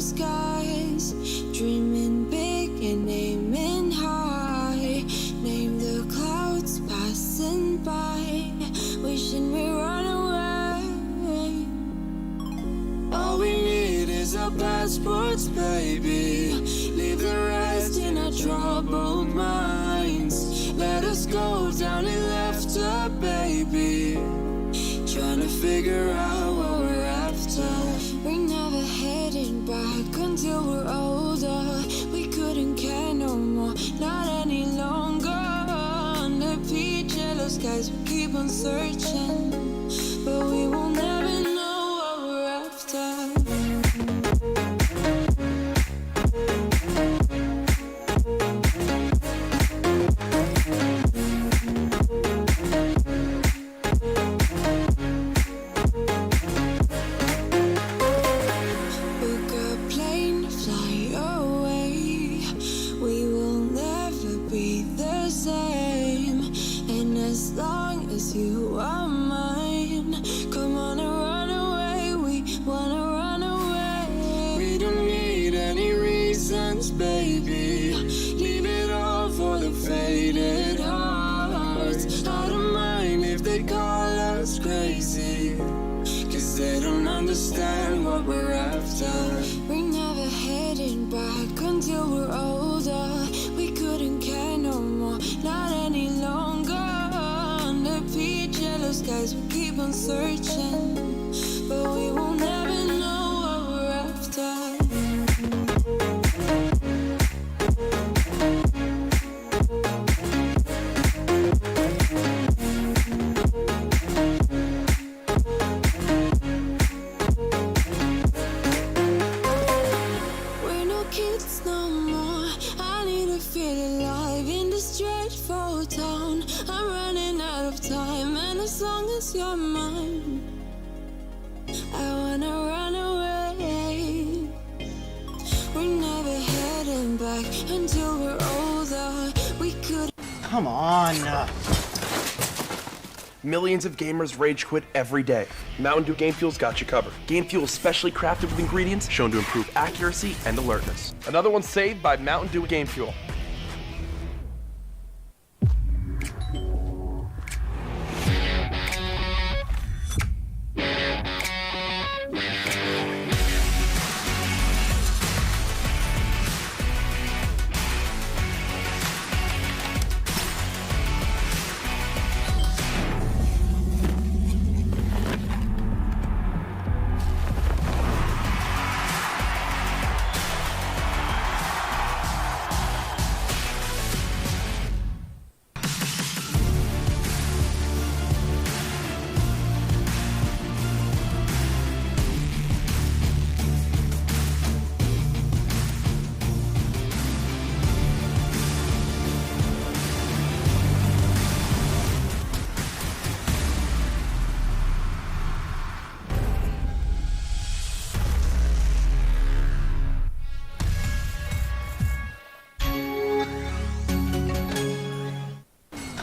skies, dreaming big and aiming high. Name the clouds passing by, wishing we run away. All we need is our passports, baby. Leave the rest in our troubled minds. Let us go down in laughter, baby. Trying to figure out what we're after. We're never heading back until we're older. We couldn't care no more, not any longer. Under peach yellow skies we keep on searching, but we will never know what we're after. You are mine. Come on and run away. We wanna run away. We don't need any reasons, baby. Leave it all for the faded hearts. I don't mind if they call us crazy, 'cause they don't understand what we're after. We're never heading back until we're older. We couldn't care no more, not any longer. Peach yellow skies we keep on searching, but we will never know what we're after. We're no kids no more. I need to feel alive in this dreadful town. I'm running out of time, and as long as you're mine, I wanna run away. We're never heading back until we're older. We could. Come on. Millions of gamers rage quit every day. Mountain Dew Game Fuel's got you covered. Game Fuel is specially crafted with ingredients shown to improve accuracy and alertness. Another one saved by Mountain Dew Game Fuel.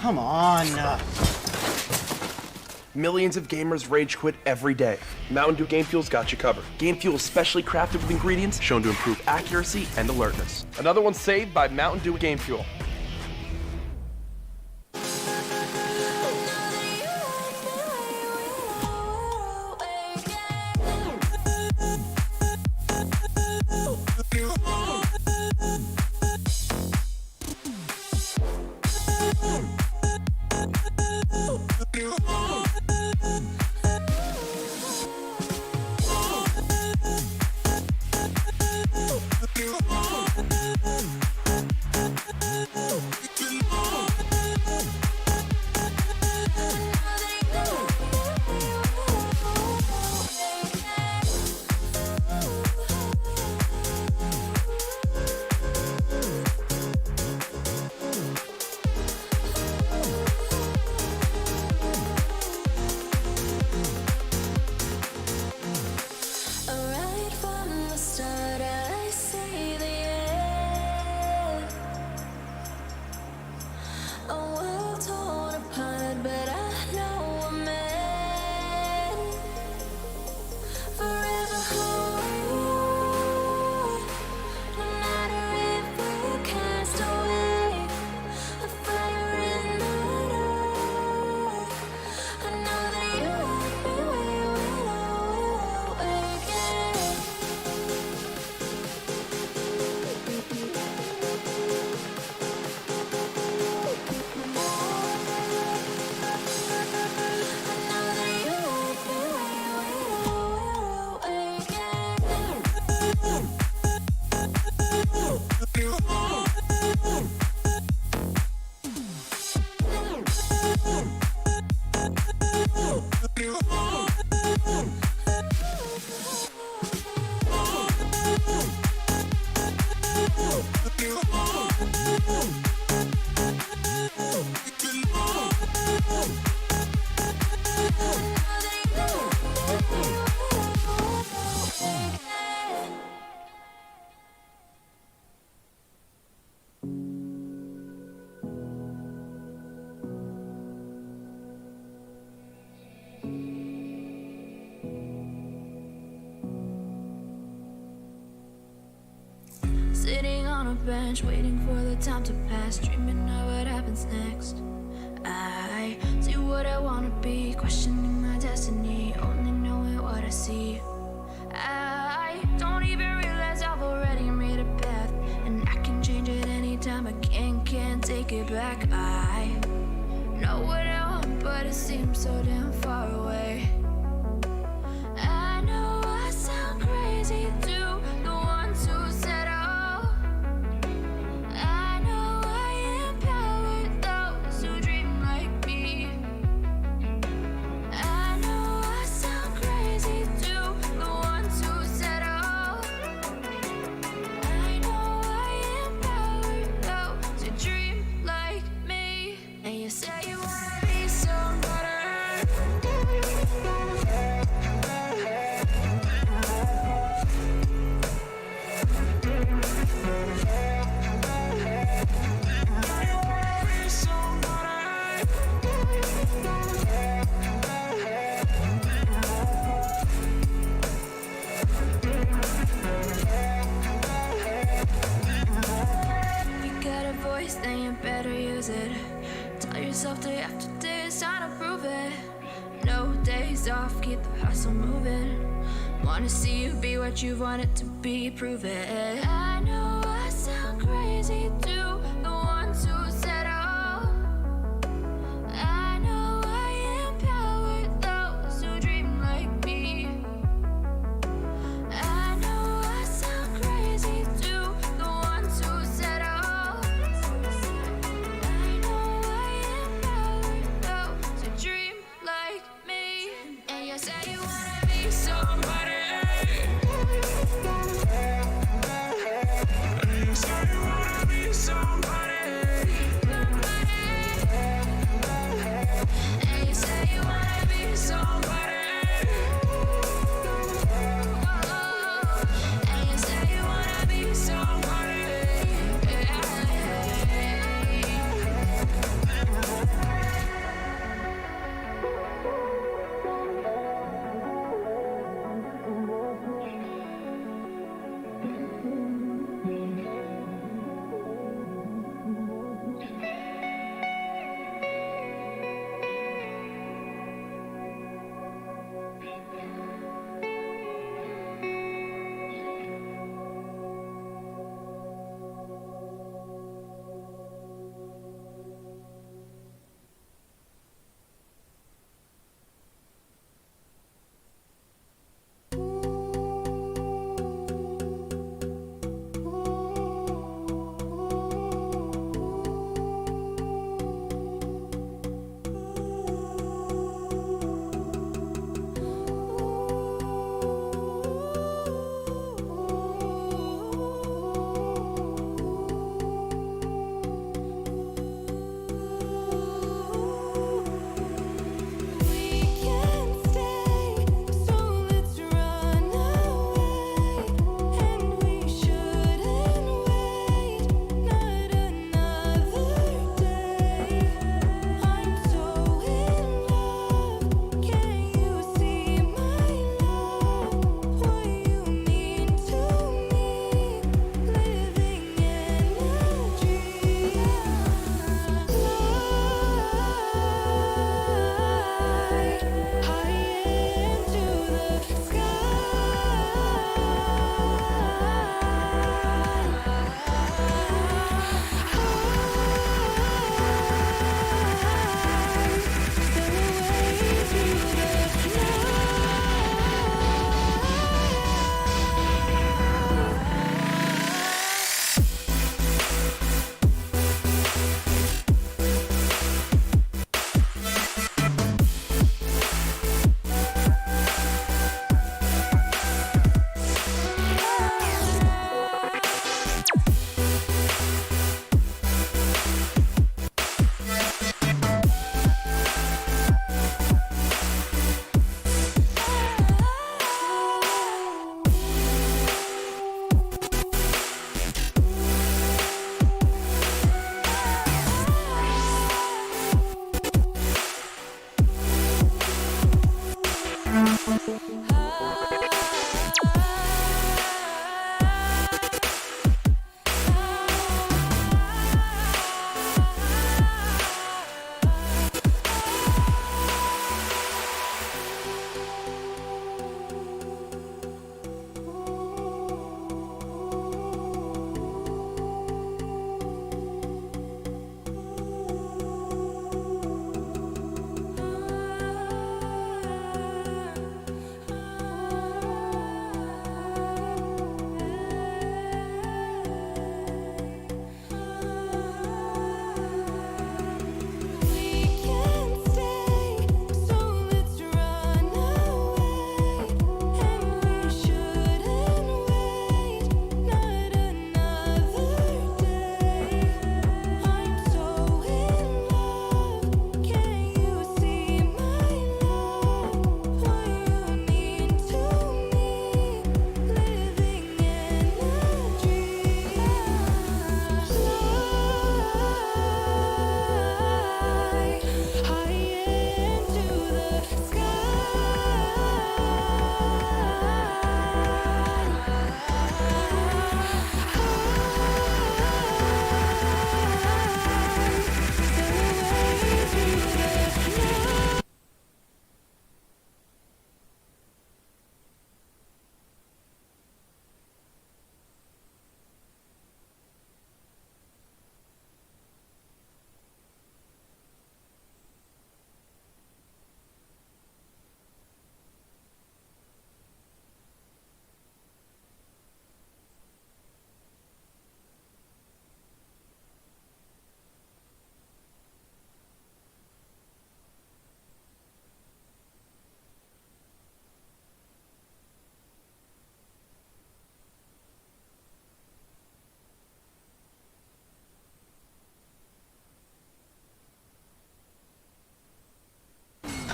Come on. Millions of gamers rage quit every day. Mountain Dew Game Fuel's got you covered. Game Fuel is specially crafted with ingredients shown to improve accuracy and alertness. Another one saved by Mountain Dew Game Fuel. a bench, waiting for the time to pass, dreaming of what happens next. I see what I wanna be, questioning my destiny, only knowing what I see. I don't even realize I've already made a path, and I can change it anytime. I can't take it back. I know what I want, but it seems so damn far away. I know I sound crazy to the ones who said oh. I know I empower those who dream like me. I know I sound crazy to the ones who said oh. I know I empower those who dream like me. And you say you wanna be somebody. Then you better use it. Tell yourself day after day it's time to prove it. No days off, keep the hustle moving. Wanna see you be what you want it to be, prove it. I know I sound crazy to the ones who said oh. I know I empower those who dream like me. I know I sound crazy to the ones who said oh. Say you wanna be somebody. You say you wanna be somebody.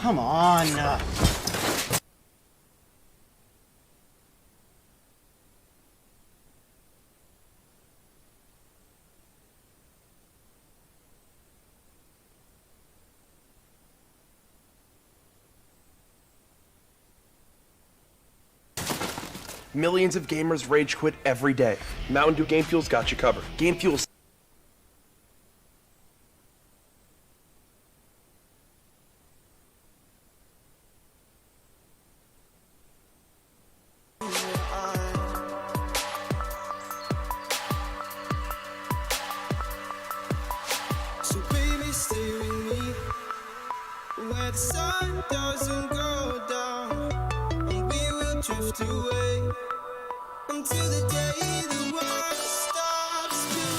Come on. Millions of gamers rage quit every day. Mountain Dew Game Fuel's got you covered. Game Fuel. So baby, stay with me where the sun doesn't go down, and we will drift away until the day the world stops spinning.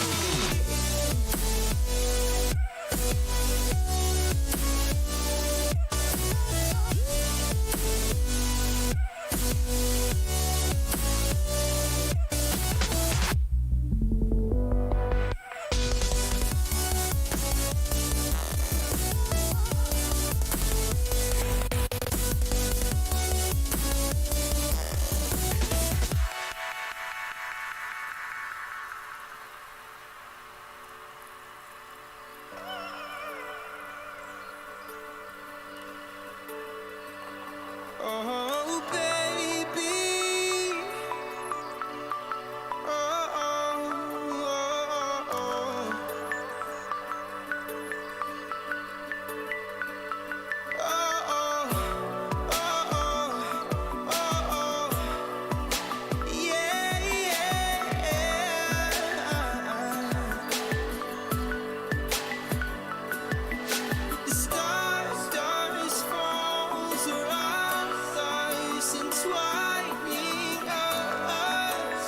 Oh, baby. Oh, oh, oh, oh. Oh, oh, oh, oh, oh. Yeah, yeah. The stars fall around us, entwining us.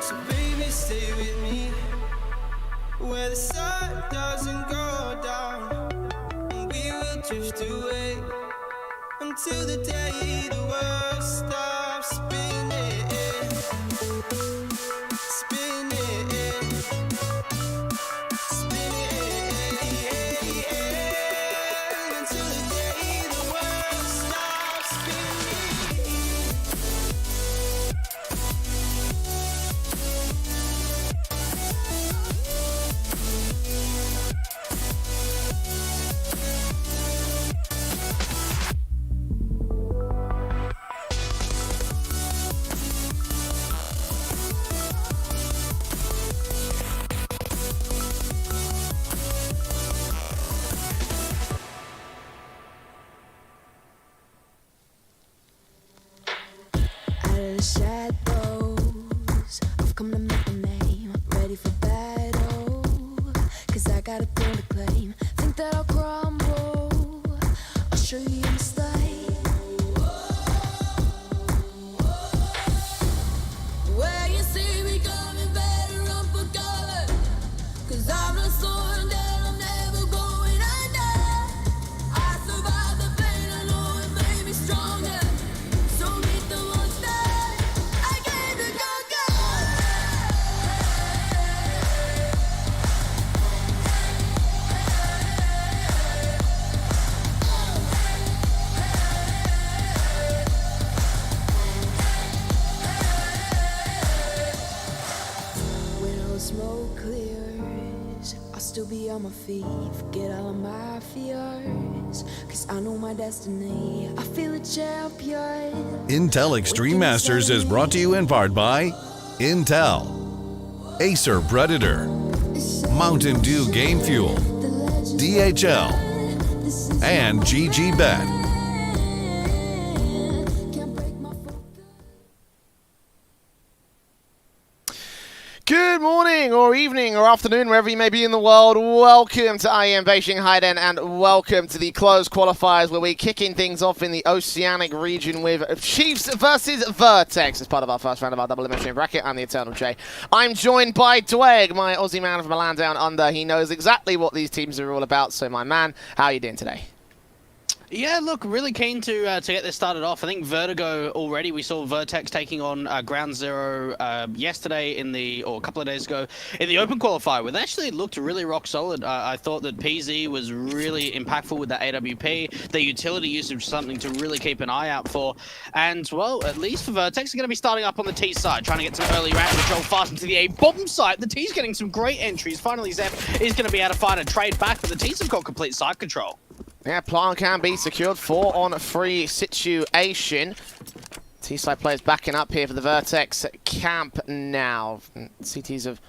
So baby, stay with me where the sun doesn't go down, and we will drift away until the day the world stops spinning, spinning, spinning, until the day the world stops spinning. Out of the shadows, I've come to make a name. Ready for battle, 'cause I got a throne to claim. Think that I'll crumble, I'll show you a mistake. Where you see me coming, better run for cover, 'cause I'm not soaring down, I'm never going under. I survived the pain, I know it made me stronger. So meet the monster, I came to conquer. When all the smoke clears, I'll still be on my feet. Forget all of my fears, 'cause I know my destiny. I feel a champion. Intel Extreme Masters is brought to you in part by Intel, Acer Predator, Mountain Dew Game Fuel, DHL, and GG Bet. Good morning, or evening, or afternoon, wherever you may be in the world. Welcome to IEM Beijing-Haidian, and welcome to the closed qualifiers, where we're kicking things off in the Oceanic region with Chiefs versus VERTEX as part of our first round of our double elimination bracket. I'm the Eternal J. I'm joined by Dweg, my Aussie man from Milan Down Under. He knows exactly what these teams are all about. So, my man, how are you doing today? Yeah, look, really keen to get this started off. I think Vertigo already, we saw VERTEX taking on Ground Zero yesterday or a couple of days ago in the open qualifier, where they actually looked really rock solid. I thought that PZ was really impactful with that AWP. The utility usage was something to really keep an eye out for. And, well, at least for VERTEX, they're going to be starting up on the T side, trying to get some early ramp control fast into the A bomb site. The T's getting some great entries. Finally, Zeph is going to be able to find a trade back, but the T's have got complete side control. Yeah, plant can be secured. 4-on-3 situation. T-side players backing up here for the VERTEX camp now. CTs have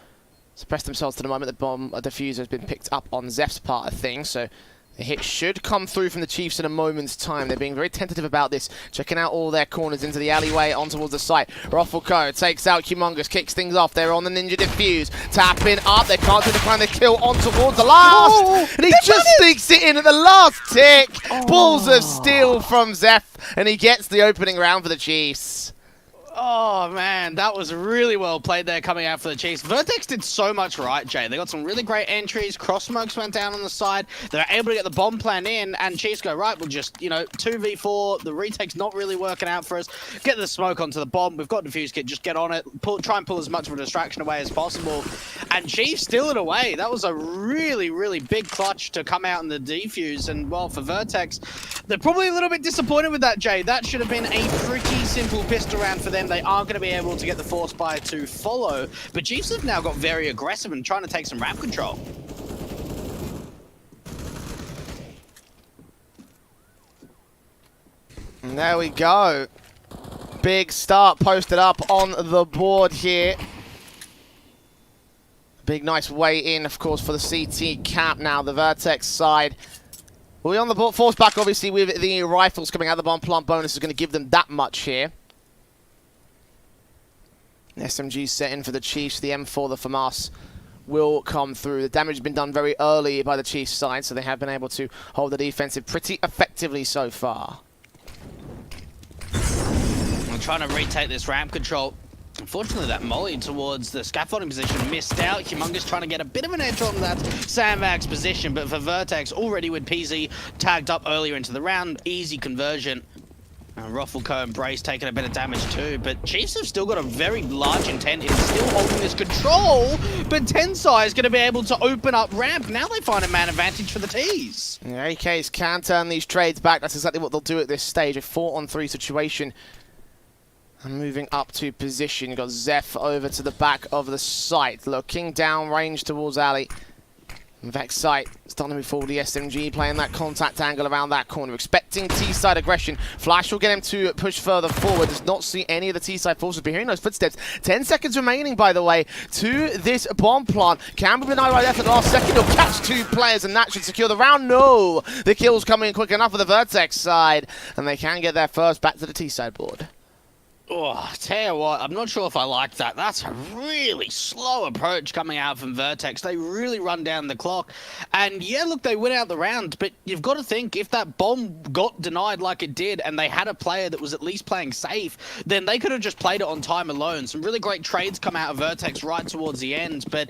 suppressed themselves to the moment. The bomb diffuser has been picked up on Zeph's part of things, so the hit should come through from the Chiefs in a moment's time. They're being very tentative about this, checking out all their corners into the alleyway, on towards the site. Ruffleco takes out Humongous, kicks things off. They're on the Ninja Diffuse, tapping up. They can't do the find the kill on towards the last. And he just sneaks it in at the last tick. Balls of steel from Zeph, and he gets the opening round for the Chiefs. Oh, man, that was really well played there coming out for the Chiefs. VERTEX did so much right, Jay. They got some really great entries. Cross smokes went down on the side. They were able to get the bomb plan in, and Chiefs go, right, we'll just, 2v4. The retake's not really working out for us. Get the smoke onto the bomb. We've got Diffuse Kit. Just get on it. Try and pull as much of a distraction away as possible. And Chiefs steal it away. That was a really, really big clutch to come out in the defuse. And, well, for VERTEX, they're probably a little bit disappointed with that, Jay. That should have been a pretty simple pistol round for them. They aren't going to be able to get the force buy to follow, but Chiefs have now got very aggressive and trying to take some ramp control. And there we go. Big start posted up on the board here. Big nice way in, of course, for the CT camp now. The VERTEX side. We're on the board, force back, obviously, with the rifles coming out. The bomb plant bonus is going to give them that much here. SMG set in for the Chiefs. The M4, the FAMAS, will come through. The damage has been done very early by the Chiefs side, so they have been able to hold the defensive pretty effectively so far. I'm trying to retake this ramp control. Unfortunately, that molly towards the scaffolding position missed out. Humongous trying to get a bit of an edge on that sandbag's position, but for VERTEX, already with PZ tagged up earlier into the round, easy conversion. And Ruffleco and Brace taking a bit of damage too, but Chiefs have still got a very large intent in still holding this control, but Tensai is going to be able to open up ramp. Now they find a man advantage for the T's. The AKs can turn these trades back. That's exactly what they'll do at this stage. A 4-on-3 situation. And moving up to position. You've got Zeph over to the back of the site, looking down range towards Ali. Vex site starting to move forward. The SMG playing that contact angle around that corner, expecting T-side aggression. Flash will get him to push further forward. Does not see any of the T-side forces, but hearing those footsteps. 10 seconds remaining, by the way, to this bomb plant. Can be denied right there for the last second. He'll catch 2 players, and that should secure the round. No, the kills coming quick enough for the VERTEX side, and they can get their first back to the T-side board. Oh, tell you what, I'm not sure if I like that. That's a really slow approach coming out from VERTEX. They really run down the clock. And yeah, look, they win out the round, but you've got to think if that bomb got denied like it did and they had a player that was at least playing safe, then they could have just played it on time alone. Some really great trades come out of VERTEX right towards the end, but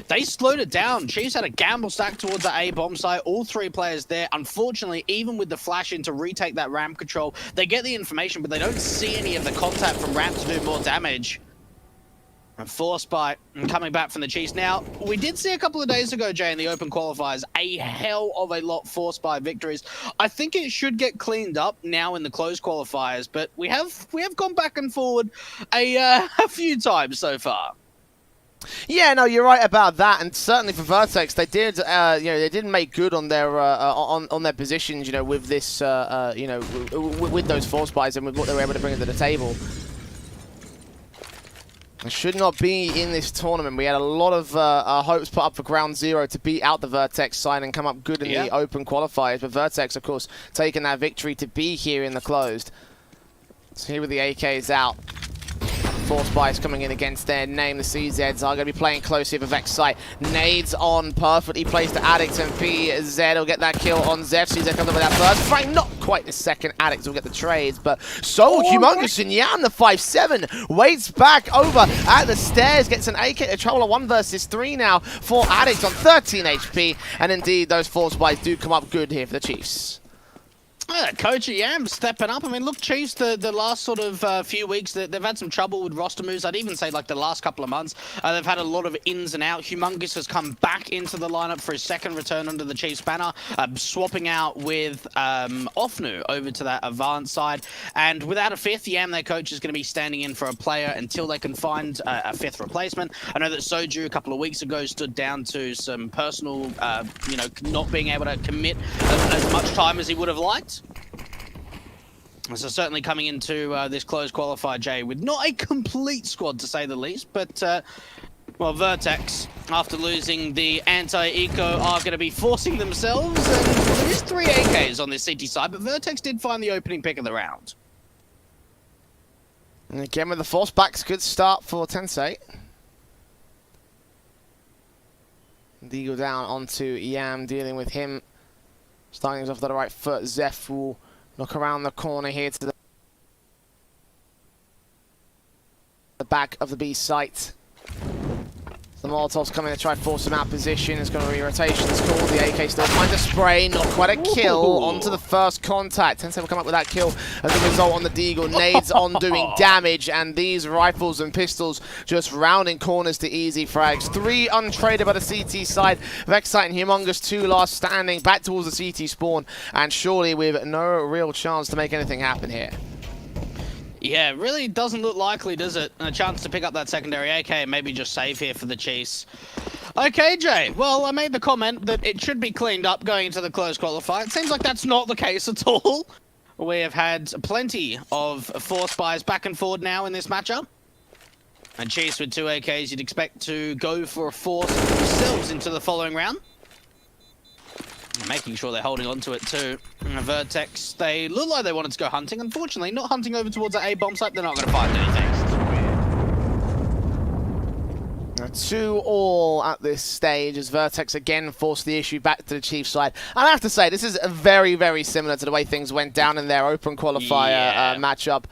they slowed it down. Chiefs had a gamble stack towards the A bomb site. All 3 players there. Unfortunately, even with the flash in to retake that ramp control, they get the information, but they don't see any of the contact from ramp to do more damage. And force by coming back from the Chiefs. Now, we did see a couple of days ago, Jay, in the open qualifiers, a hell of a lot force by victories. I think it should get cleaned up now in the closed qualifiers, but we have gone back and forward a few times so far. Yeah, no, you're right about that, and certainly for VERTEX, they did, they didn't make good on their on their positions, with this, with those force buys and with what they were able to bring to the table. It should not be in this tournament. We had a lot of hopes put up for Ground Zero to beat out the VERTEX side and come up good in the open qualifiers, but VERTEX, of course, taking that victory to be here in the closed. So here with the AKs out. Force buys coming in against their name. The CZs are going to be playing close here for Vex site. Nades on, perfectly placed to Addict, and PZ will get that kill on Zeph. CZ comes up with that first frame, not quite the second. Addict will get the trades, but so Humongous and Yan, the 5-7, waits back over at the stairs, gets an AK to trouble. 1 versus 3 now for Addict on 13 HP, and indeed those force buys do come up good here for the Chiefs. Coach IEM stepping up. I mean, look, Chiefs, the last sort of few weeks, they've had some trouble with roster moves. I'd even say like the last couple of months, they've had a lot of ins and out. Humongous has come back into the lineup for his second return under the Chiefs banner, swapping out with Ofnu over to that advanced side. And without a fifth, IEM, their coach, is going to be standing in for a player until they can find a fifth replacement. I know that Soju a couple of weeks ago stood down to some personal, not being able to commit as much time as he would have liked. So certainly coming into this closed qualifier, Jay, with not a complete squad to say the least, but well, VERTEX, after losing the anti-eco, are going to be forcing themselves, and there is 3 AKs on this CT side, but VERTEX did find the opening pick of the round. And again with the force backs, good start for Tensei. Deagle down onto IEM, dealing with him. Starting us off to the right foot, Zeph will look around the corner here to the back of the B site. The Molotov's coming to try to force him out of position. It's going to be rotations called. The AK still finds a spray. Not quite a kill. Onto the first contact. Tensei will come up with that kill as a result on the Deagle. Nades on doing damage. And these rifles and pistols just rounding corners to easy frags. 3 untraded by the CT side. Vexite and Humongous 2 last standing. Back towards the CT spawn. And surely with no real chance to make anything happen here. Yeah, it really doesn't look likely, does it? A chance to pick up that secondary AK and maybe just save here for the Chiefs. Okay, Jay. Well, I made the comment that it should be cleaned up going into the closed qualifier. It seems like that's not the case at all. We have had plenty of force buys back and forward now in this matchup. And Chiefs with 2 AKs, you'd expect to go for a force themselves into the following round. Making sure they're holding on to it too. VERTEX, they look like they wanted to go hunting. Unfortunately, not hunting over towards that A bomb site. They're not going to find anything. 2-all at this stage as VERTEX again forced the issue back to the Chiefs side. And I have to say, this is very, very similar to the way things went down in their open qualifier matchup.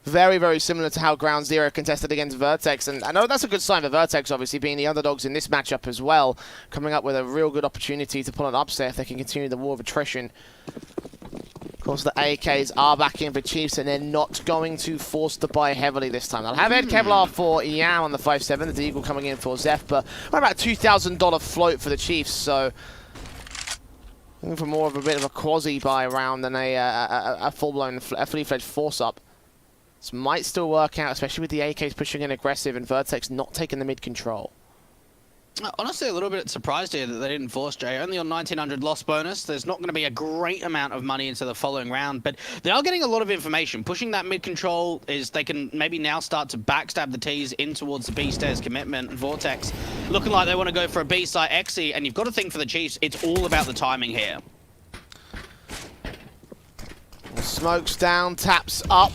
Very, very similar to how Ground Zero contested against VERTEX. And I know that's a good sign for VERTEX, obviously, being the underdogs in this matchup as well. Coming up with a real good opportunity to pull an upset if they can continue the war of attrition. Of course, the AKs are back in for Chiefs, and they're not going to force the buy heavily this time. They'll have Ed Kevlar for IEM on the 5-7. The Deagle coming in for Zeph, but about a $2,000 float for the Chiefs, so looking for more of a bit of a quasi-buy round than a full-blown, fully-fledged force-up. This might still work out, especially with the AKs pushing in aggressive and VERTEX not taking the mid-control. Honestly, a little bit surprised here that they didn't force Jay. Only on 1900 loss bonus. There's not going to be a great amount of money into the following round, but they are getting a lot of information. Pushing that mid-control is they can maybe now start to backstab the T's in towards the B stairs commitment. VERTEX looking like they want to go for a B site XE, and you've got to think for the Chiefs, it's all about the timing here. Smokes down, taps up.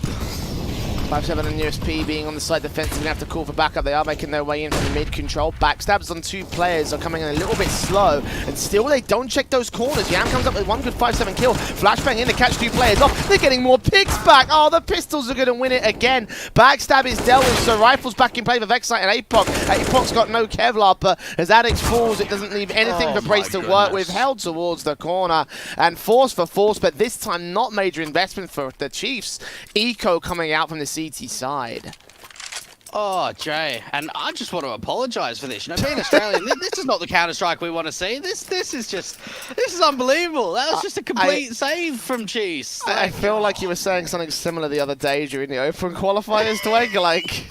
5-7 and USP being on the side defensive, going to have to call for backup. They are making their way in from the mid-control. Backstabs on 2 players are coming in a little bit slow, and still they don't check those corners. Yam comes up with 1 good 5-7 kill. Flashbang in to catch 2 players off. They're getting more picks back. Oh, the pistols are going to win it again. Backstab is dealt with, so Rifle's back in play for Vexite and Apoc. Apoc's got no Kevlar, but as Addix falls, it doesn't leave anything for Brace to work with. Held towards the corner, and force for force, but this time not major investment for the Chiefs. Eco coming out from the CT side. Oh, Jay, and I just want to apologise for this. You know, being Australian, this is not the Counter-Strike we want to see. This is unbelievable. That was just a complete save from Cheese. I feel like you were saying something similar the other day during the open qualifiers, Dwayne. Like,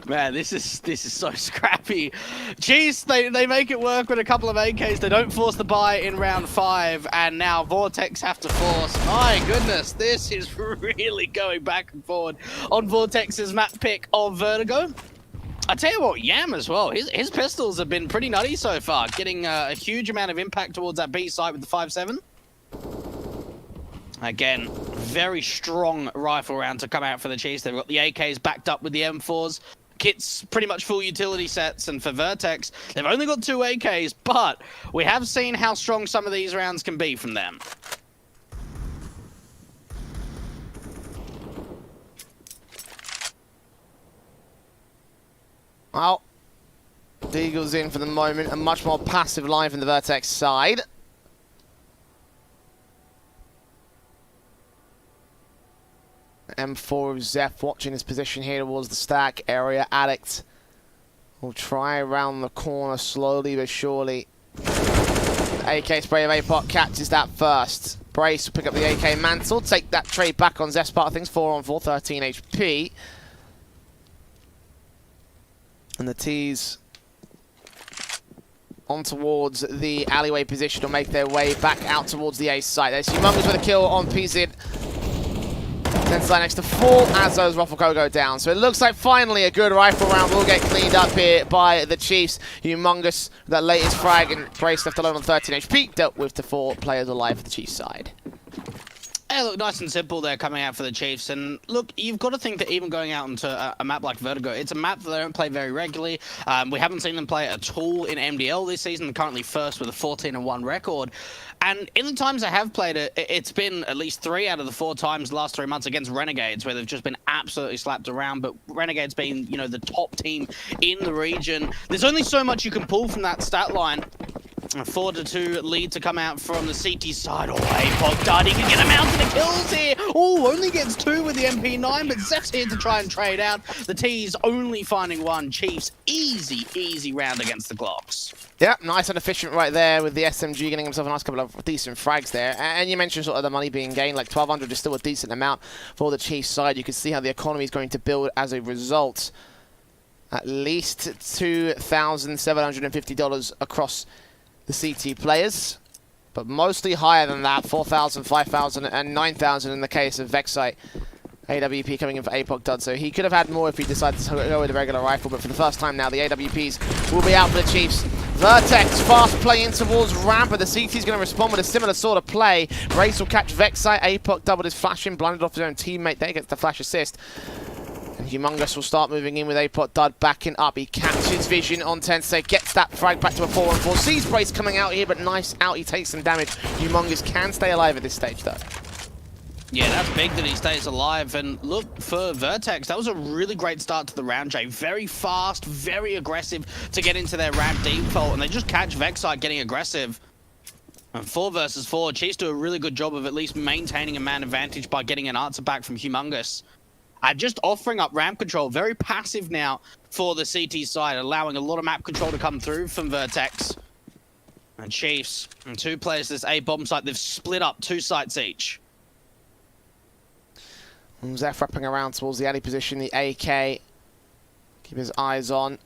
man, this is so scrappy. Cheese, they make it work with a couple of AKs. They don't force the buy in round 5, and now VERTEX have to force. My goodness, this is really going back and forward on VERTEX's map pick of Vertigo. I tell you what, Yam as well. His pistols have been pretty nutty so far, getting a huge amount of impact towards that B site with the 5-7. Again, very strong rifle round to come out for the Chiefs. They've got the AKs backed up with the M4s. Kit's pretty much full utility sets, and for VERTEX, they've only got 2 AKs, but we have seen how strong some of these rounds can be from them. well, Deagle's in for the moment. A much more passive line from the VERTEX side. M4 of Zeph watching his position here towards the stack area. Addict will try around the corner slowly but surely. AK spray of APOC catches that first. Brace will pick up the AK mantle, take that trade back on Zeph's part of things. 4 on 4, 13 HP. And the T's on towards the alleyway position will make their way back out towards the A site. There's Humongous with a kill on PZ. Then slide next to full as those Ruffleco go down. So it looks like finally a good rifle round will get cleaned up here by the Chiefs. Humongous, that latest frag, and Brace left alone on 13 HP, dealt with the 4 players alive for the Chiefs side. Hey, look, nice and simple there coming out for the Chiefs. And look, you've got to think that even going out into a map like Vertigo, it's a map that they don't play very regularly. We haven't seen them play at all in MDL this season. They're currently first with a 14-1 record. And in the times they have played it, it's been at least 3 out of the 4 times the last 3 months against Renegades, where they've just been absolutely slapped around. But Renegades being, you know, the top team in the region, there's only so much you can pull from that stat line. A 4-2 lead to come out from the CT side. Oh, APOC Dud, he can get a mountain of kills here. Oh, only gets 2 with the MP9, but Zeph's here to try and trade out. The T's only finding 1. Chiefs, easy round against the Glocks. Yeah, nice and efficient right there with the SMG getting himself a nice couple of decent frags there. And you mentioned sort of the money being gained, like 1,200 is still a decent amount for the Chiefs side. You can see how the economy is going to build as a result. At least $2,750 across the CT players, but mostly higher than that, 4,000, 5,000, and 9,000 in the case of Vexite. AWP coming in for APOC Dud, so he could have had more if he decided to go with a regular rifle, but for the first time now, the AWPs will be out for the Chiefs. VERTEX, fast play in towards ramp, but the CT's going to respond with a similar sort of play. Brace will catch Vexite, APOC Dud with his flashing, blinded off his own teammate, there gets the flash assist. And Humongous will start moving in with APOC Dud backing up. He catches vision on Tensei, gets that frag back to a 4-on-4. Sees Brace coming out here, but nice out. He takes some damage. Humongous can stay alive at this stage, though. Yeah, that's big that he stays alive. And look, for VERTEX, that was a really great start to the round, Jay. Very fast, very aggressive to get into their ramp default, and they just catch Vexite getting aggressive. And 4 versus 4, Chiefs do a really good job of at least maintaining a man advantage by getting an answer back from Humongous. Just offering up ramp control, very passive now for the CT side, allowing a lot of map control to come through from VERTEX. And Chiefs, and 2 players this A bomb site, they've split up 2 sites each. Zeph wrapping around towards the alley position, the AK. Keep his eyes on.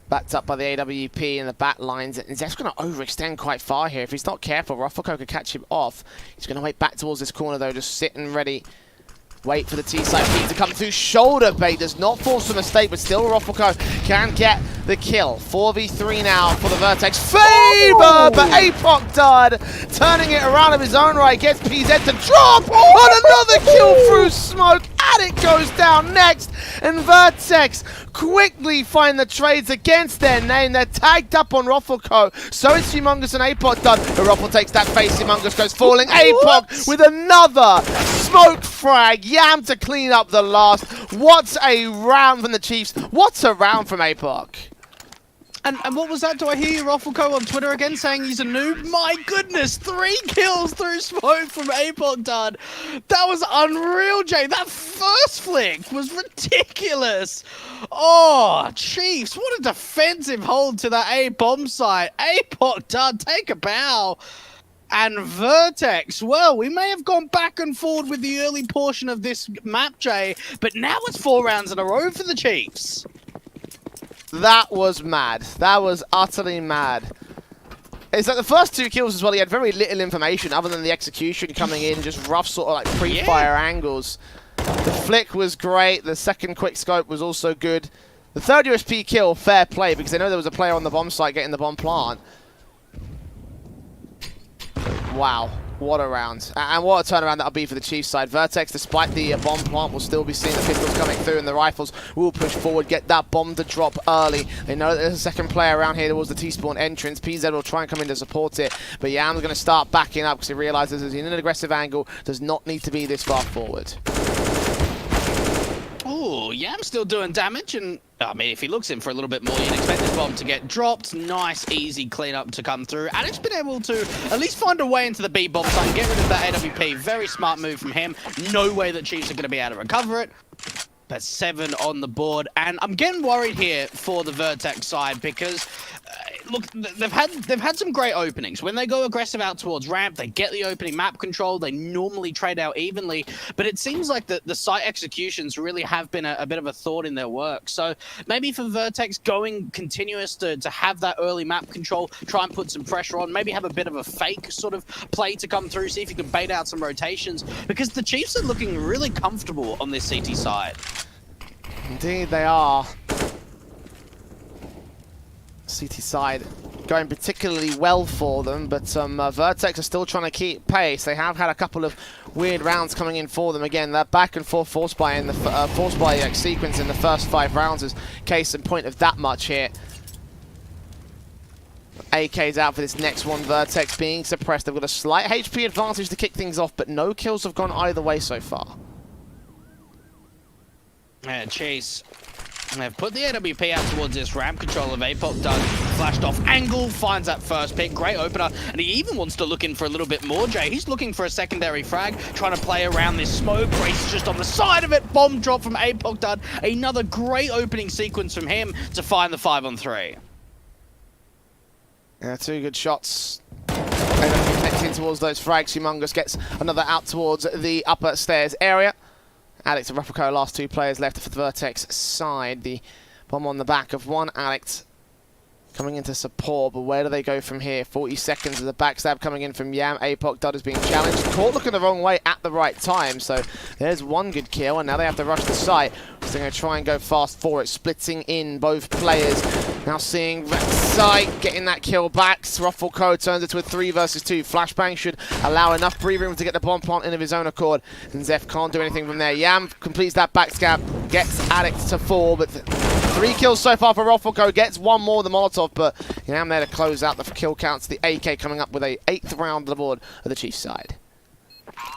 Backed up by the AWP in the back lines. And Zeph's going to overextend quite far here. If he's not careful, Ruffleco could catch him off. He's going to wait back towards this corner, though, just sitting ready. Wait for the T-side feed to come through. Shoulder bait does not force a mistake, but still Ruffleco can get the kill. 4v3 now for the VERTEX. Faber, but APOC Dud turning it around of his own right. Gets PZ to drop on another kill through smoke. Addict goes down next, and VERTEX quickly find the trades against their name. They're tagged up on Ruffleco. So it's Humongous and APOC Dud. The Ruffle takes that face. Humongous goes falling. APOC with another smoke frag. Yam to clean up the last. What a round from the Chiefs. What a round from APOC. And what was that? Do I hear you, Ruffleco, on Twitter again saying he's a noob? My goodness, 3 kills through smoke from APOC Dud. That was unreal, Jay. That first flick was ridiculous. Oh, Chiefs, what a defensive hold to that A bomb site. APOC Dud, take a bow. And VERTEX, well, we may have gone back and forward with the early portion of this map, Jay, but now it's 4 rounds in a row for the Chiefs. That was mad. That was utterly mad. It's like the first 2 kills as well, he had very little information other than the execution coming in, just rough sort of like pre-fire angles. The flick was great, the second quick scope was also good. The third USP kill, fair play, because they know there was a player on the bomb site getting the bomb plant. Wow, what a round. And what a turnaround that'll be for the Chiefs side. VERTEX, despite the bomb plant, will still be seeing the pistols coming through, and the rifles will push forward, get that bomb to drop early. They know that there's a second player around here towards the T-spawn entrance. PZ will try and come in to support it, but Yam's going to start backing up because he realizes he's in an aggressive angle, does not need to be this far forward. Oh, Yam's still doing damage, and I mean, if he looks in for a little bit more, you'd expect this bomb to get dropped. Nice, easy cleanup to come through. And it's been able to at least find a way into the B bomb site and get rid of that AWP. Very smart move from him. No way that Chiefs are going to be able to recover it. But 7 on the board. And I'm getting worried here for the VERTEX side because, look, they've had some great openings. When they go aggressive out towards ramp, they get the opening map control. They normally trade out evenly. But it seems like the site executions really have been a bit of a thought in their work. So maybe for VERTEX going continuous to have that early map control, try and put some pressure on, maybe have a bit of a fake sort of play to come through, see if you can bait out some rotations. Because the Chiefs are looking really comfortable on this CT side. Indeed they are. CT side going particularly well for them, but VERTEX are still trying to keep pace. They have had a couple of weird rounds coming in for them. Again, that back and forth force buy in the sequence in the first 5 rounds is case in point of that much here. AK's out for this next one. VERTEX being suppressed. They've got a slight HP advantage to kick things off, but no kills have gone either way so far. And Chase, they've put the AWP out towards this ramp control of APOC. Doug flashed off angle, finds that first pick, great opener, and he even wants to look in for a little bit more, Jay. He's looking for a secondary frag, trying to play around this smoke. Brace is just on the side of it, bomb drop from APOC. Doug, another great opening sequence from him to find the 5-on-3. Yeah, 2 good shots. Connecting towards those frags. Humongous gets another out towards the upper stairs area. Alex and Replico, last 2 players left for the VERTEX side. The bomb on the back of one Alex coming into support, but where do they go from here? 40 seconds of the backstab coming in from Yam. APOC Dud is being challenged. Caught looking the wrong way at the right time, so there's one good kill, and now they have to rush the site. So they're going to try and go fast for it, splitting in both players. Now seeing Site getting that kill back. Ruffleco turns it to a 3 versus 2. Flashbang should allow enough breathing room to get the bomb plant in of his own accord. And Zeph can't do anything from there. Yam completes that backstab, gets Alex to 4, but 3 kills so far for Ruffleco. Gets 1 more than Molotov, but Yam there to close out the kill counts. The AK coming up with a 8th round on the board of the Chiefs side.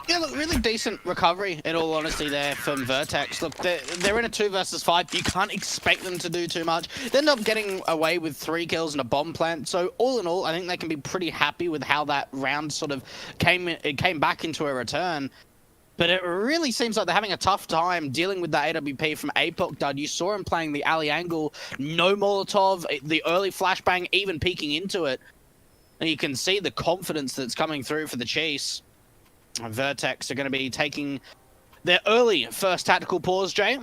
Yeah, look, really decent recovery, in all honesty, there from VERTEX. Look, they're in a 2 versus 5. You can't expect them to do too much. They end up getting away with 3 kills and a bomb plant. So, all in all, I think they can be pretty happy with how that round sort of came back into a return. But it really seems like they're having a tough time dealing with that AWP from APOC Dud. You saw him playing the alley angle, no Molotov, the early flashbang even peeking into it. And you can see the confidence that's coming through for the Chiefs. VERTEX are going to be taking their early first tactical pause, Jay.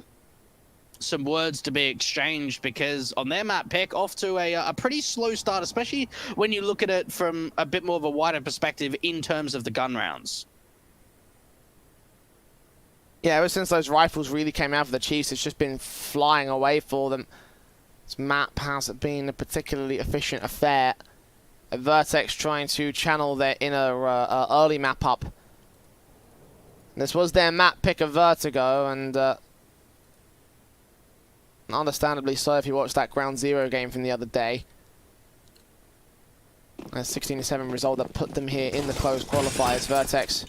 Some words to be exchanged because on their map pick, off to a pretty slow start, especially when you look at it from a bit more of a wider perspective in terms of the gun rounds. Yeah, ever since those rifles really came out for the Chiefs, it's just been flying away for them. This map hasn't been a particularly efficient affair. VERTEX trying to channel their inner early map up. This was their map pick of Vertigo, and understandably so if you watched that Ground Zero game from the other day. A 16-7 result that put them here in the closed qualifiers. VERTEX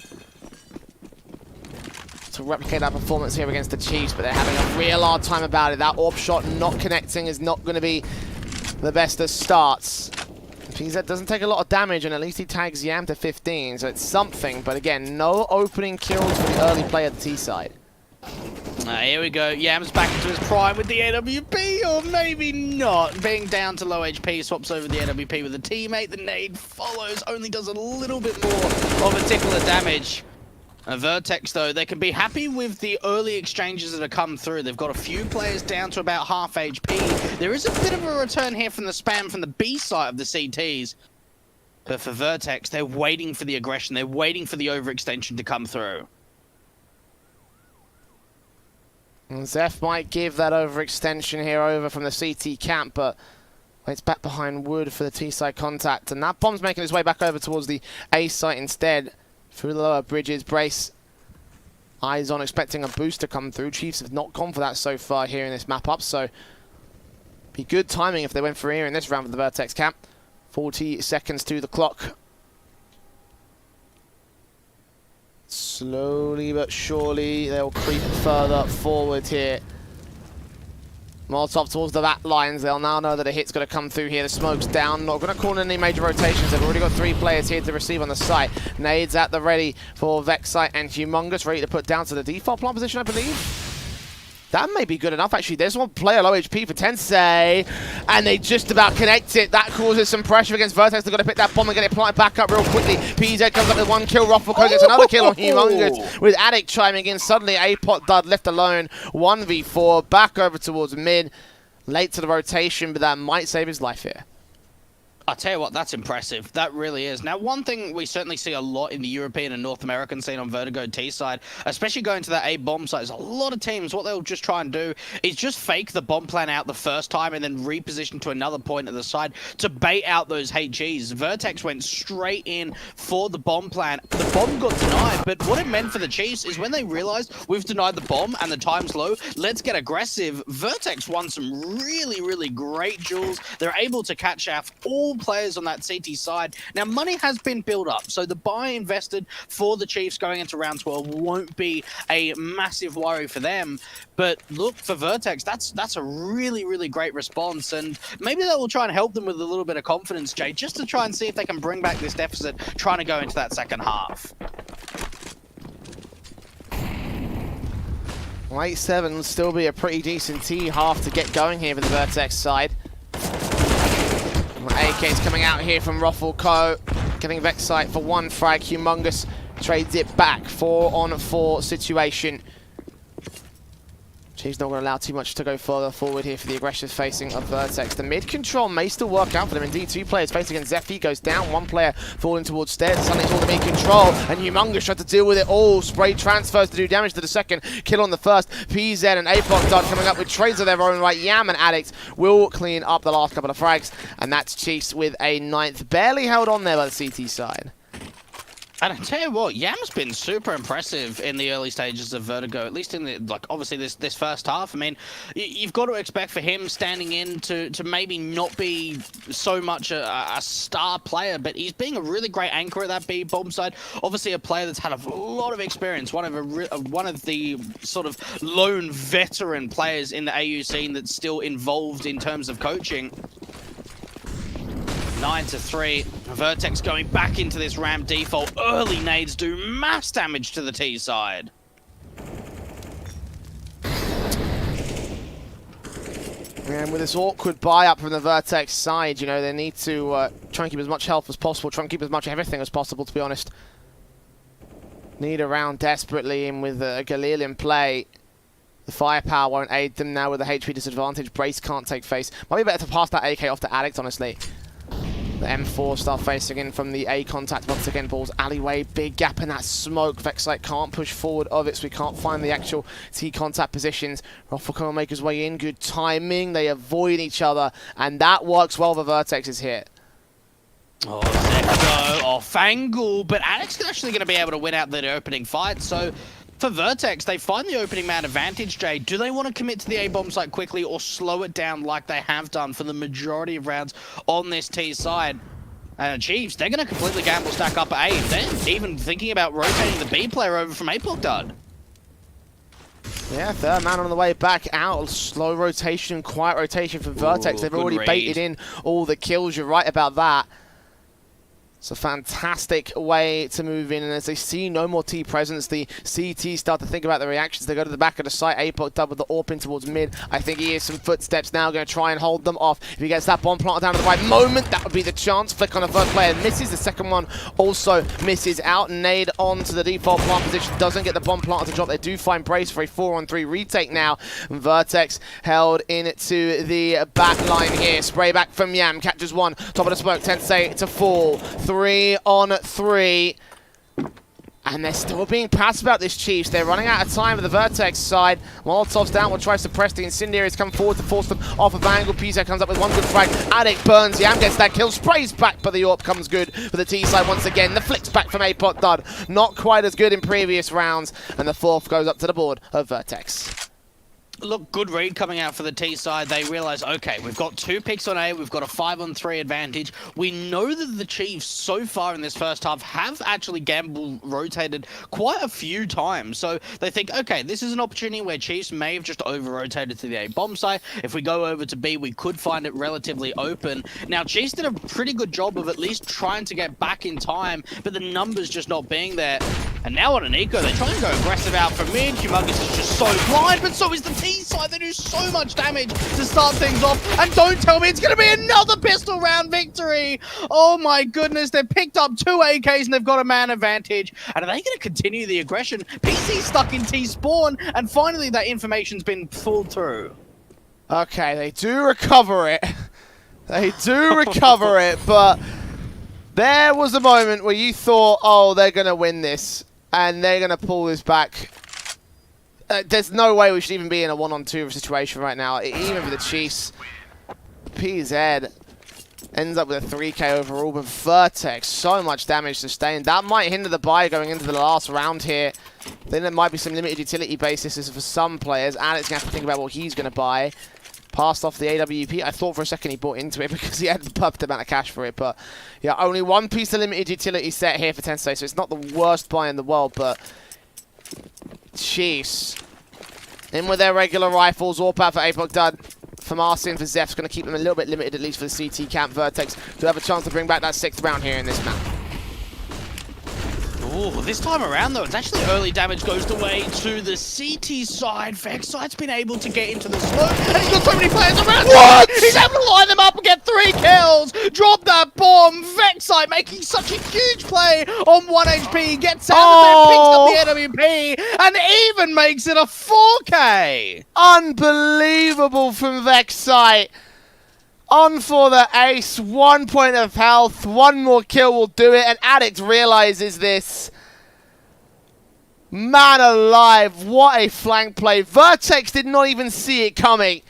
to replicate that performance here against the Chiefs, but they're having a real hard time about it. That AWP shot not connecting is not going to be the best of starts. PZ doesn't take a lot of damage, and at least he tags Yam to 15, so it's something. But again, no opening kills for the early play at the T side. Here we go. Yam's back into his prime with the AWP, or maybe not. Being down to low HP, swaps over the AWP with a teammate. The nade follows, only does a little bit more of a tickle of damage. VERTEX, though, they can be happy with the early exchanges that have come through. They've got a few players down to about half HP. There is a bit of a return here from the spam from the B side of the CTs. But for VERTEX, they're waiting for the aggression. They're waiting for the overextension to come through. And Zeph might give that overextension here over from the CT camp, but it's back behind wood for the T-side contact. And that bomb's making its way back over towards the A site instead. Through the lower bridges, Brace eyes on expecting a boost to come through. Chiefs have not gone for that so far here in this map up, so be good timing if they went for here in this round for the VERTEX camp. 40 seconds to the clock. Slowly but surely they'll creep further forward here. Molotov towards the back lines. They'll now know that a hit's going to come through here. The smoke's down. Not going to call in any major rotations. They've already got 3 players here to receive on the site. Nades at the ready for Vexite and Humongous, ready to put down to the default plant position, I believe. That may be good enough, actually. There's one player low HP for Tensei, and they just about connect it. That causes some pressure against Vertex. They've got to pick that bomb and get it planted back up real quickly. PZ comes up with 1 kill. Ruffleco gets another kill on Humongous, with Addict chiming in. Suddenly, Apot Dud left alone. 1v4, back over towards mid. Late to the rotation, but that might save his life here. I'll tell you what, that's impressive. That really is. Now, one thing we certainly see a lot in the European and North American scene on Vertigo T side, especially going to that A bomb site, is a lot of teams, what they'll just try and do is just fake the bomb plan out the first time and then reposition to another point at the side to bait out those HEs. Vertex went straight in for the bomb plan. The bomb got denied, but what it meant for the Chiefs is when they realized we've denied the bomb and the time's low, let's get aggressive. Vertex won some really, really great duels. They're able to catch out all players on that CT side. Now, money has been built up, so the buy invested for the Chiefs going into round 12 won't be a massive worry for them. But look, for Vertex, that's a really, really great response, and maybe that will try and help them with a little bit of confidence, Jay, just to try and see if they can bring back this deficit trying to go into that second half. Late 7 will still be a pretty decent T half to get going here for the Vertex side. AK's coming out here from Ruffleco, getting Vexite for 1 frag. Humongous trades it back. 4-on-4 situation. Chiefs not going to allow too much to go further forward here for the aggressive facing of Vertex. The mid control may still work out for them. Indeed, 2 players facing against Zephy goes down. 1 player falling towards stairs. Suddenly it's all the mid control, and Humongous tried to deal with it all. Spray transfers to do damage to the second. Kill on the first. PZ and Apot Dud coming up with trades of their own right. Yam and Addict will clean up the last couple of frags, and that's Chiefs with a 9th. Barely held on there by the CT side. And I tell you what, Yam's been super impressive in the early stages of Vertigo, at least in the, like, obviously this first half. I mean, you've got to expect for him standing in to maybe not be so much a star player, but he's being a really great anchor at that B bomb side. Obviously a player that's had a lot of experience, one of the sort of lone veteran players in the AU scene that's still involved in terms of coaching. 9-3. Vertex going back into this ramp default. Early nades do mass damage to the T side. And with this awkward buy-up from the Vertex side, you know, they need to try and keep as much health as possible, try and keep as much everything as possible, to be honest. Need a round desperately in with a Galil in play. The firepower won't aid them now with the HP disadvantage. Brace can't take face. Might be better to pass that AK off to Addict, honestly. The M4 start facing in from the A contact once again. Balls alleyway, big gap in that smoke. Vexite can't push forward of it, so we can't find the actual T contact positions. Ruffleco will make his way in. Good timing. They avoid each other, and that works well for Vertex's hit. Oh, Zephyr off angle, but Addict's actually going to be able to win out the opening fight, so for Vertex, they find the opening man advantage, Jay. Do they want to commit to the A-bomb site quickly or slow it down like they have done for the majority of rounds on this T side? And Chiefs, they're going to completely gamble stack up A. They're even thinking about rotating the B player over from Apot Dud. Yeah, 3rd man on the way back out. Slow rotation, quiet rotation for Vertex. They've already baited in all the kills. You're right about that. It's a fantastic way to move in, and as they see no more T presence, the CT start to think about the reactions. They go to the back of the site. Apot Dub with the AWP in towards mid. I think he hears some footsteps now, going to try and hold them off. If he gets that bomb planted down at the right moment, that would be the chance. Flick on the first player, misses. The second one also misses out. Nade on to the default plant position. Doesn't get the bomb planted to drop. They do find Brace for a 4-on-3 retake now. Vertex held into the back line here. Spray back from Yam. Catches one. Top of the smoke. Tensei to fall. 3-on-3. And they're still being passive about this, Chiefs. They're running out of time at the Vertex side. Molotov's down, will try to suppress the Incendiaries, come forward to force them off of angle. PZ comes up with 1 good frag. Addict burns, Yam gets that kill, sprays back, but the AWP comes good for the T side once again. The flicks back from Apot Dud. Not quite as good in previous rounds. And the 4th goes up to the board of Vertex. Look, good read coming out for the T side. They realize, okay, we've got 2 picks on A, we've got a 5-on-3 advantage. We know that the Chiefs so far in this first half have actually gamble rotated quite a few times. So they think, okay, this is an opportunity where Chiefs may have just over-rotated to the A bomb site. If we go over to B, we could find it relatively open. Now, Chiefs did a pretty good job of at least trying to get back in time, but the numbers just not being there. And now on an eco, they try and go aggressive out from mid. Humongous is just so blind, but so is the T side. They do so much damage to start things off. And don't tell me it's going to be another pistol round victory. Oh my goodness, they've picked up 2 AKs and they've got a man advantage. And are they going to continue the aggression? PC stuck in T spawn, and finally that information's been pulled through. Okay, they do recover it. They do recover it, but there was a moment where you thought, oh, they're going to win this, and they're going to pull this back. There's no way we should even be in a 1-on-2 situation right now, even for the Chiefs. PZ ends up with a 3k overall, but VERTEX, so much damage sustained. That might hinder the buy going into the last round here. Then there might be some limited utility basis for some players. Alex going to have to think about what he's going to buy. Passed off the AWP. I thought for a second he bought into it because he had the perfect amount of cash for it. But yeah, only 1 piece of limited utility set here for Tensei, so it's not the worst buy in the world, but Chiefs in with their regular rifles. Warp out for Apoc Dud. For Marcin, for Zeph's going to keep them a little bit limited, at least for the CT camp. VERTEX to have a chance to bring back that 6th round here in this map. Oh, this time around, though, it's actually early damage goes the way to the CT side. Vexite's been able to get into the smoke, and he's got so many players around him. He's able to line them up and get 3 kills. Drop that bomb. Vexite making such a huge play on 1 HP. Gets out of there, picks up the AWP, and even makes it a 4K. Unbelievable from Vexite. On for the ace, 1 point of health, 1 more kill will do it, and Addict realizes this. Man alive, what a flank play. VERTEX did not even see it coming.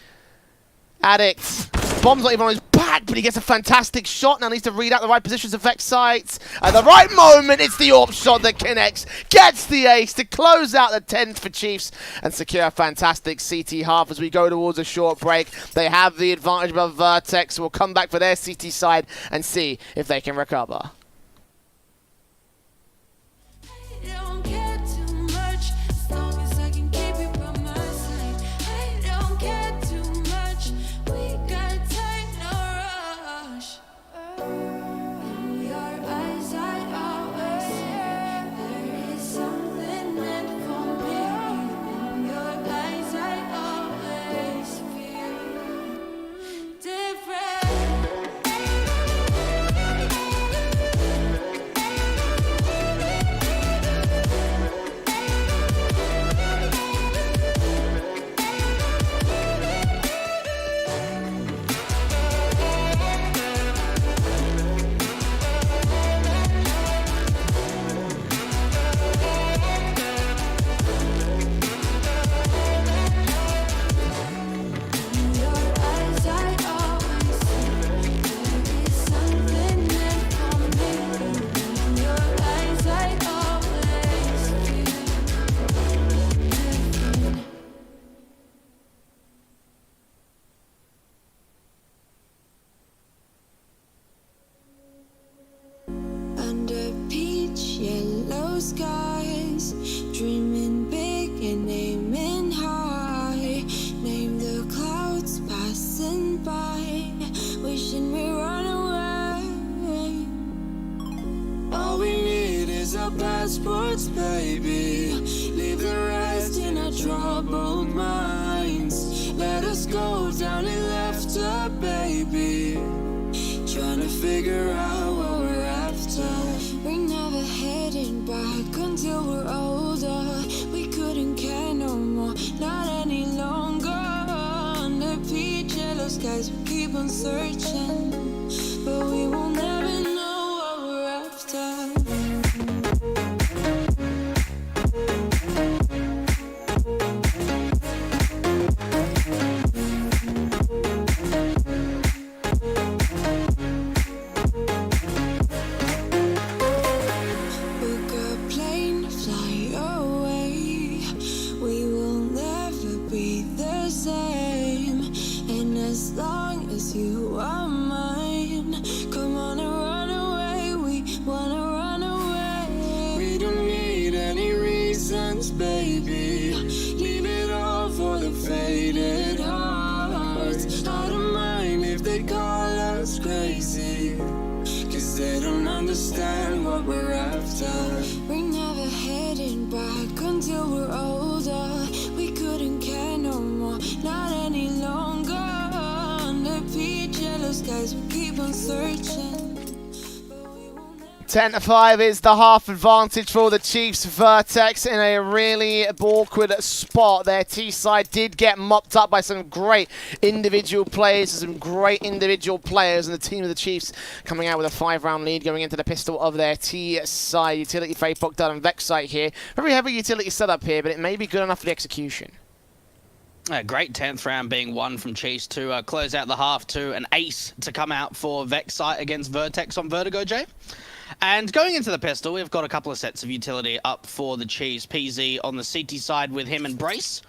Addict, bomb's not even on his back, but he gets a fantastic shot. Now needs to read out the right positions of Vexite. At the right moment, it's the AWP shot that connects, gets the ace to close out the 10th for Chiefs and secure a fantastic CT half as we go towards a short break. They have the advantage above VERTEX. We'll come back for their CT side and see if they can recover. Don't care too much, as long as I can keep you by my side. I don't care too much, we got time, no rush. In your eyes I always see there is something meant for me. In your eyes I always feel different. Under peach yellow skies, dreaming big and aiming high. Name the clouds passing by, wishing we run away. All we need is our passports, baby. Leave the rest in our troubled minds. Let us go down in laughter, baby. Trying to figure out what we're after. We're never heading back until we're older. We couldn't care no more, not any longer. Under peach yellow skies, we keep on searching, but we will never know what we're after. Book a plane, fly away. We will never be the faded hearts. I don't mind if they call us crazy, 'cause they don't understand what we're after. We're never heading back until we're older. We couldn't care no more, not any longer. Under peach yellow skies, we keep on searching. 10-5 is the half advantage for the Chiefs. VERTEX in a really awkward spot. Their T-side did get mopped up by some great individual players, and the team of the Chiefs coming out with a 5-round lead going into the pistol of their T-side. Utility for Apoc Dud and Vexite here. Very heavy utility setup here, but it may be good enough for the execution. A great 10th round being won from Chiefs to close out the half to an ace to come out for Vexite against VERTEX on Vertigo, Jay. And going into the pistol, we've got a couple of sets of utility up for the Chiefs. PZ on the CT side with him and Brace.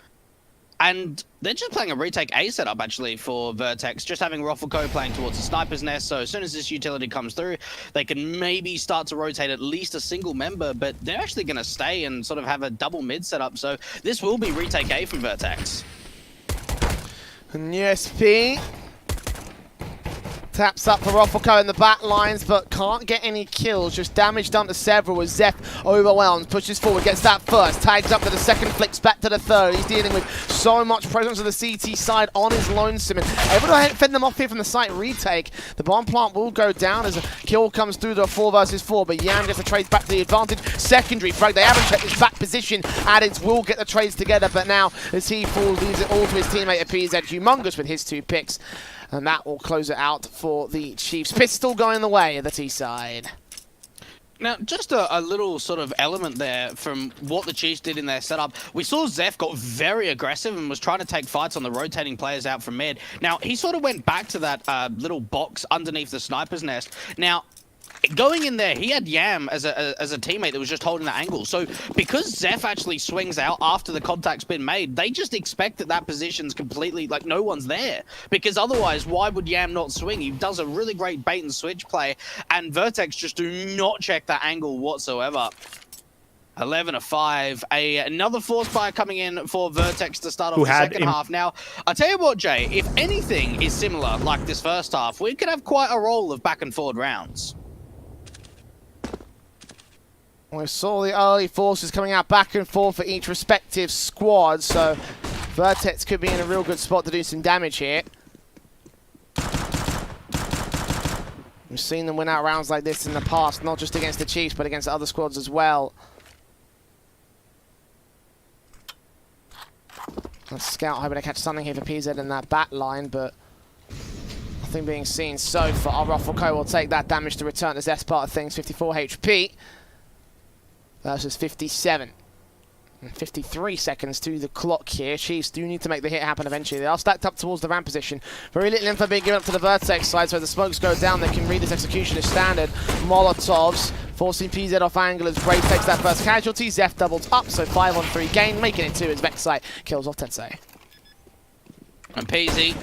And they're just playing a retake A setup, actually, for VERTEX. Just having Roffelco playing towards the sniper's nest. So as soon as this utility comes through, they can maybe start to rotate at least a single member. But they're actually going to stay and sort of have a double mid setup. So this will be retake A from VERTEX. And USP taps up for Roffelco in the back lines, but can't get any kills. Just damage done to several as Zeph overwhelms, pushes forward, gets that first, tags up to the second, flicks back to the third. He's dealing with so much presence of the CT side on his lonesome, and able to fend them off here from the site retake. The bomb plant will go down as a kill comes through to a 4 versus 4, but Yam gets the trades back to the advantage. Secondary frag, they haven't checked his back position. Addicts will get the trades together, but now as he falls, leaves it all to his teammate at PZ, Humongous with his 2 picks. And that will close it out for the Chiefs. Pistol going the way of the T-side. Now, just a little sort of element there from what the Chiefs did in their setup. We saw Zeph got very aggressive and was trying to take fights on the rotating players out from mid. Now, he sort of went back to that little box underneath the sniper's nest. Now, going in there, he had Yam as a teammate that was just holding that angle. So because Zeph actually swings out after the contact's been made, they just expect that position's completely, like, no one's there. Because otherwise, why would Yam not swing? He does a really great bait and switch play, and VERTEX just do not check that angle whatsoever. 11-5, another force fire coming in for VERTEX to start off the second half. Now, I'll tell you what, Jay, if anything is similar like this first half, we could have quite a roll of back and forward rounds. We saw the early forces coming out back and forth for each respective squad, so VERTEX could be in a real good spot to do some damage here. We've seen them win out rounds like this in the past, not just against the Chiefs, but against other squads as well. Let's Scout hoping to catch something here for PZ in that back line, but nothing being seen so far. Roffelco will take that damage to return to Zeth's part of things, 54 HP. Versus 57. And 53 seconds to the clock here. Chiefs do need to make the hit happen eventually. They are stacked up towards the ramp position. Very little info being given up to the VERTEX side, so as the smokes go down, they can read this execution as standard. Molotovs forcing PZ off angle as Brave takes that first casualty. Zeph doubles up, so 5-on-3 gain, making it 2 as Vexite kills off Tensei. And PZ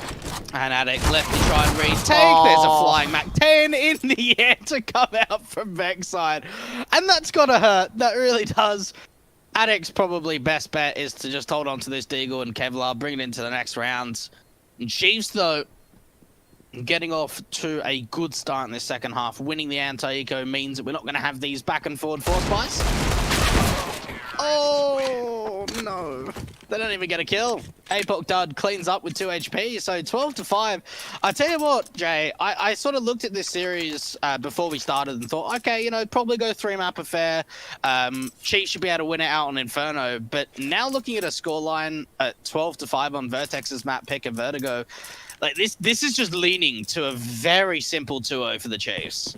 and Addict left to try and retake. There's a flying Mac 10 in the air to come out from Vexite. And that's got to hurt. That really does. Addict's probably best bet is to just hold on to this Deagle and Kevlar, bring it into the next rounds. And Chiefs, though, getting off to a good start in this second half. Winning the anti-eco means that we're not going to have these back and forward force buys. Oh, no. They don't even get a kill. Apoc Dud cleans up with 2 HP, so 12-5. I tell you what, Jay, I sort of looked at this series before we started and thought, okay, you know, probably go 3-map affair. Chiefs should be able to win it out on Inferno. But now looking at a scoreline at 12-5 on VERTEX's map pick of Vertigo, like this is just leaning to a very simple 2-0 for the Chiefs.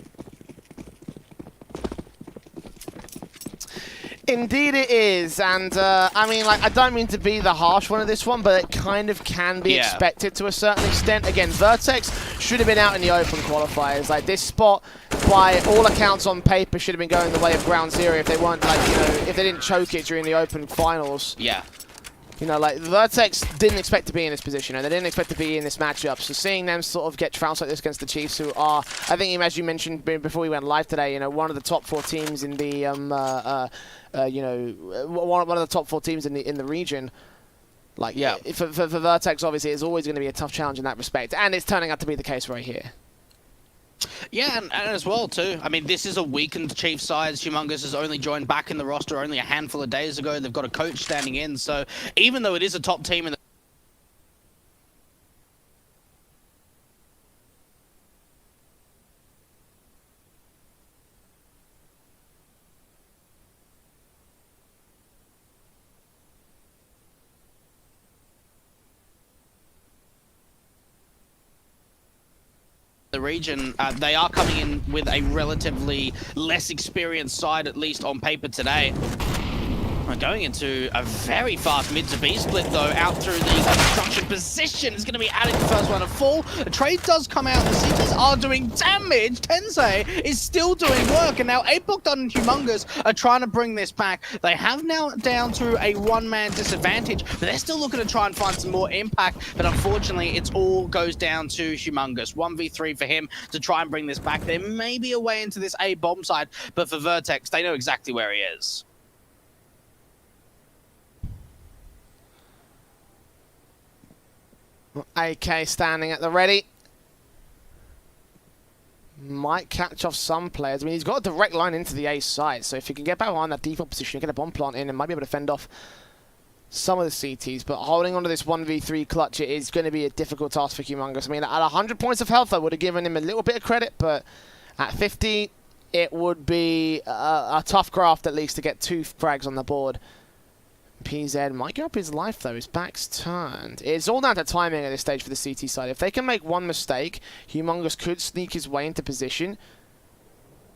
Indeed it is, and I mean, like, I don't mean to be the harsh one of this one, but it kind of can be expected to a certain extent. Again, VERTEX should have been out in the open qualifiers. Like, this spot, by all accounts on paper, should have been going the way of Ground Zero if they weren't, like, you know, if they didn't choke it during the open finals. Yeah. You know, like, VERTEX didn't expect to be in this position, and they didn't expect to be in this matchup. So seeing them sort of get trounced like this against the Chiefs, who are, I think, as you mentioned before we went live today, you know, one of the top 4 teams in the, you know, one of the top 4 teams in the region. Like, for VERTEX, obviously, it's always going to be a tough challenge in that respect, and it's turning out to be the case right here. Yeah, and as well, too. I mean, this is a weakened Chief side. Humongous has only joined back in the roster only a handful of days ago. They've got a coach standing in, so even though it is a top team in the region, they are coming in with a relatively less experienced side, at least on paper today. Going into a very fast mid to B split though, out through the construction position. Is going to be added the first one to fall. A trade does come out. The CTs are doing damage. Tensei is still doing work, and now Apoc and Humongous are trying to bring this back. They have now down to a one-man disadvantage, but they're still looking to try and find some more impact. But unfortunately, it all goes down to Humongous. 1v3 for him to try and bring this back. There may be a way into this A bomb side, but for VERTEX, they know exactly where he is. AK standing at the ready. Might catch off some players. I mean, he's got a direct line into the A side, so if you can get back behind that default position, you get a bomb plant in and might be able to fend off some of the CTs. But holding onto this 1v3 clutch, it is going to be a difficult task for Humongous. I mean, at 100 points of health, I would have given him a little bit of credit, but at 50, it would be a tough graft at least to get 2 frags on the board. PZ might give up his life though, his back's turned. It's all down to timing at this stage for the CT side. If they can make one mistake, Humongous could sneak his way into position.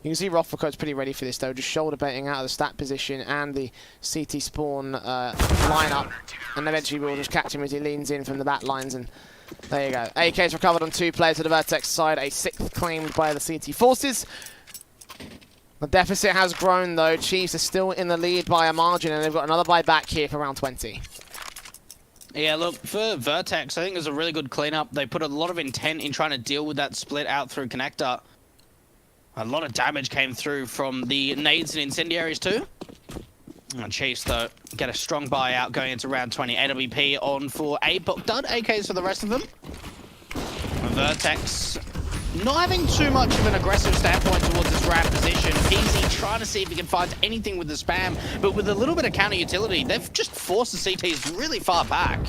You can see Rothfuck's pretty ready for this though, just shoulder baiting out of the stat position and the CT spawn lineup. And eventually we'll just catch him as he leans in from the back lines, and there you go. AK's recovered on 2 players to the VERTEX side, a 6th claimed by the CT forces. The deficit has grown though. Chiefs are still in the lead by a margin, and they've got another buy back here for round 20. Yeah, look, for VERTEX, I think there's a really good cleanup. They put a lot of intent in trying to deal with that split out through connector. A lot of damage came through from the nades and incendiaries too. And Chiefs, though, get a strong buyout going into round 20. AWP on for Apoc. Dud AKs for the rest of them. VERTEX not having too much of an aggressive standpoint towards this ramp position. Easy trying to see if he can find anything with the spam, but with a little bit of counter utility, they've just forced the CTs really far back.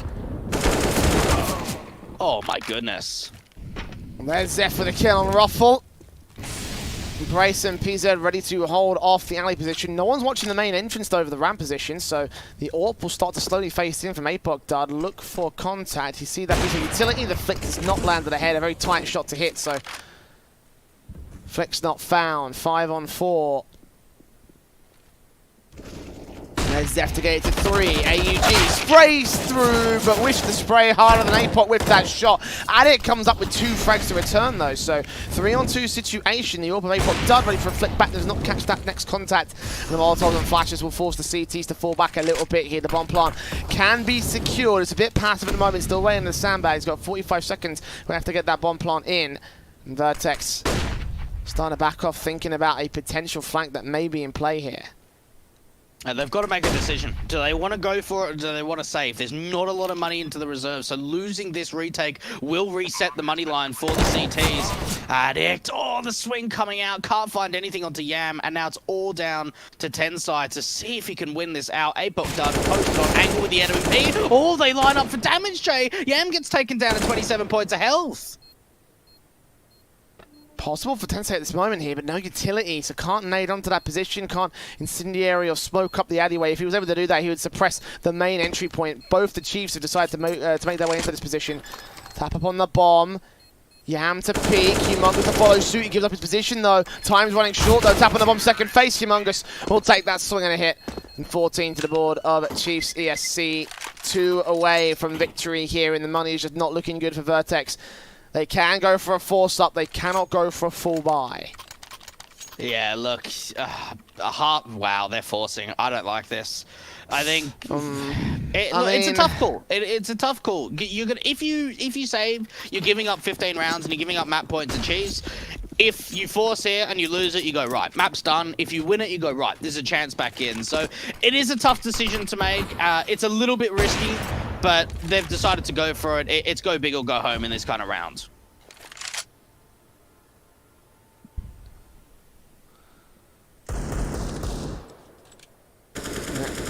Oh my goodness. There's Zeph with a kill on Ruffle. Brace and PZ ready to hold off the alley position. No one's watching the main entrance though over the ramp position, so the AWP will start to slowly face in from Apoc. Dud look for contact. You see that piece of utility. The flick has not landed ahead. A very tight shot to hit, so flick's not found. 5 on 4. There's Zeph to get it to 3. AUG sprays through, but wished the spray harder than Apoc with that shot. Addict comes up with 2 frags to return though, so 3 on 2 situation. The AWP of Apoc Dud ready for a flick back, does not catch that next contact. And the Molotov and flashes will force the CTs to fall back a little bit here. The bomb plant can be secured. It's a bit passive at the moment, still way in the sandbag. He's got 45 seconds. We have to get that bomb plant in. And VERTEX starting to back off, thinking about a potential flank that may be in play here. They've got to make a decision. Do they want to go for it, or do they want to save? There's not a lot of money into the reserve, so losing this retake will reset the money line for the CTs. Addict, oh, the swing coming out, can't find anything onto Yam, and now it's all down to Tensei to see if he can win this out. Apoc done, posted on angle with the enemy. Oh, they line up for damage, Jay. Yam gets taken down to 27 points of health. Possible for Tensei at this moment here, but no utility, so can't nade onto that position, can't incendiary or smoke up the alleyway. If he was able to do that, he would suppress the main entry point. Both the Chiefs have decided to make their way into this position. Tap up on the bomb. Yam to peek, Humongous to follow suit. He gives up his position though. Time's running short though. Tap on the bomb, second face. Humongous will take that swing and a hit. And 14 to the board of Chiefs ESC. 2 away from victory here, and the money is just not looking good for VERTEX. They can go for a force up, they cannot go for a full buy. Yeah, look, wow, they're forcing. I don't like this. I think it's a tough call. It's a tough call. You're gonna if you save, you're giving up 15 rounds and you're giving up map points and cheese. If you force here and you lose it, you go, right, map's done. If you win it, you go, right, there's a chance back in. So it is a tough decision to make. It's a little bit risky. but they've decided to go for it. It's go big or go home in this kind of round.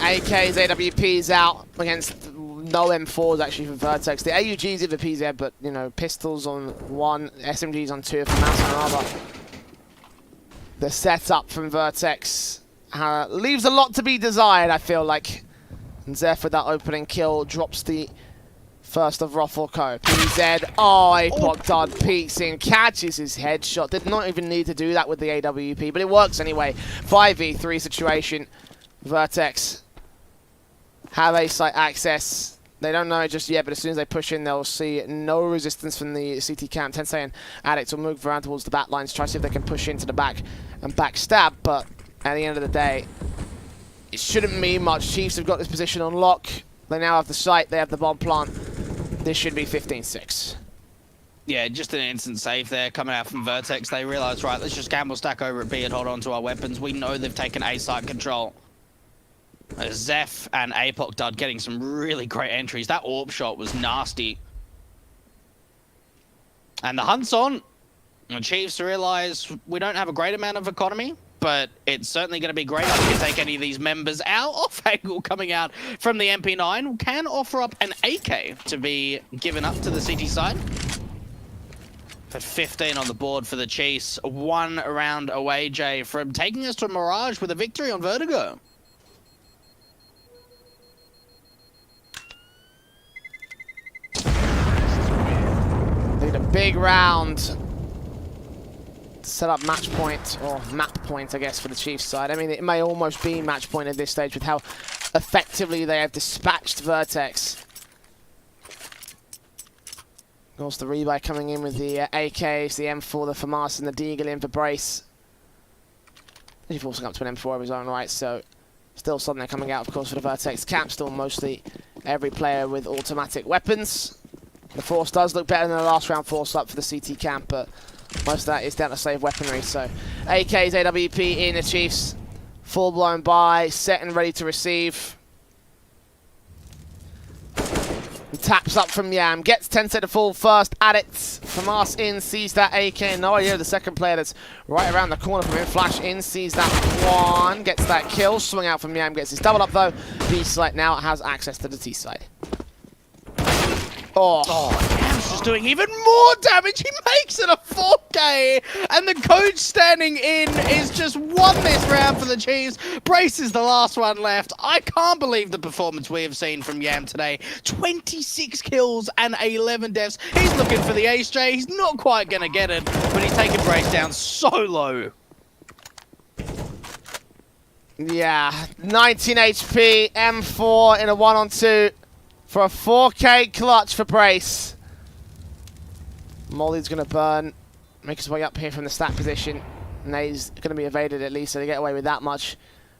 AK's AWP's out against no M4s actually for VERTEX. The AUG's in the PZ, but you know, pistols on one, SMG's on two for Mouse on another. The setup from VERTEX leaves a lot to be desired, I feel like. And Zeph with that opening kill drops the first of Roffelco. PZ, Apoc Dud peeks in, catches his headshot. Did not even need to do that with the AWP, but it works anyway. 5v3 situation. VERTEX have A site access. They don't know it just yet, but as soon as they push in, they'll see no resistance from the CT camp. Tensei and Addict will move around towards the back lines, try to see if they can push into the back and backstab, but at the end of the day, it shouldn't mean much. Chiefs have got this position on lock. They now have the site, they have the bomb plant. This should be 15-6. Yeah, just an instant save there coming out from VERTEX. They realize, right, let's just gamble stack over at B and hold on to our weapons. We know they've taken A site control. Zeph and Apoc Dud getting some really great entries. That AWP shot was nasty. And the hunt's on. The Chiefs realize we don't have a great amount of economy, but it's certainly going to be great if we can take any of these members out. Off angle coming out from the MP9 can offer up an AK to be given up to the CT side. But 15 on the board for the Chiefs. 1 round away, Jay, from taking us to Mirage with a victory on Vertigo. Need a big round to set up match point, or map point, I guess, for the Chiefs side. I mean, it may almost be match point at this stage with how effectively they have dispatched VERTEX. Of course, the rebuy coming in with the AKs, the M4, the FAMAS, and the Deagle in for Brace. He's forcing up to an M4 of his own right, so still something coming out, of course, for the VERTEX camp. Still mostly every player with automatic weapons. The force does look better than the last round force up for the CT camp, but most of that is down to save weaponry. So AK's AWP in the Chiefs. Full-blown buy, set and ready to receive. And taps up from Yam, gets Tensei to fall first. Addict from us in, sees that AK. No idea the second player that's right around the corner from him. Flash in, sees that one, gets that kill. Swing out from Yam, gets his double up though. B site now has access to the T side. Yam's just doing even more damage. He makes it a 4K, and the coach standing in is just won this round for the Chiefs. Brace is the last one left. I can't believe the performance we have seen from Yam today. 26 kills and 11 deaths. He's looking for the ace, Jay. He's not quite going to get it, but he's taking Brace down so low. Yeah, 19 HP, M4 in a 1-on-2. For a 4K clutch for Brace. Molly's going to burn, make his way up here from the stack position. And he's going to be evaded at least, so they get away with that much.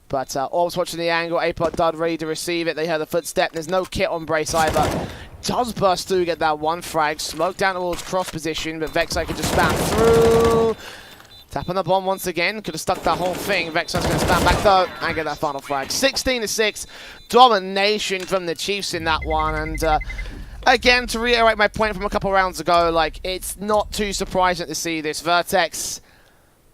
But Orbs watching the angle, Apoc Dud ready to receive it. They heard the footstep. There's no kit on Brace either. Does burst through, get that one frag. Smoke down towards cross position, but Vexite can just spam through. Tapping the bomb once again. Could have stuck that whole thing. Vexite's going to spam back though and get that final frag. 16-6. Domination from the Chiefs in that one. And again, to reiterate my point from a couple rounds ago, like, it's not too surprising to see this. VERTEX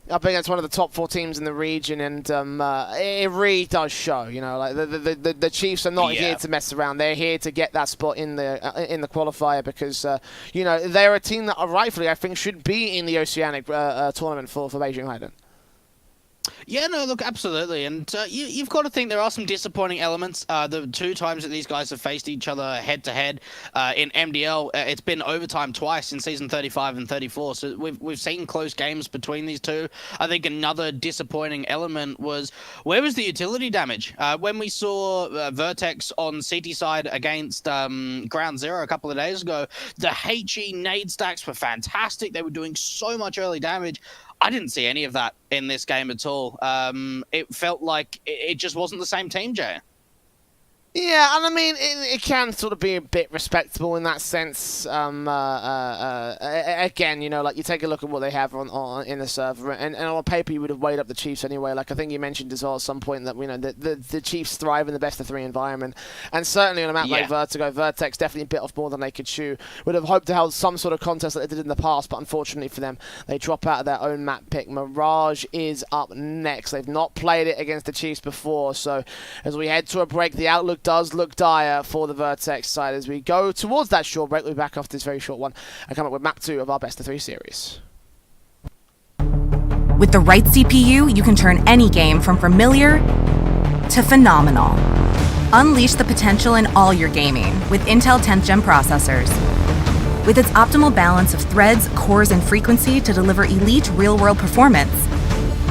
up against one of the top 4 teams in the region, and it really does show. You know, like the Chiefs are not here to mess around. They're here to get that spot in the qualifier because you know, they're a team that rightfully, I think, should be in the Oceanic tournament for Beijing-Haidian. Yeah, no, look, absolutely. And you've got to think there are some disappointing elements. The 2 times that these guys have faced each other head-to-head in MDL, it's been overtime twice in Season 35 and 34. So we've seen close games between these two. I think another disappointing element was, where was the utility damage? When we saw VERTEX on CT side against Ground Zero a couple of days ago, the HE nade stacks were fantastic. They were doing so much early damage. I didn't see any of that in this game at all. It felt like it just wasn't the same team, Jay. Yeah, and I mean, it can sort of be a bit respectable in that sense. Again, you know, like you take a look at what they have on in the server, and on paper you would have weighed up the Chiefs anyway. Like I think you mentioned as well at some point that, you know, the Chiefs thrive in the best of 3 environment, and certainly on a map like Vertigo, VERTEX definitely bit off more than they could chew. Would have hoped to have some sort of contest like they did in the past, but unfortunately for them, they drop out of their own map pick. Mirage is up next. They've not played it against the Chiefs before, so as we head to a break, the outlook does look dire for the VERTEX side. As we go towards that short break, we'll be back after this very short one and come up with map 2 of our best of 3 series. With the right CPU, you can turn any game from familiar to phenomenal. Unleash the potential in all your gaming with Intel 10th Gen processors. With its optimal balance of threads, cores, and frequency to deliver elite real-world performance,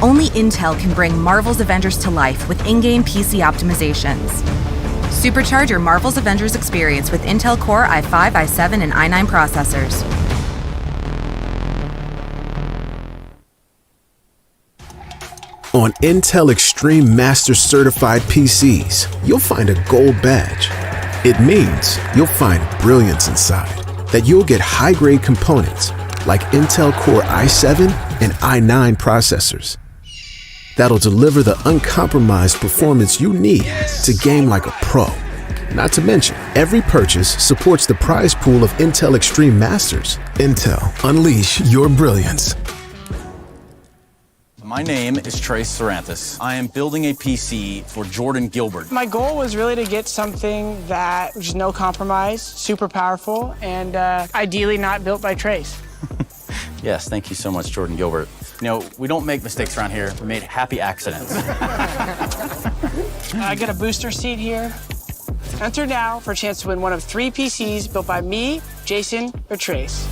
only Intel can bring Marvel's Avengers to life with in-game PC optimizations. Supercharge your Marvel's Avengers experience with Intel Core i5, i7, and i9 processors. On Intel Extreme Master Certified PCs, you'll find a gold badge. It means you'll find brilliance inside, that you'll get high-grade components like Intel Core i7 and i9 processors that'll deliver the uncompromised performance you need to game like a pro. Not to mention, every purchase supports the prize pool of Intel Extreme Masters. Intel, unleash your brilliance. My name is Trace Saranthus. I am building a PC for Jordan Gilbert. My goal was really to get something that was no compromise, super powerful, and ideally not built by Trace. Yes, thank you so much, Jordan Gilbert. You know, we don't make mistakes around here. We made happy accidents. I got a booster seat here. Enter now for a chance to win one of 3 PCs built by me, Jason, or Trace.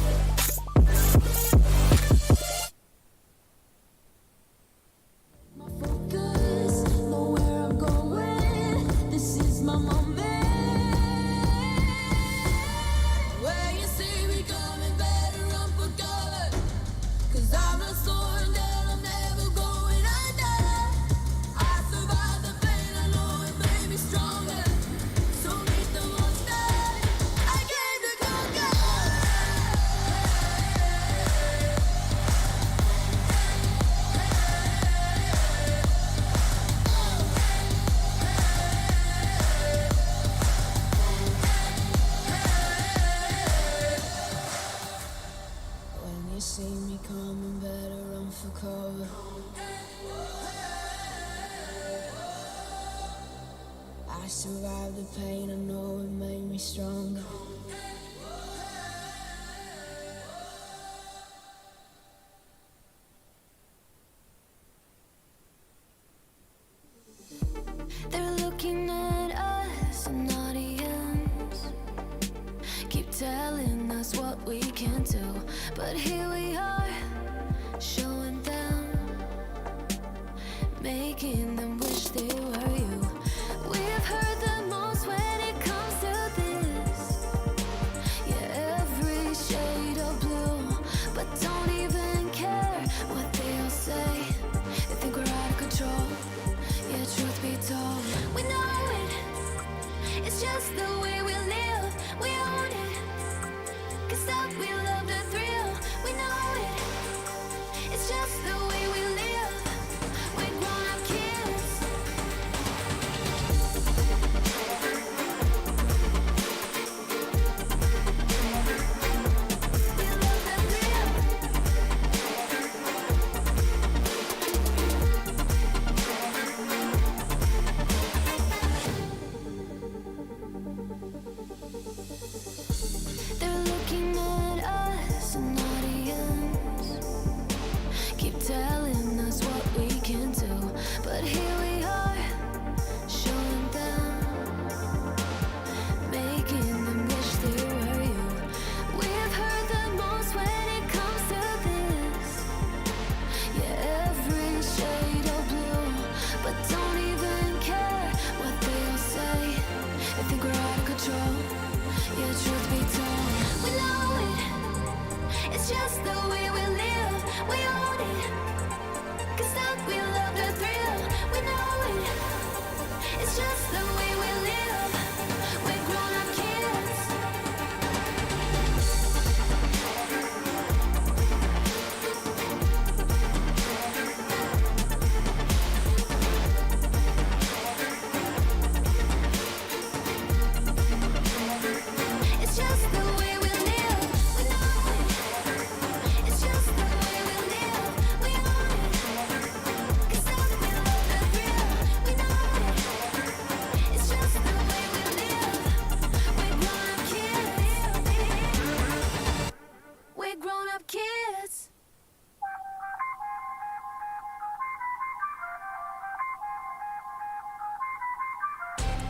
I survived the pain, I know it made me stronger. They're looking at us, an audience. Keep telling us what we can do, but here we are, showing them, making them wish they were you. We've heard the most when it comes to this. Yeah, every shade of blue, but don't even care what they'll say. They think we're out of control. Yeah, truth be told, we know it. It's just the way we live. We own it. 'Cause that we love the thrill. We know it. It's just the way we live. We grown up kids. They're looking at us, an audience. Keep telling us what we can do, but here we are, showing them, making them wish they were you. We've heard the most when it comes to this. Yeah, every shade of blue, but don't even care what they'll say. They think we're out of control. Yeah, truth be told, we know it. It's just the way we live. We own it. 'Cause that we love the thrill. We know it. It's just the way we live.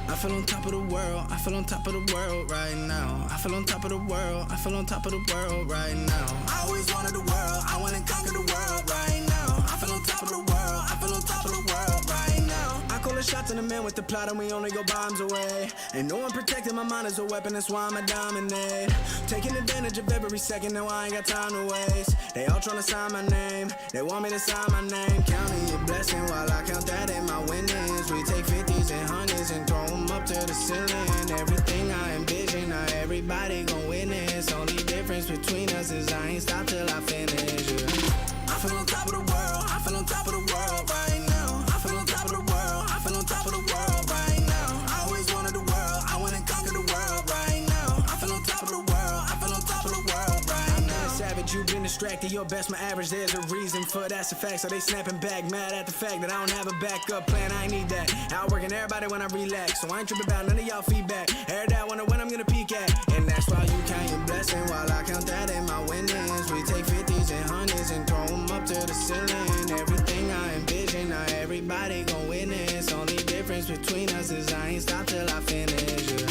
I feel on top of the world, I feel on top of the world right now. I feel on top of the world, I feel on top of the world right now. I always wanted the world, I wanna conquer the world right now. I feel on top of the world, I feel on top of the world right now. I call the shots in the man with the plot and we only go bombs away. Ain't no one protecting my mind as a weapon, that's why I'ma dominate. Taking advantage of every second, now I ain't got time to waste. They all tryna sign my name, they want me to sign my name. Counting your blessing while I count that in my winnings. We take 50s and 100s and throw them up to the ceiling. Everything I envision, now everybody gon' witness. Only difference between us is I ain't stopped till I finish, yeah. I feel on top of the world, I feel on top of the world right now. I feel on top of the world, I feel on top of the world right now. I always wanted the world, I wanna conquer the world right now. I feel on top of the world, I feel on top of the world right now. I'm not a savage, you've been distracted, your best my average. There's a reason for that's a fact, so they snapping back, mad at the fact that I don't have a backup plan. I ain't need that, outworking everybody when I relax, so I ain't tripping about none of y'all feedback. Heard that, wonder when I'm gonna peak at, and that's why you count your blessing while I count that in my winnings. We take 50s and 100s and throw them up to the ceiling. Everything I envision, now everybody gon' witness. Only difference between us is I ain't stopped till I finish, yeah.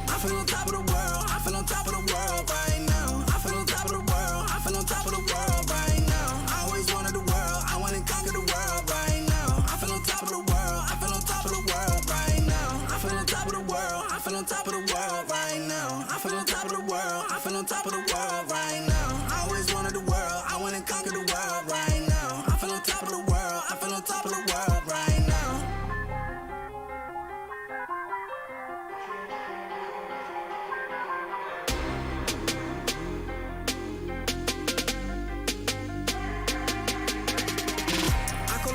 I feel on top of the world, I feel on top of the world right now. I feel on top of the world, I feel on top of the world right now. I always wanted the world, I wanna conquer the world right now. I feel on top of the world, I feel on top of the world right now. I feel on top of the world, I feel on top of the world right now. I feel on top of the world, I feel on top of the world right now. I always wanted the world, I wanna conquer the world right now. I feel on top of the world, I feel on top of the world right now.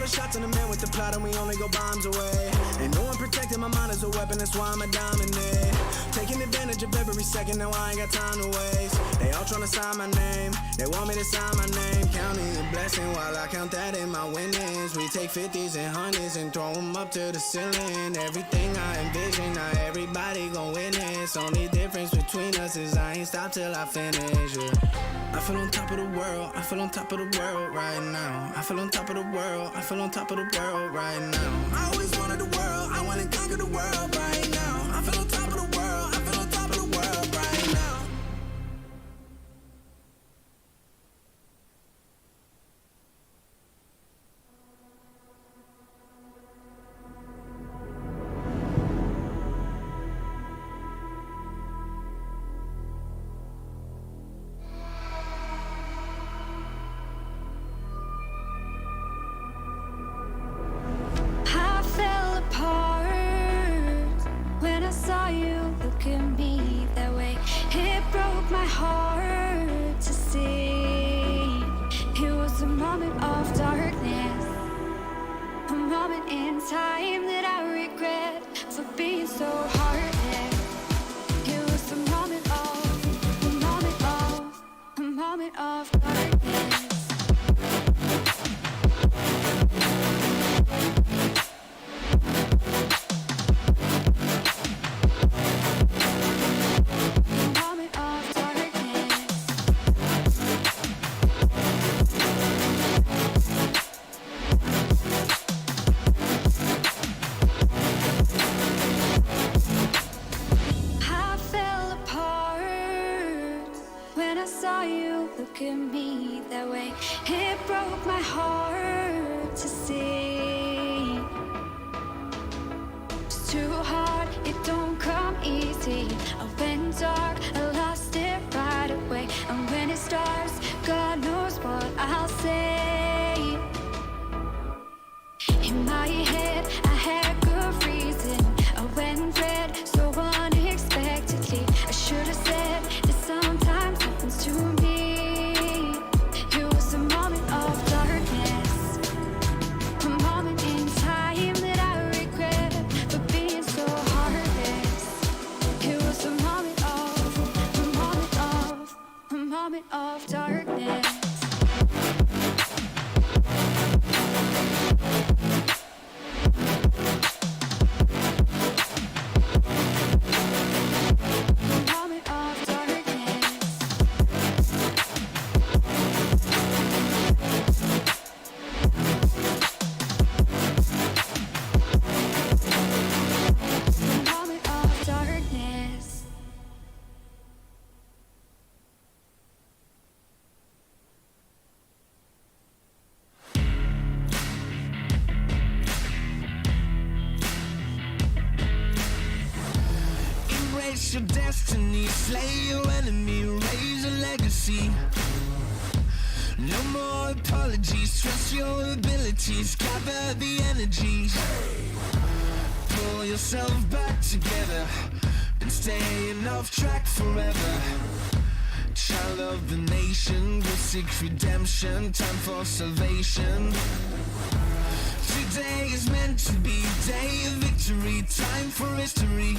Shots in the man with the plot and we only go bombs away. Ain't no one protecting my mind as a weapon, that's why I'ma dominate. Taking advantage of every second, now I ain't got time to waste. They all tryna sign my name, they want me to sign my name. Counting your blessing while I count that in my winnings. We take 50s and 100s and throw them up to the ceiling. Everything I envision, now everybody gon' witness. Only difference between us is I ain't stopped till I finish, yeah. I feel on top of the world, I feel on top of the world right now. I feel on top of the world, I feel on top of the world right now. I always wanted the world, I wanna conquer the world right now. I feel on top of the world, I feel on top of the world right now. My heart to see. It was a moment of darkness, a moment in time that I regret for being so heartless. It was a moment of darkness. Look at me that way. It broke my heart to see. It's too hard, it don't come easy. I went dark, I lost it right away. And when it starts, God knows what I'll say. In my head, I had good reason. I went red so unexpectedly. I should have said that sometimes happens to me. A moment of darkness, a moment in time that I regret for being so heartless. It was a moment destiny. Slay your enemy, raise a legacy. No more apologies, trust your abilities. Gather the energies. Pull yourself back together and staying off track forever. Child of the nation, will seek redemption. Time for salvation. Today is meant to be day of victory. Time for history.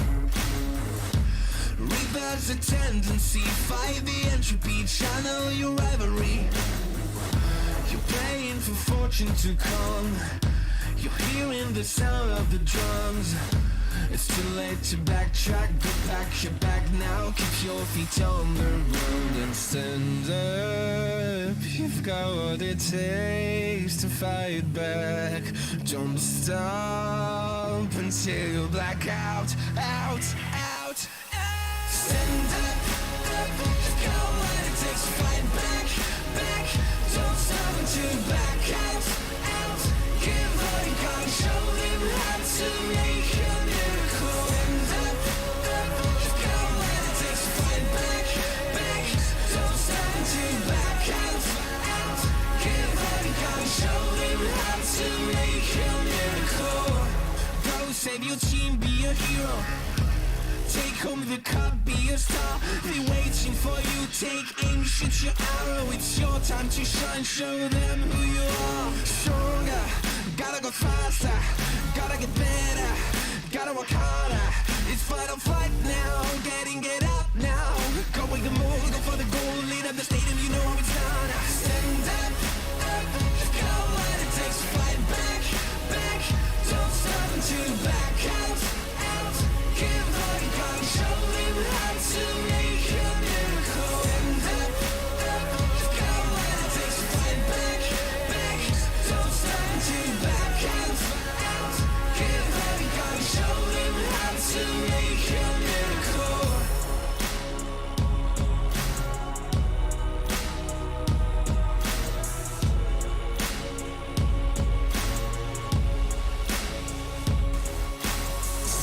Reverse the tendency, fight the entropy. Channel your rivalry. You're praying for fortune to come. You're hearing the sound of the drums. It's too late to backtrack, but pack your bag now. Keep your feet on the road and stand up. You've got what it takes to fight back. Don't stop until you black out, out. Stand up, you've got what it takes to fight back. Don't stop until you black out. Give all you got, show them how to make a miracle. Stand up, you've got what it takes to fight back. Don't stop until you black out. Give all you got, show them how to make a miracle. Go save your team, be a hero. Take home the cup, be a star. They waiting for you, take aim, shoot your arrow. It's your time to shine, show them who you are. Stronger, gotta go faster, gotta get better, gotta work harder. It's fight or flight now, get out now. Go with the move, go for the goal, lead up the stadium, you know how it's done. Stand up, got what it takes to fight back. Don't stop until you back out. Give all you got, show them how to make a miracle. Stand up, got what it takes to fight back. Don't stop until you back out. Give all you got, show them how to make a miracle.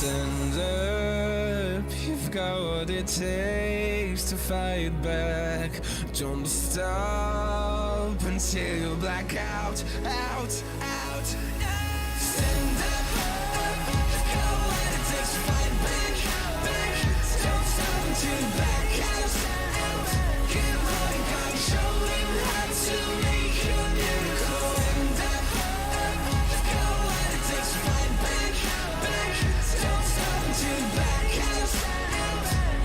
Stand up, you've got what it takes to fight back. Don't stop until you black out. Stand up, you've got what it takes to fight back. Don't stop until you black out. Give all you got, show them how to make a miracle. Stand up, you've got what it takes to fight back. Don't stop until you black out.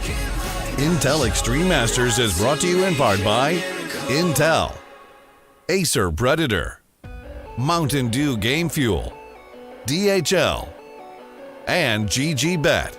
Give all you got. Intel Extreme Masters is brought to you in part by Intel, Acer Predator, Mountain Dew Game Fuel, DHL, and GGBet.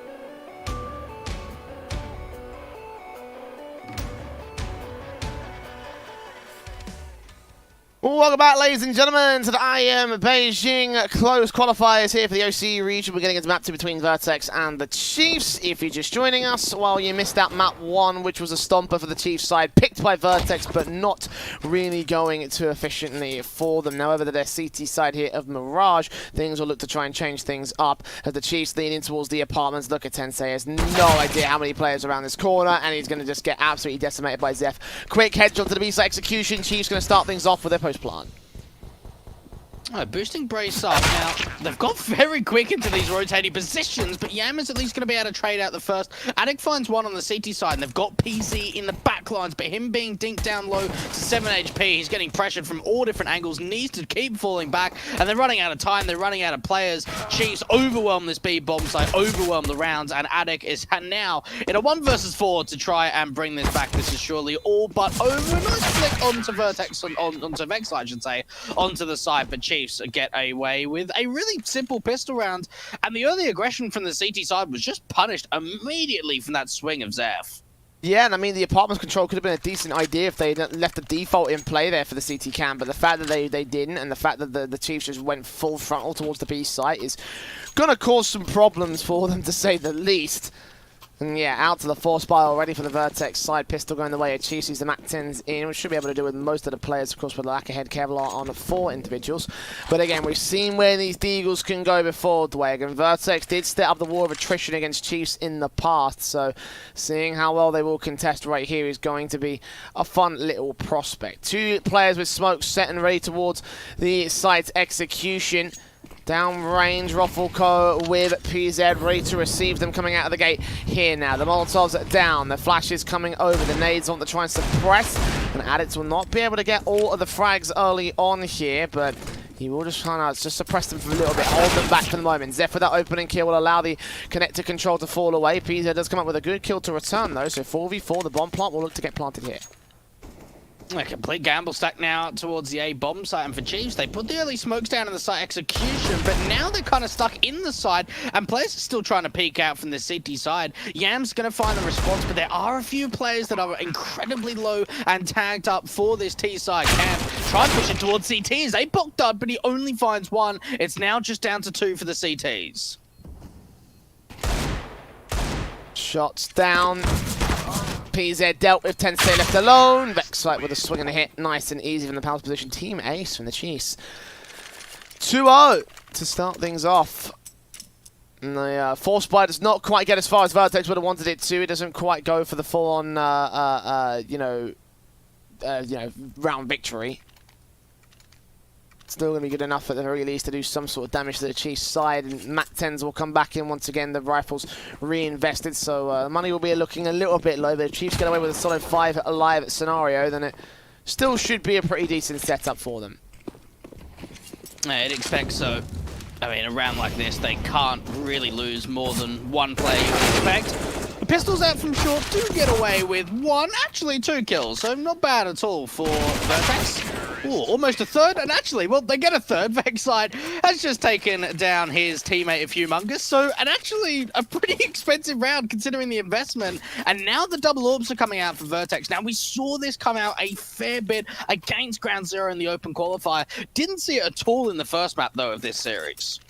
Welcome back, ladies and gentlemen, to the IEM Beijing close qualifiers here for the OCE region. We're getting into map 2 between VERTEX and the Chiefs. If you're just joining us, well, you missed out map 1, which was a stomper for the Chiefs side, picked by VERTEX, but not really going too efficiently for them. Now, over to their CT side here of Mirage, things will look to try and change things up as the Chiefs lean in towards the apartments. Look at Tensei, has no idea how many players are around this corner, and he's going to just get absolutely decimated by Zeph. Quick headshot to the B-side execution. Chiefs going to start things off with their post plan. Boosting Brace up. Now, they've got very quick into these rotating positions, but Yam is at least going to be able to trade out the first. Attic finds one on the CT side, and they've got PZ in the backlines, but him being dinked down low to 7 HP, he's getting pressured from all different angles, needs to keep falling back, and they're running out of time, they're running out of players. Chiefs overwhelm this B bomb site, overwhelm the rounds, and Attic is now in a 1 versus 4 to try and bring this back. This is surely all but over. A nice flick onto VERTEX, onto Vex, I should say, onto the side, but Chiefs get away with a really simple pistol round, and the early aggression from the CT side was just punished immediately from that swing of Zeph. Yeah, and I mean, the apartments control could have been a decent idea if they left the default in play there for the CT cam, but the fact that they didn't, and the fact that the Chiefs just went full frontal towards the B site is going to cause some problems for them, to say the least. And yeah, out to the force buy already for the Vertex side. Pistol going the way of Chiefs. He's the Mac 10s in. We should be able to do with most of the players, of course, with lack ahead Kevlar on 4 individuals. But again, we've seen where these Deagles can go before, Dwayne. And Vertex did step up the war of attrition against Chiefs in the past. So seeing how well they will contest right here is going to be a fun little prospect. 2 players with smoke set and ready towards the site's execution. Downrange, Roffelco with PZ ready to receive them coming out of the gate here now. The Molotovs are down, the flashes coming over, the nades want to try and suppress, and Addicts will not be able to get all of the frags early on here, but he will just try to suppress them for a little bit, hold them back for the moment. Zeph with that opening kill will allow the connector control to fall away. PZ does come up with a good kill to return though, so 4v4, the bomb plant will look to get planted here. A complete gamble stack now towards the A bomb site, and for Chiefs, they put the early smokes down in the site execution, but now they're kind of stuck in the side, and players are still trying to peek out from the CT side. Yam's going to find the response, but there are a few players that are incredibly low and tagged up for this T side. Cam try and push it towards CTs. They poked up, but he only finds 1. It's now just down to 2 for the CTs. Shots down. PZ dealt with, 10 stay left alone. Vexite with a swing and a hit. Nice and easy from the power position. Team Ace from the Chiefs. 2-0 to start things off. And the force buy does not quite get as far as Vertex would have wanted it to. It doesn't quite go for the full-on, round victory. Still going to be good enough at the very least to do some sort of damage to the Chiefs side. And Mac 10s will come back in once again. The rifles reinvested, so money will be looking a little bit low. But if Chiefs get away with a solid 5 alive scenario, then it still should be a pretty decent setup for them. I'd expect so. I mean, a round like this, they can't really lose more than 1 player, you would expect. The pistols out from short do get away with 1, actually 2 kills, so not bad at all for Vertex. Ooh, almost a 3rd, and actually, well, they get a 3rd. Vexite has just taken down his teammate of Humongous, so, and actually a pretty expensive round considering the investment, and now the double orbs are coming out for Vertex. Now, we saw this come out a fair bit against Ground Zero in the open qualifier. Didn't see it at all in the first map, though, of this series.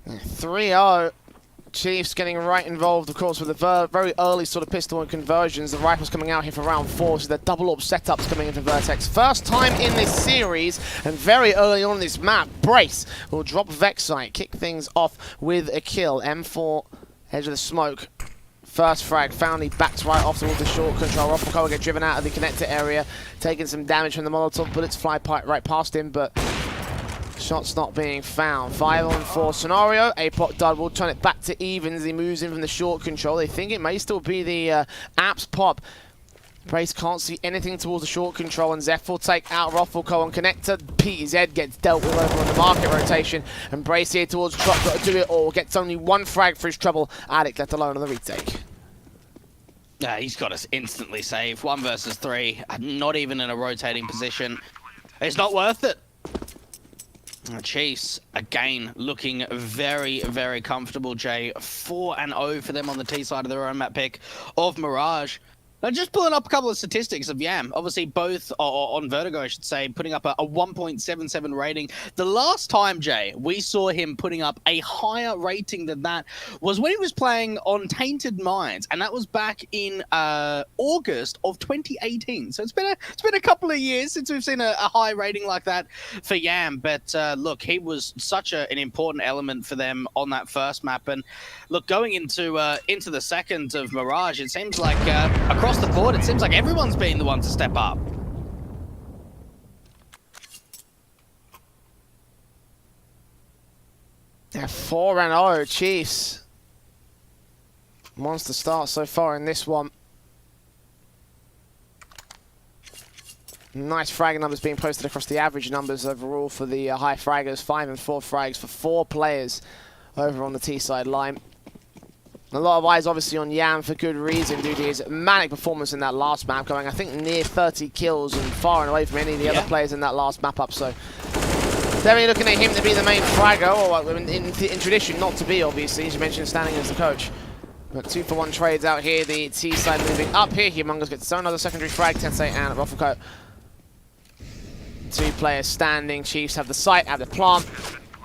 Yeah, 3-0. Chiefs getting right involved, of course, with the very early sort of pistol and conversions. The rifles coming out here for round 4, so the double orb setups coming into Vertex. First time in this series, and very early on in this map, Brace will drop Vexite, kick things off with a kill. M4, edge of the smoke. First frag found, he backs right off towards the short control. Roffelco will get driven out of the connector area, taking some damage from the Molotov. Bullets fly right past him, but shots not being found. 5-on-4 scenario. Apot Dud will turn it back to evens. He moves in from the short control. They think it may still be the apps pop. Brace can't see anything towards the short control, and Zeph will take out Roffelco on connector. PZ gets dealt with over on the market rotation, and Brace here towards Trot, got to do it all. Gets only 1 frag for his trouble. Addict left alone on the retake. Yeah, he's got us instantly saved. 1 versus 3, not even in a rotating position. It's not worth it. Chiefs, again, looking very, very comfortable, Jay. 4-0 for them on the T side of their own map pick of Mirage. Now, just pulling up a couple of statistics of Yam. Obviously, both on Vertigo, I should say, putting up a 1.77 rating. The last time, Jay, we saw him putting up a higher rating than that was when he was playing on Tainted Minds, and that was back in August of 2018. So it's been a couple of years since we've seen a high rating like that for Yam. But look, he was such an important element for them on that first map. And look, going into the second of Mirage, it seems like across the board, it seems like everyone's been the one to step up. Yeah, 4-0 Chiefs. Monster start so far in this one. Nice frag numbers being posted across the average numbers overall for the high fraggers. 5 and 4 frags for 4 players over on the T side line. A lot of eyes obviously on Yam for good reason due to his manic performance in that last map, going I think near 30 kills and far and away from any of the other players in that last map up. So definitely looking at him to be the main fragger, or in tradition not to be, obviously, as you mentioned, standing as the coach. But 2-for-1 trades out here. The T side moving up here. Humongous gets another secondary frag. Tensei and Roffelco. 2 players standing. Chiefs have the site, have the plant.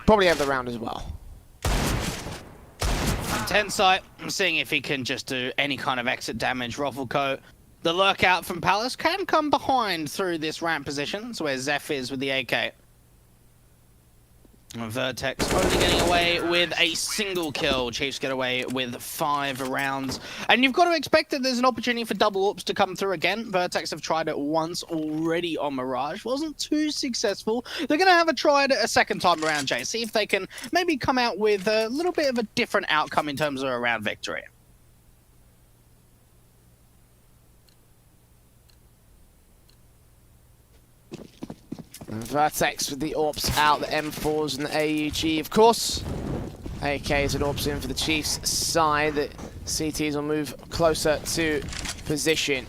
probably have the round as well. Tensite, I'm seeing if he can just do any kind of exit damage. Rufflecoat, the lurkout from Palace, can come behind through this ramp position. That's where Zeph is with the AK. VERTEX only getting away with a single kill. Chiefs get away with 5 rounds. And you've got to expect that there's an opportunity for double AWPs to come through again. VERTEX have tried it once already on Mirage. Wasn't too successful. They're going to have a try at it a second time around, Jay. See if they can maybe come out with a little bit of a different outcome in terms of a round victory. VERTEX with the AWPs out, the M4s and the AUG, of course. AKs and AWPs in for the Chiefs side. The CTs will move closer to position.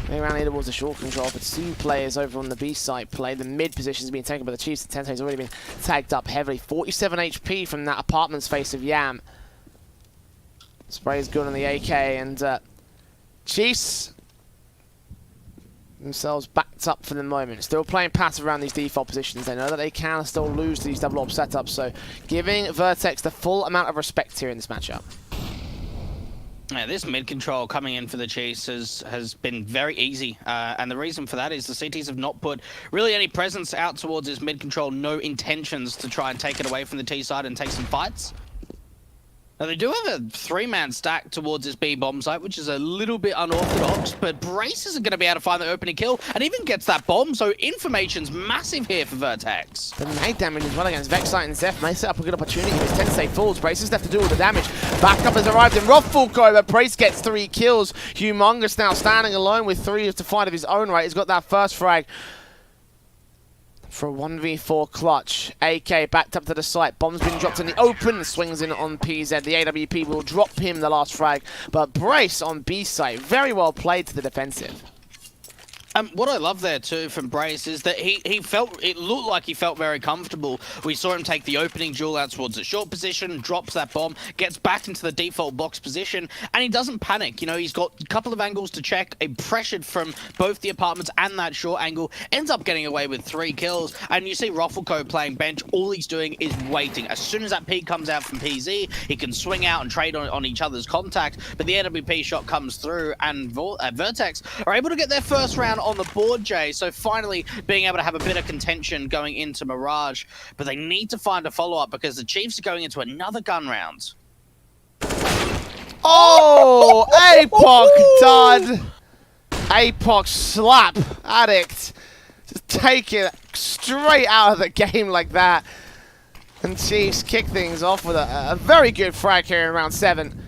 They ran towards the short control for 2 players over on the B side play. The mid position is being taken by the Chiefs. The Tensei's already been tagged up heavily. 47 HP from that apartment's face of Yam. Spray is good on the AK, and Chiefs themselves backed up for the moment. Still playing passive around these default positions. They know that they can still lose to these double AWP setups, so giving VERTEX the full amount of respect here in this matchup. Yeah, this mid control coming in for the Chiefs has been very easy, and the reason for that is the CTs have not put really any presence out towards this mid control, no intentions to try and take it away from the T side and take some fights. Now, they do have a 3-man stack towards this B bomb site, which is a little bit unorthodox, but Brace isn't going to be able to find the opening kill, and even gets that bomb, so information's massive here for VERTEX. The nade damage as well against Vexite and Zeph may set up a good opportunity if his Tensei falls. Brace is left to do all the damage. Backup has arrived in Rufflecoat, but Brace gets 3 kills. Humongous now standing alone with 3 to 5 of his own right. He's got that first frag for a 1v4 clutch. AK backed up to the site. Bomb's been dropped in the open. Swings in on PZ. The AWP will drop him the last frag. But Brace on B site. Very well played to the defensive. What I love there too from Brace is that he felt, it looked like he felt very comfortable. We saw him take the opening duel out towards the short position, drops that bomb, gets back into the default box position, and he doesn't panic. You know, he's got a couple of angles to check, a pressured from both the apartments and that short angle, ends up getting away with 3 kills. And you see Rufflecoat playing bench, all he's doing is waiting. As soon as that peek comes out from PZ, he can swing out and trade on each other's contact, but the AWP shot comes through, and VERTEX are able to get their first round on the board, Jay. So finally being able to have a bit of contention going into Mirage, but they need to find a follow-up because the Chiefs are going into another gun round. Oh, APOC done. APOC slap addict. Just take it straight out of the game like that. And Chiefs kick things off with a very good frag here in round 7.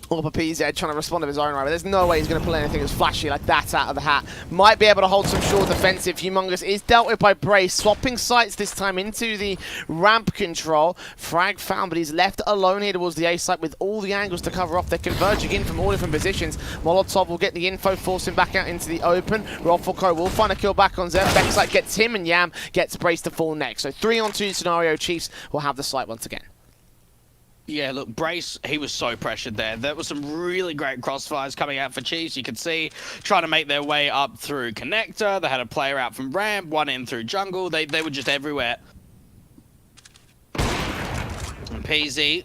Upper PZ trying to respond to his own right, but there's no way he's going to pull anything as flashy like that out of the hat. Might be able to hold some short defensive. Humongous is dealt with by Brace, swapping sights this time into the ramp control. Frag found, but he's left alone here towards the A site with all the angles to cover off. They're converging in from all different positions. Molotov will get the info, force him back out into the open. Rufflecoat will find a kill back on Zeph. Vexite gets him, and Yam gets Brace to fall next. So 3-on-2 scenario. Chiefs will have the site once again. Yeah, look, Brace, he was so pressured there. There was some really great crossfires coming out for Chiefs. You could see trying to make their way up through Connector. They had a player out from ramp, one in through jungle. They were just everywhere. And PZ,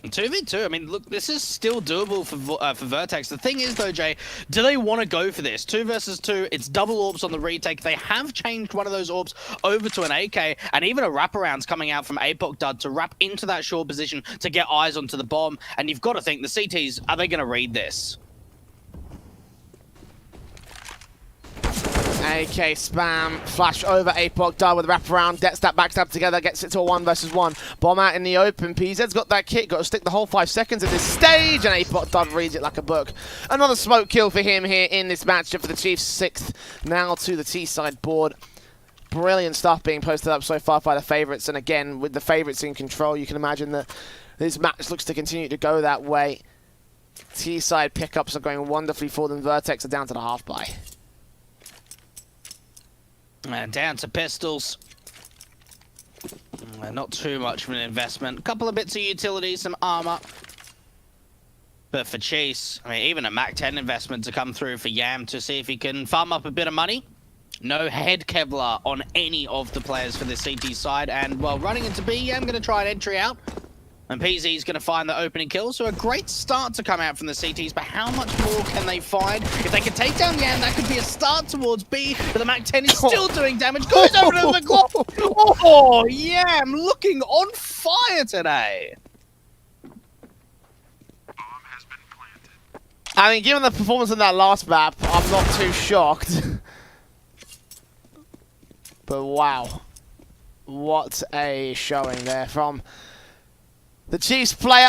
2v2. I mean, look, this is still doable for VERTEX. The thing is, though, Jay, do they want to go for this? 2 versus 2, it's double AWPs on the retake. They have changed one of those AWPs over to an AK, and even a wraparound's coming out from APOC Dud to wrap into that short position to get eyes onto the bomb. And you've got to think, the CTs, are they going to read this? AK spam, flash over APOC, Dud with a wraparound, gets that backstab together, gets it to a 1 versus 1. Bomb out in the open, PZ's got that kit, got to stick the whole 5 seconds at this stage, and APOC Dud reads it like a book. Another smoke kill for him here in this matchup for the Chiefs, 6th now to the T-side board. Brilliant stuff being posted up so far by the favourites, and again, with the favourites in control, you can imagine that this match looks to continue to go that way. T-side pickups are going wonderfully for them. VERTEX are down to the half buy. And down to pistols. Not too much of an investment. A couple of bits of utility, some armor. But for Chase, I mean, even a Mac 10 investment to come through for Yam to see if he can farm up a bit of money. No head Kevlar on any of the players for the CT side. And, well, running into B, I'm going to try an entry out. And PZ is going to find the opening kill. So a great start to come out from the CTs, but how much more can they find? If they can take down Yam, that could be a start towards B, but the MAC-10 is still doing damage. Goes over to the Glock. Oh, Yam looking on fire today. I mean, given the performance in that last map, I'm not too shocked. But wow. What a showing there from the Chiefs player.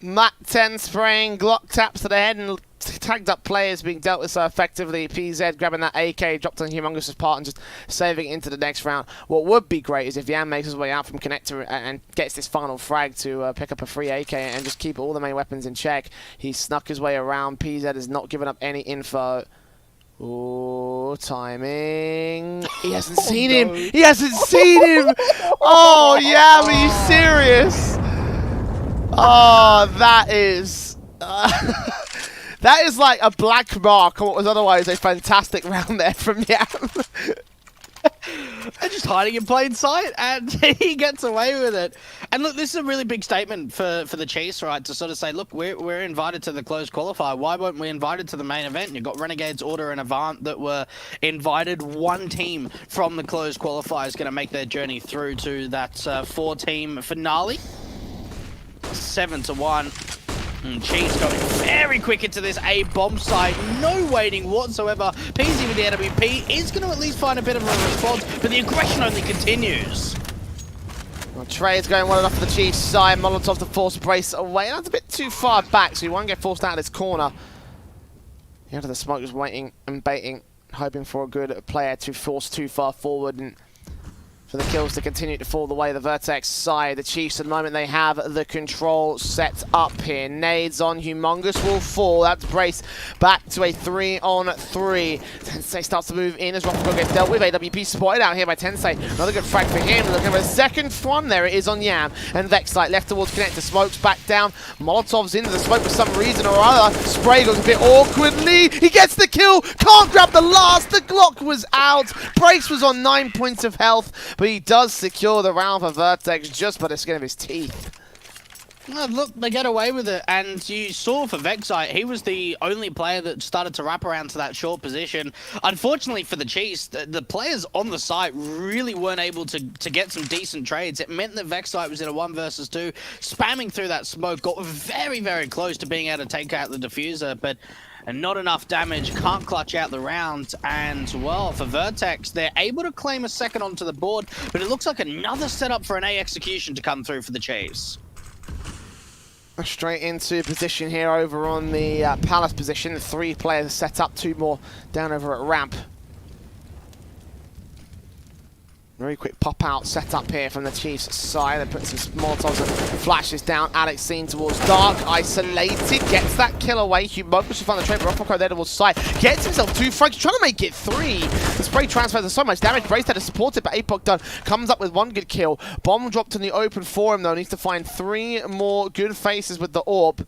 MAC-10 spraying Glock taps to the head and tagged up players being dealt with so effectively. PZ grabbing that AK, dropped on Humongous's part and just saving it into the next round. What would be great is if Yam makes his way out from connector and gets this final frag to pick up a free AK and just keep all the main weapons in check. He snuck his way around. PZ has not given up any info. Oh, timing. He hasn't seen him. He hasn't seen him. Oh, Yam, are you serious? Oh, that is... that is like a black mark on what was otherwise a fantastic round there from Yam. And just hiding in plain sight, and he gets away with it. And look, this is a really big statement for the Chiefs, right? To sort of say, look, we're invited to the closed qualifier. Why weren't we invited to the main event? You've got Renegades, Order, and Avant that were invited. One team from the closed qualifier is going to make their journey through to that 4-team finale. 7-1. Chiefs going very quick into this A bomb site. No waiting whatsoever. PZ with the NWP is going to at least find a bit of a response, but the aggression only continues. Well, Trey is going well enough for the Chiefs side. Molotov to force Brace away. That's a bit too far back, so he won't get forced out of this corner. The end of the smoke was waiting and baiting, hoping for a good player to force too far forward and for the kills to continue to fall the way of the VERTEX side. The Chiefs, at the moment, they have the control set up here. Nades on Humongous will fall. That's Brace back to a 3-on-3. Tensei starts to move in as Rocco gets dealt with. AWP spotted out here by Tensei. Another good frag for him. Looking for a second one. There it is on Yam. And Vexlight left towards connector. Smokes back down. Molotov's into the smoke for some reason or other. Spray goes a bit awkwardly. He gets the kill. Can't grab the last. The Glock was out. Brace was on 9 points of health. But he does secure the round for VERTEX just by the skin of his teeth. Oh, look, they get away with it, and you saw for Vexite, he was the only player that started to wrap around to that short position. Unfortunately for the Chiefs, the players on the site really weren't able to get some decent trades. It meant that Vexite was in a 1 versus 2, spamming through that smoke, got very, very close to being able to take out the diffuser, but and not enough damage, can't clutch out the round, and, well, for VERTEX, they're able to claim a second onto the board, but it looks like another setup for an A execution to come through for the Chiefs. Straight into position here over on the Palace position. 3 players set up, 2 more down over at ramp. Very quick pop-out setup here from the Chiefs' side. They're putting some Molotovs and flashes down. Alex seen towards Dark. Isolated. Gets that kill away. Humongous should find the trade, but Rocco there towards side. Gets himself 2 frags. Trying to make it 3. The spray transfers so much damage. Brace had to support it, but Apoc done. Comes up with 1 good kill. Bomb dropped in the open for him, though. Needs to find 3 more good faces with the orb.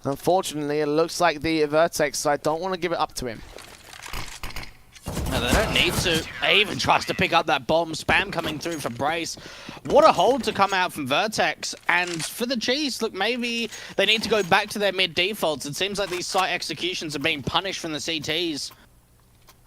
Unfortunately, it looks like the VERTEX side don't want to give it up to him. No, they don't need to. They even tries to pick up that bomb. Spam coming through for Brace. What a hold to come out from VERTEX. And for the Chiefs, look, maybe they need to go back to their mid defaults. It seems like these site executions are being punished from the CTs.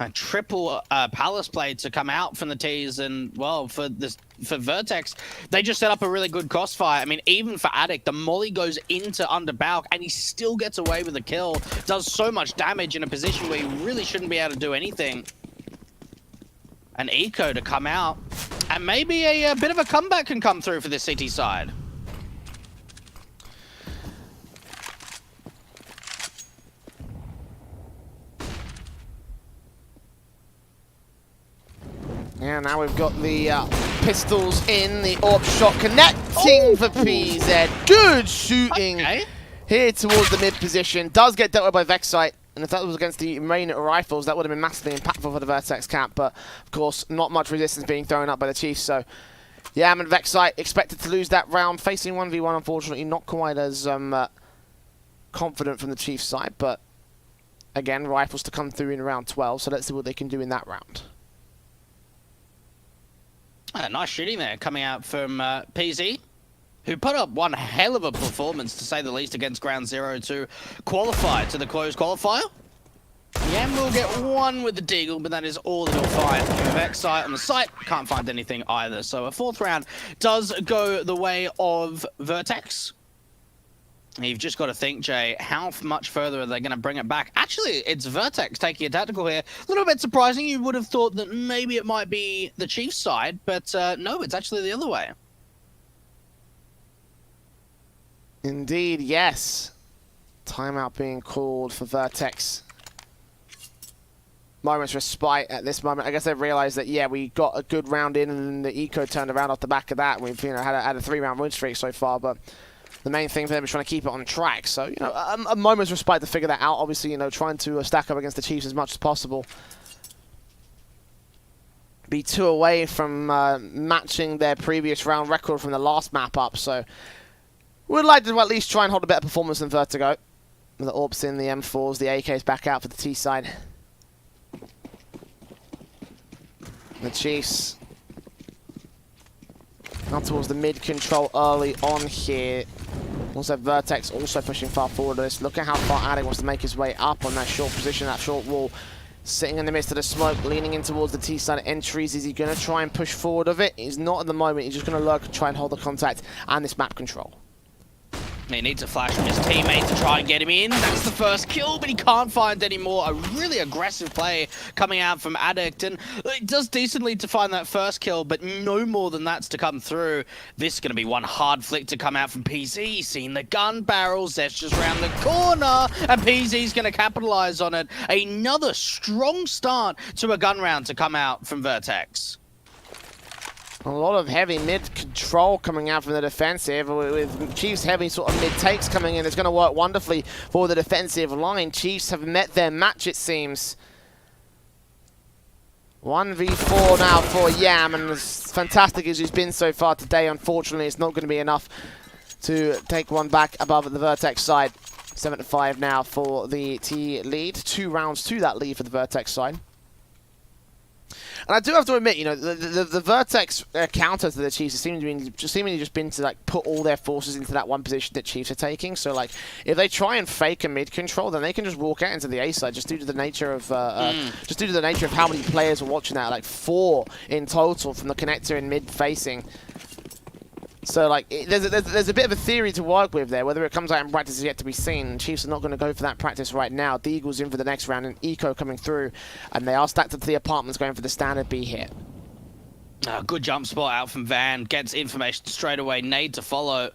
A triple Palace play to come out from the T's, and well, for VERTEX, they just set up a really good crossfire. I mean, even for Addict, the molly goes into under Balk, and he still gets away with a kill. Does so much damage in a position where he really shouldn't be able to do anything. An eco to come out, and maybe a bit of a comeback can come through for this CT side. Yeah, now we've got the pistols in, the orb shot connecting for PZ. Good shooting here towards the mid position. Does get dealt with by Vexite, and if that was against the main rifles, that would have been massively impactful for the VERTEX camp, but of course, not much resistance being thrown up by the Chiefs, so yeah, and Vexite expected to lose that round, facing 1v1, unfortunately, not quite as confident from the Chiefs side, but again, rifles to come through in round 12, so let's see what they can do in that round. Nice shooting there coming out from PZ, who put up one hell of a performance, to say the least, against Ground Zero to qualify to the closed qualifier. Yam will get one with the Deagle, but that is all that he'll find. VERTEX site on the site, can't find anything either. So a 4th round does go the way of VERTEX. You've just got to think, Jay, how much further are they going to bring it back? Actually, it's VERTEX taking a tactical here. A little bit surprising. You would have thought that maybe it might be the Chiefs side, but no, it's actually the other way. Indeed, yes. Timeout being called for VERTEX. Moment's respite at this moment. I guess they've realised that, yeah, we got a good round in, and the Eco turned around off the back of that. We've had a 3-round win streak so far, but the main thing for them is trying to keep it on track. So, a moment's respite to figure that out. Obviously, trying to stack up against the Chiefs as much as possible. Be 2 away from matching their previous round record from the last map up. So, we'd like to at least try and hold a better performance than Vertigo. With the AWPs in, the M4s, the AKs back out for the T side. The Chiefs now towards the mid control early on here. Also VERTEX also pushing far forward of this. Look at how far Addict wants to make his way up on that short position, that short wall. Sitting in the midst of the smoke, leaning in towards the T side entries. Is he going to try and push forward of it? He's not at the moment. He's just going to lurk and try and hold the contact and this map control. He needs a flash from his teammate to try and get him in. That's the first kill, but he can't find any more. A really aggressive play coming out from Addict, and it does decently to find that first kill, but no more than that's to come through. This is going to be one hard flick to come out from PZ. Seeing the gun barrels, that's just around the corner, and PZ's going to capitalize on it. Another strong start to a gun round to come out from VERTEX. A lot of heavy mid-control coming out from the defensive, with Chiefs' heavy sort of mid-takes coming in. It's going to work wonderfully for the defensive line. Chiefs have met their match, it seems. 1v4 now for Yam, and as fantastic as he's been so far today, unfortunately, it's not going to be enough to take one back above the VERTEX side. 7-5 now for the T lead. 2 rounds to that lead for the VERTEX side. And I do have to admit, the VERTEX counter to the Chiefs has seemingly just been to put all their forces into that one position that Chiefs are taking. So if they try and fake a mid control, then they can just walk out into the A side just due to the nature of how many players are watching that. 4 in total from the connector in mid facing. So there's a bit of a theory to work with there. Whether it comes out in practice is yet to be seen. Chiefs are not going to go for that practice right now. The Eagles in for the next round, and Eco coming through, and they are stacked up to the apartments going for the standard B hit. Good jump spot out from Van. Gets information straight away. Nade to follow.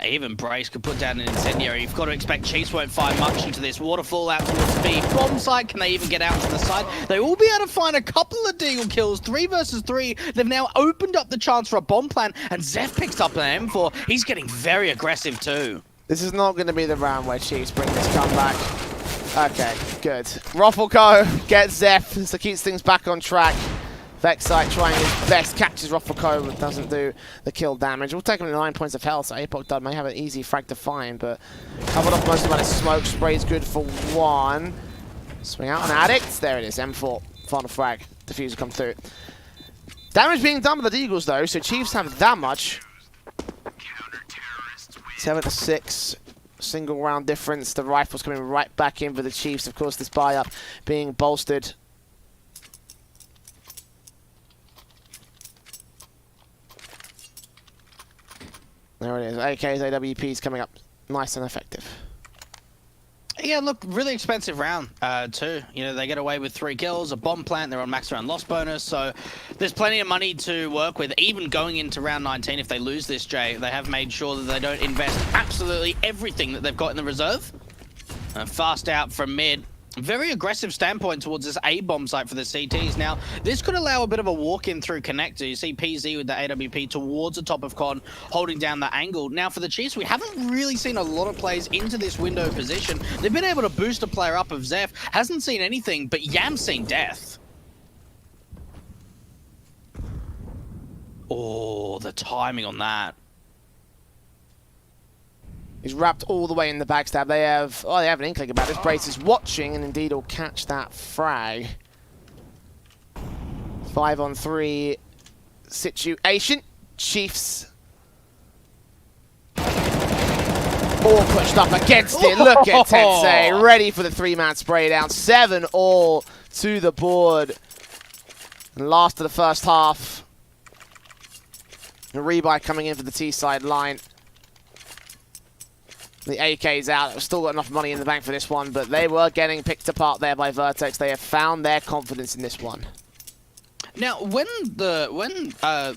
Even Brace could put down an incendiary. You've got to expect Chiefs won't find much into this. Waterfall out towards the B bomb site. Can they even get out to the side? They will be able to find a couple of Deagle kills. 3 versus 3. They've now opened up the chance for a bomb plan, and Zeph picks up an M4. He's getting very aggressive too. This is not going to be the round where Chiefs bring this comeback. Okay, good. Roffelco gets Zeph, so keeps things back on track. Vexite trying his best, catches Roffelco, but doesn't do the kill damage. We'll take him to 9 points of health, so Apoc Dud may have an easy frag to find, but covered off most of his smoke. Spray's good for 1. Swing out on Addict. There it is, M4. Final frag. Diffuser come through. Damage being done with the Eagles, though, so Chiefs have that much. 7-6. Single round difference. The rifles coming right back in for the Chiefs. Of course, this buy-up being bolstered. There it is. AKs, AWPs coming up nice and effective. Yeah, look, really expensive round, too. They get away with 3 kills, a bomb plant, they're on max round loss bonus, so there's plenty of money to work with. Even going into round 19, if they lose this, Jay, they have made sure that they don't invest absolutely everything that they've got in the reserve. Fast out from mid. Very aggressive standpoint towards this A-bomb site for the CTs. Now, this could allow a bit of a walk-in through connector. You see PZ with the AWP towards the top of Con, holding down the angle. Now, for the Chiefs, we haven't really seen a lot of plays into this window position. They've been able to boost a player up of Zeph. Hasn't seen anything, but Yam's seen death. Oh, the timing on that. He's wrapped all the way in the backstab. They have an inkling about this. Brace is watching, and indeed will catch that frag. 5 on 3 situation. Chiefs all pushed up against it. Look at Tensei, ready for the 3-man spray down. 7-all to the board. And last of the first half. The rebuy coming in for the T-side line. The AK's out. They've still got enough money in the bank for this one, but they were getting picked apart there by Vertex. They have found their confidence in this one. Now, when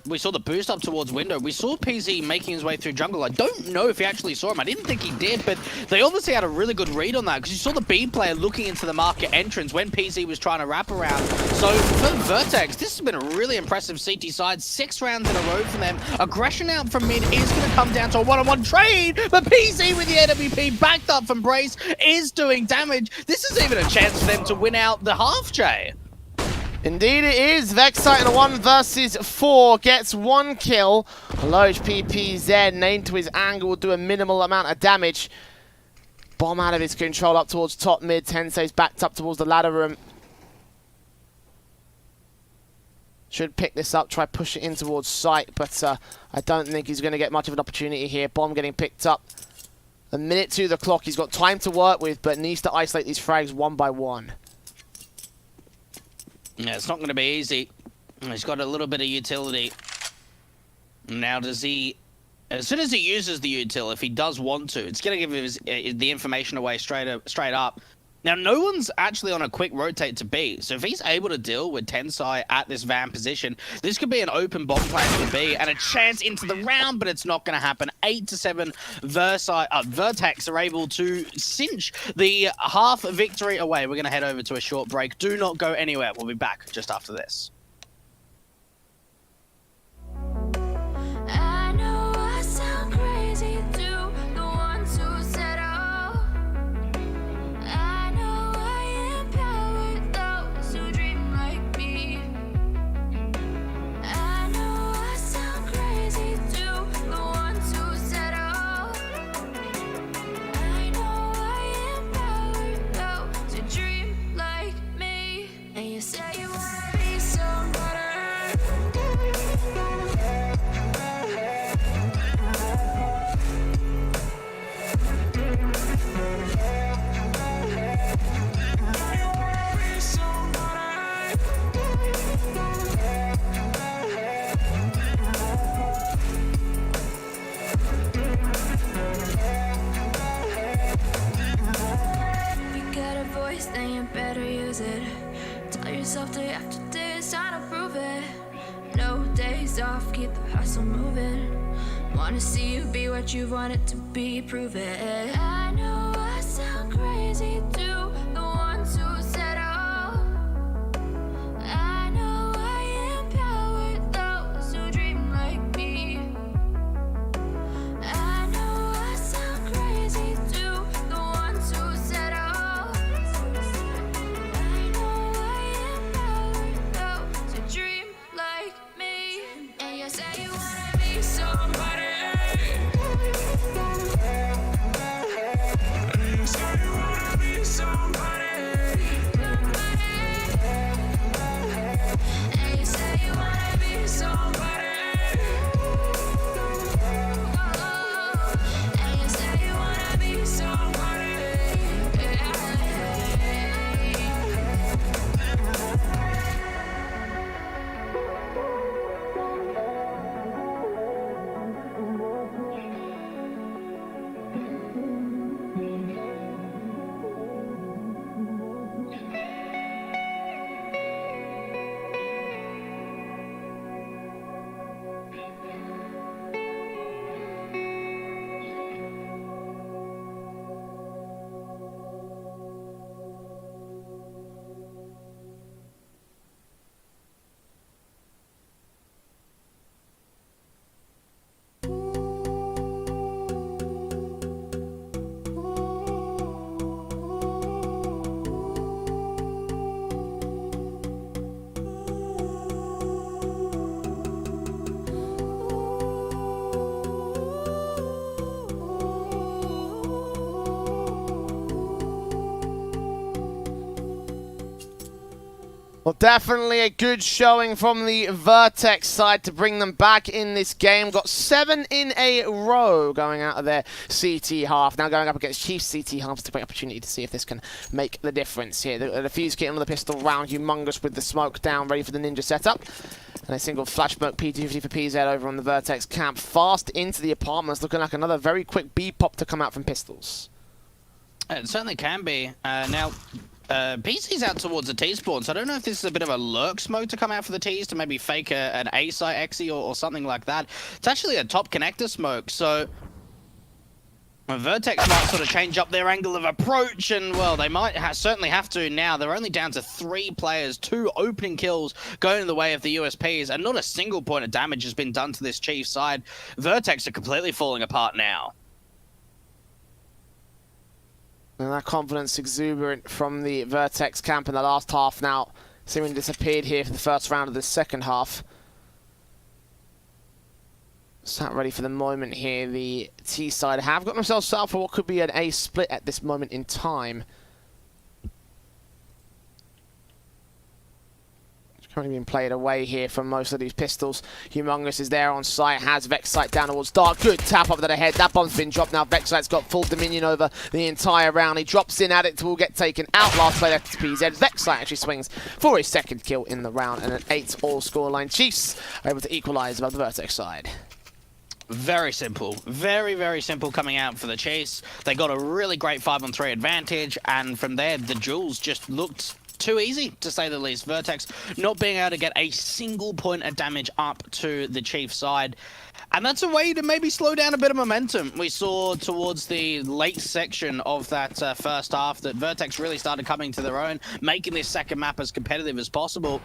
we saw the boost up towards window, we saw PZ making his way through jungle. I don't know if he actually saw him. I didn't think he did, but they obviously had a really good read on that because you saw the B player looking into the market entrance when PZ was trying to wrap around. So for Vertex, this has been a really impressive CT side. 6 rounds in a row for them. Aggression out from mid is going to come down to a one-on-one trade, but PZ with the AWP backed up from Brace is doing damage. This is even a chance for them to win out the half, Jay. Indeed it is. Vexite in a 1 versus 4 gets 1 kill. Low HP PZ named to his angle will do a minimal amount of damage. Bomb out of his control up towards top mid. Tensei's backed up towards the ladder room. Should pick this up, try push it in towards site, but I don't think he's going to get much of an opportunity here. Bomb getting picked up. A minute to the clock. He's got time to work with, but needs to isolate these frags one by one. Yeah, it's not going to be easy. He's got a little bit of utility. Now, does he... As soon as he uses the util, if he does want to, it's going to give him the information away straight up. Now, no one's actually on a quick rotate to B, so if he's able to deal with Tensei at this van position, this could be an open bomb plan for B and a chance into the round, but it's not going to happen. 8-7 Vertex are able to cinch the half victory away. We're going to head over to a short break. Do not go anywhere. We'll be back just after this. I know I sound crazy to the ones who said, oh, I know I empower those who dream like me. I know I sound crazy to the ones who said, oh, I know I empower those who dream like me. And you say you wanna be somebody. Then you better use it. Tell yourself day after day it's time to prove it. No days off, keep the hustle moving. Wanna see you be what you want it to be, prove it. I know I sound crazy to the ones who said, oh, I know I empower those who dream like me. I know I sound crazy to the ones who said, oh, dream like me. And you say you wanna be somebody. And you say you wanna be somebody. Well, definitely a good showing from the VERTEX side to bring them back in this game. Got 7 in a row going out of their CT half. Now going up against Chiefs CT half. It's a great opportunity to see if this can make the difference here. The Fuse kit on the pistol round. Humongous with the smoke down, ready for the ninja setup. And a single flash smoke P250 for PZ over on the VERTEX camp. Fast into the apartments. Looking like another very quick B-pop to come out from pistols. It certainly can be. Now... PC's out towards the T-spawn, so I don't know if this is a bit of a lurk smoke to come out for the Ts to maybe fake an A-site exi or something like that. It's actually a top connector smoke, so VERTEX might sort of change up their angle of approach, and well, they might certainly have to now. They're only down to 3 players, 2 opening kills going in the way of the USPs, and not a single point of damage has been done to this Chief side. VERTEX are completely falling apart now. And that confidence exuberant from the VERTEX camp in the last half now seeming disappeared here for the first round of the second half. Sat ready for the moment here. The T side have got themselves set up for what could be an A split at this moment in time. Currently being played away here from most of these pistols. Humongous is there on site, has Vexite down towards Dark. Good tap up to the head. That bomb's been dropped now. Vexite's got full dominion over the entire round. He drops in, Addict will get taken out. Last play left to PZ. Vexite actually swings for his second kill in the round and an 8-all scoreline. Chiefs are able to equalize above the VERTEX side. Very simple. Very, very simple coming out for the Chase. They got a really great 5-on-3 advantage, and from there, the duels just looked too easy, to say the least. VERTEX not being able to get a single point of damage up to the Chief side. And that's a way to maybe slow down a bit of momentum. We saw towards the late section of that first half that VERTEX really started coming to their own, making this second map as competitive as possible.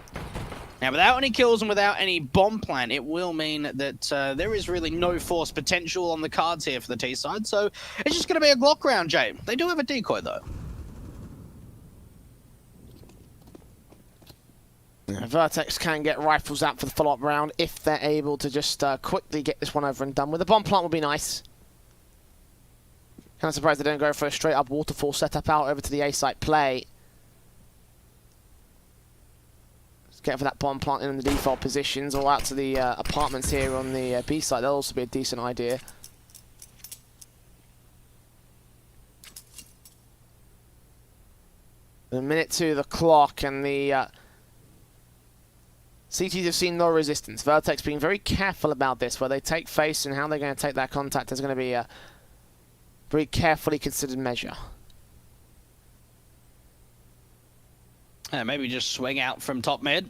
Now, without any kills and without any bomb plan, it will mean that there is really no force potential on the cards here for the T side. So it's just going to be a Glock round, Jay. They do have a decoy, though. VERTEX can get rifles out for the follow-up round if they're able to just quickly get this one over and done with. The bomb plant would be nice. Kind of surprised they don't go for a straight-up waterfall setup out over to the A-site play. Let's get for that bomb plant in the default positions or out to the apartments here on the B side. That'll also be a decent idea. A minute to the clock and the CTs have seen no resistance. VERTEX being very careful about this, where they take face and how they're going to take that contact is going to be a very carefully considered measure. Maybe just swing out from top mid.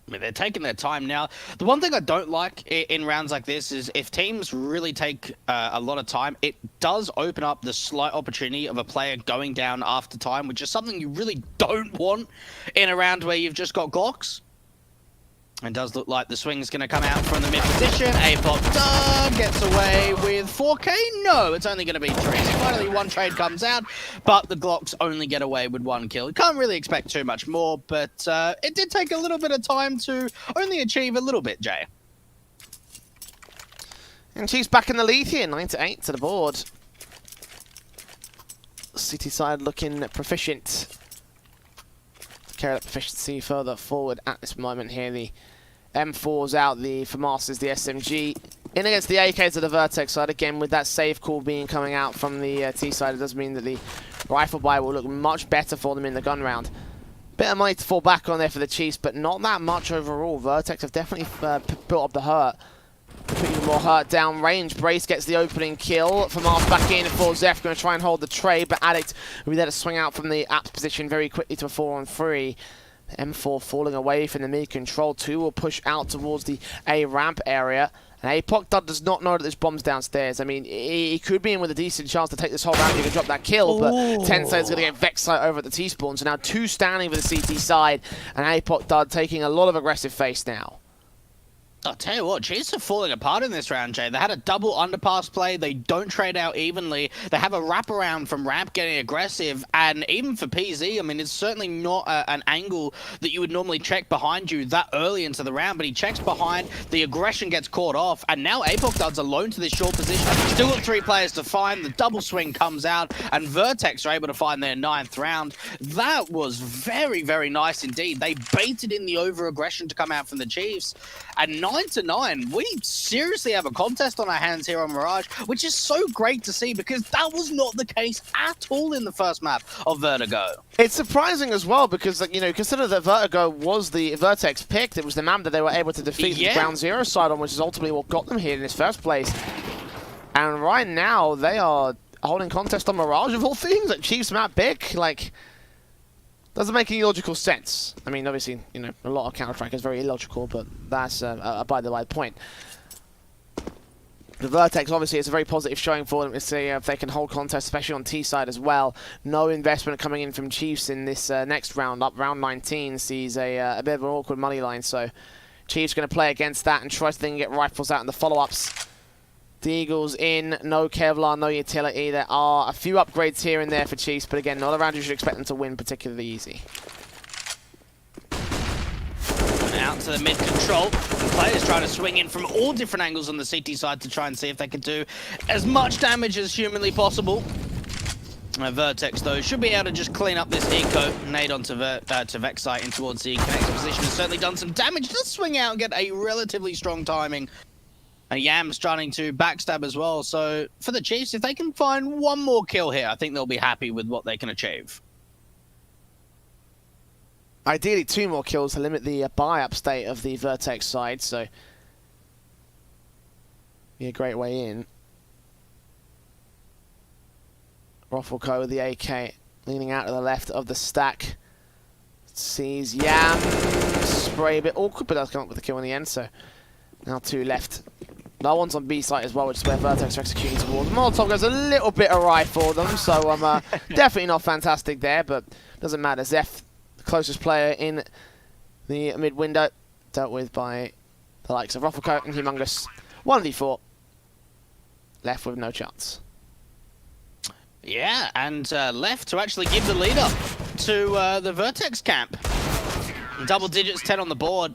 I mean, they're taking their time now. The one thing I don't like in rounds like this is if teams really take a lot of time, it does open up the slight opportunity of a player going down after time, which is something you really don't want in a round where you've just got Glocks. It does look like the swing's going to come out from the mid position. A-pop done, gets away with 4K. No, it's only going to be 3. So finally, one trade comes out, but the Glocks only get away with 1 kill. You can't really expect too much more, but it did take a little bit of time to only achieve a little bit, Jay. And Chiefs back in the lead here, 9-8 to the board. City side looking proficient. Carry that proficiency further forward at this moment here. The M4's out, the FAMAS is the SMG. In against the AKs of the VERTEX side, again with that save call being coming out from the T side, it does mean that the rifle buy will look much better for them in the gun round. Bit of money to fall back on there for the Chiefs, but not that much overall. VERTEX have definitely built up the hurt. Even more hurt down range. Brace gets the opening kill. FAMAS back in for Zeph, going to try and hold the trade, but Addict will be there to swing out from the apps position very quickly to a 4-on-3. M4 falling away from the mid control. 2 will push out towards the A ramp area. And APOC does not know that there's bombs downstairs. I mean, he could be in with a decent chance to take this whole round. He can drop that kill, but Tensei's going to get Vexite over at the T-spawn. So now 2 standing for the CT side, and APOC taking a lot of aggressive face now. I'll tell you what, Chiefs are falling apart in this round, Jay. They had a double underpass play. They don't trade out evenly. They have a wraparound from Ramp getting aggressive. And even for PZ, I mean, it's certainly not an angle that you would normally check behind you that early into the round. But he checks behind. The aggression gets caught off. And now Apoc Dud's alone to this short position. Still got 3 players to find. The double swing comes out. And VERTEX are able to find their 9th round. That was very, very nice indeed. They baited in the over-aggression to come out from the Chiefs. And 9-9, we seriously have a contest on our hands here on Mirage, which is so great to see because that was not the case at all in the first map of Vertigo. It's surprising as well because, like, you know, consider that Vertigo was the VERTEX pick. It was the map that they were able to defeat the Ground Zero side on, which is ultimately what got them here in this first place. And right now, they are holding contest on Mirage of all things, like Chiefs map pick, like... Doesn't make any logical sense. I mean, obviously, you know, a lot of Counter-Strike is very illogical, but that's by the way point. The VERTEX, obviously, it's a very positive showing for them to see if they can hold contest, especially on T side as well. No investment coming in from Chiefs in this next round. Up round 19 sees a bit of an awkward money line, so Chiefs going to play against that and try to then get rifles out in the follow-ups. The Eagles in, no Kevlar, no utility. There are a few upgrades here and there for Chiefs, but again, not a round you should expect them to win particularly easy. And out to the mid control. The players trying to swing in from all different angles on the CT side to try and see if they can do as much damage as humanly possible. VERTEX, though, should be able to just clean up this eco. Nade onto Vexite in towards the connector position. Has certainly done some damage. Does swing out and get a relatively strong timing. And Yam's starting to backstab as well. So for the Chiefs, if they can find one more kill here, I think they'll be happy with what they can achieve. Ideally, 2 more kills to limit the buy-up state of the VERTEX side, so be a great way in. Roffelco with the AK leaning out to the left of the stack. Sees Yam spray a bit awkward, but does come up with the kill in the end, so now 2 left. No one's on B site as well, which is where VERTEX are executing towards. Molotov goes a little bit awry for them, so definitely not fantastic there, but doesn't matter. Zeph, the closest player in the mid window, dealt with by the likes of Roffelco and Humongous. 1v4, left with no chance. Yeah, and left to actually give the lead up to the VERTEX camp. Double digits, 10 on the board.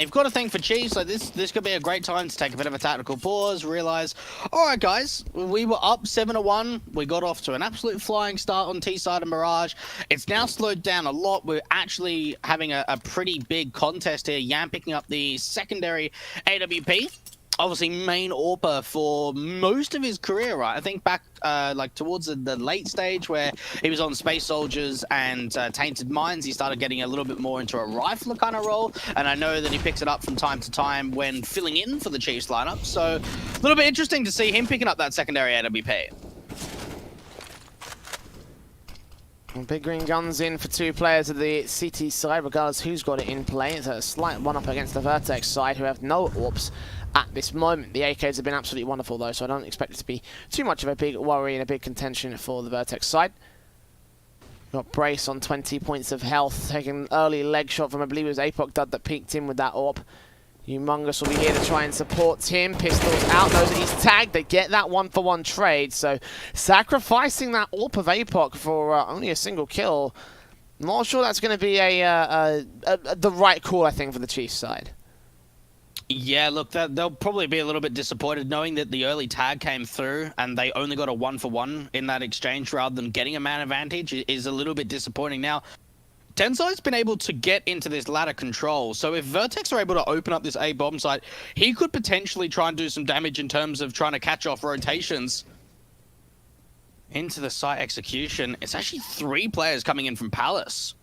You've got to think for Chiefs, like this could be a great time to take a bit of a tactical pause, realize, all right, guys, we were up 7-1. We got off to an absolute flying start on T-side and Mirage. It's now slowed down a lot. We're actually having a pretty big contest here. Yam picking up the secondary AWP. Obviously main AWPer for most of his career, right? I think back like towards the late stage where he was on Space Soldiers and Tainted Minds, he started getting a little bit more into a rifler kind of role, and I know that he picks it up from time to time when filling in for the Chiefs lineup, so a little bit interesting to see him picking up that secondary AWP. Big green guns in for 2 players of the CT side, regardless who's got it in play. It's a slight one-up against the VERTEX side, who have no AWPs at this moment. The AKs have been absolutely wonderful, though, so I don't expect it to be too much of a big worry and a big contention for the VERTEX side. Got Brace on 20 points of health, taking an early leg shot from, I believe it was Apoc Dud that peeked in with that AWP. Humongous will be here to try and support him. Pistols out, knows that he's tagged. They get that 1-for-1 trade, so sacrificing that AWP of Apoc for only a single kill. Not sure that's going to be the right call, I think, for the Chiefs side. Yeah, look, they'll probably be a little bit disappointed knowing that the early tag came through and they only got a 1-for-1 in that exchange rather than getting a man advantage is a little bit disappointing. Now, Tensai's been able to get into this ladder control, so if VERTEX are able to open up this A bomb site, he could potentially try and do some damage in terms of trying to catch off rotations into the site execution. It's actually 3 players coming in from Palace.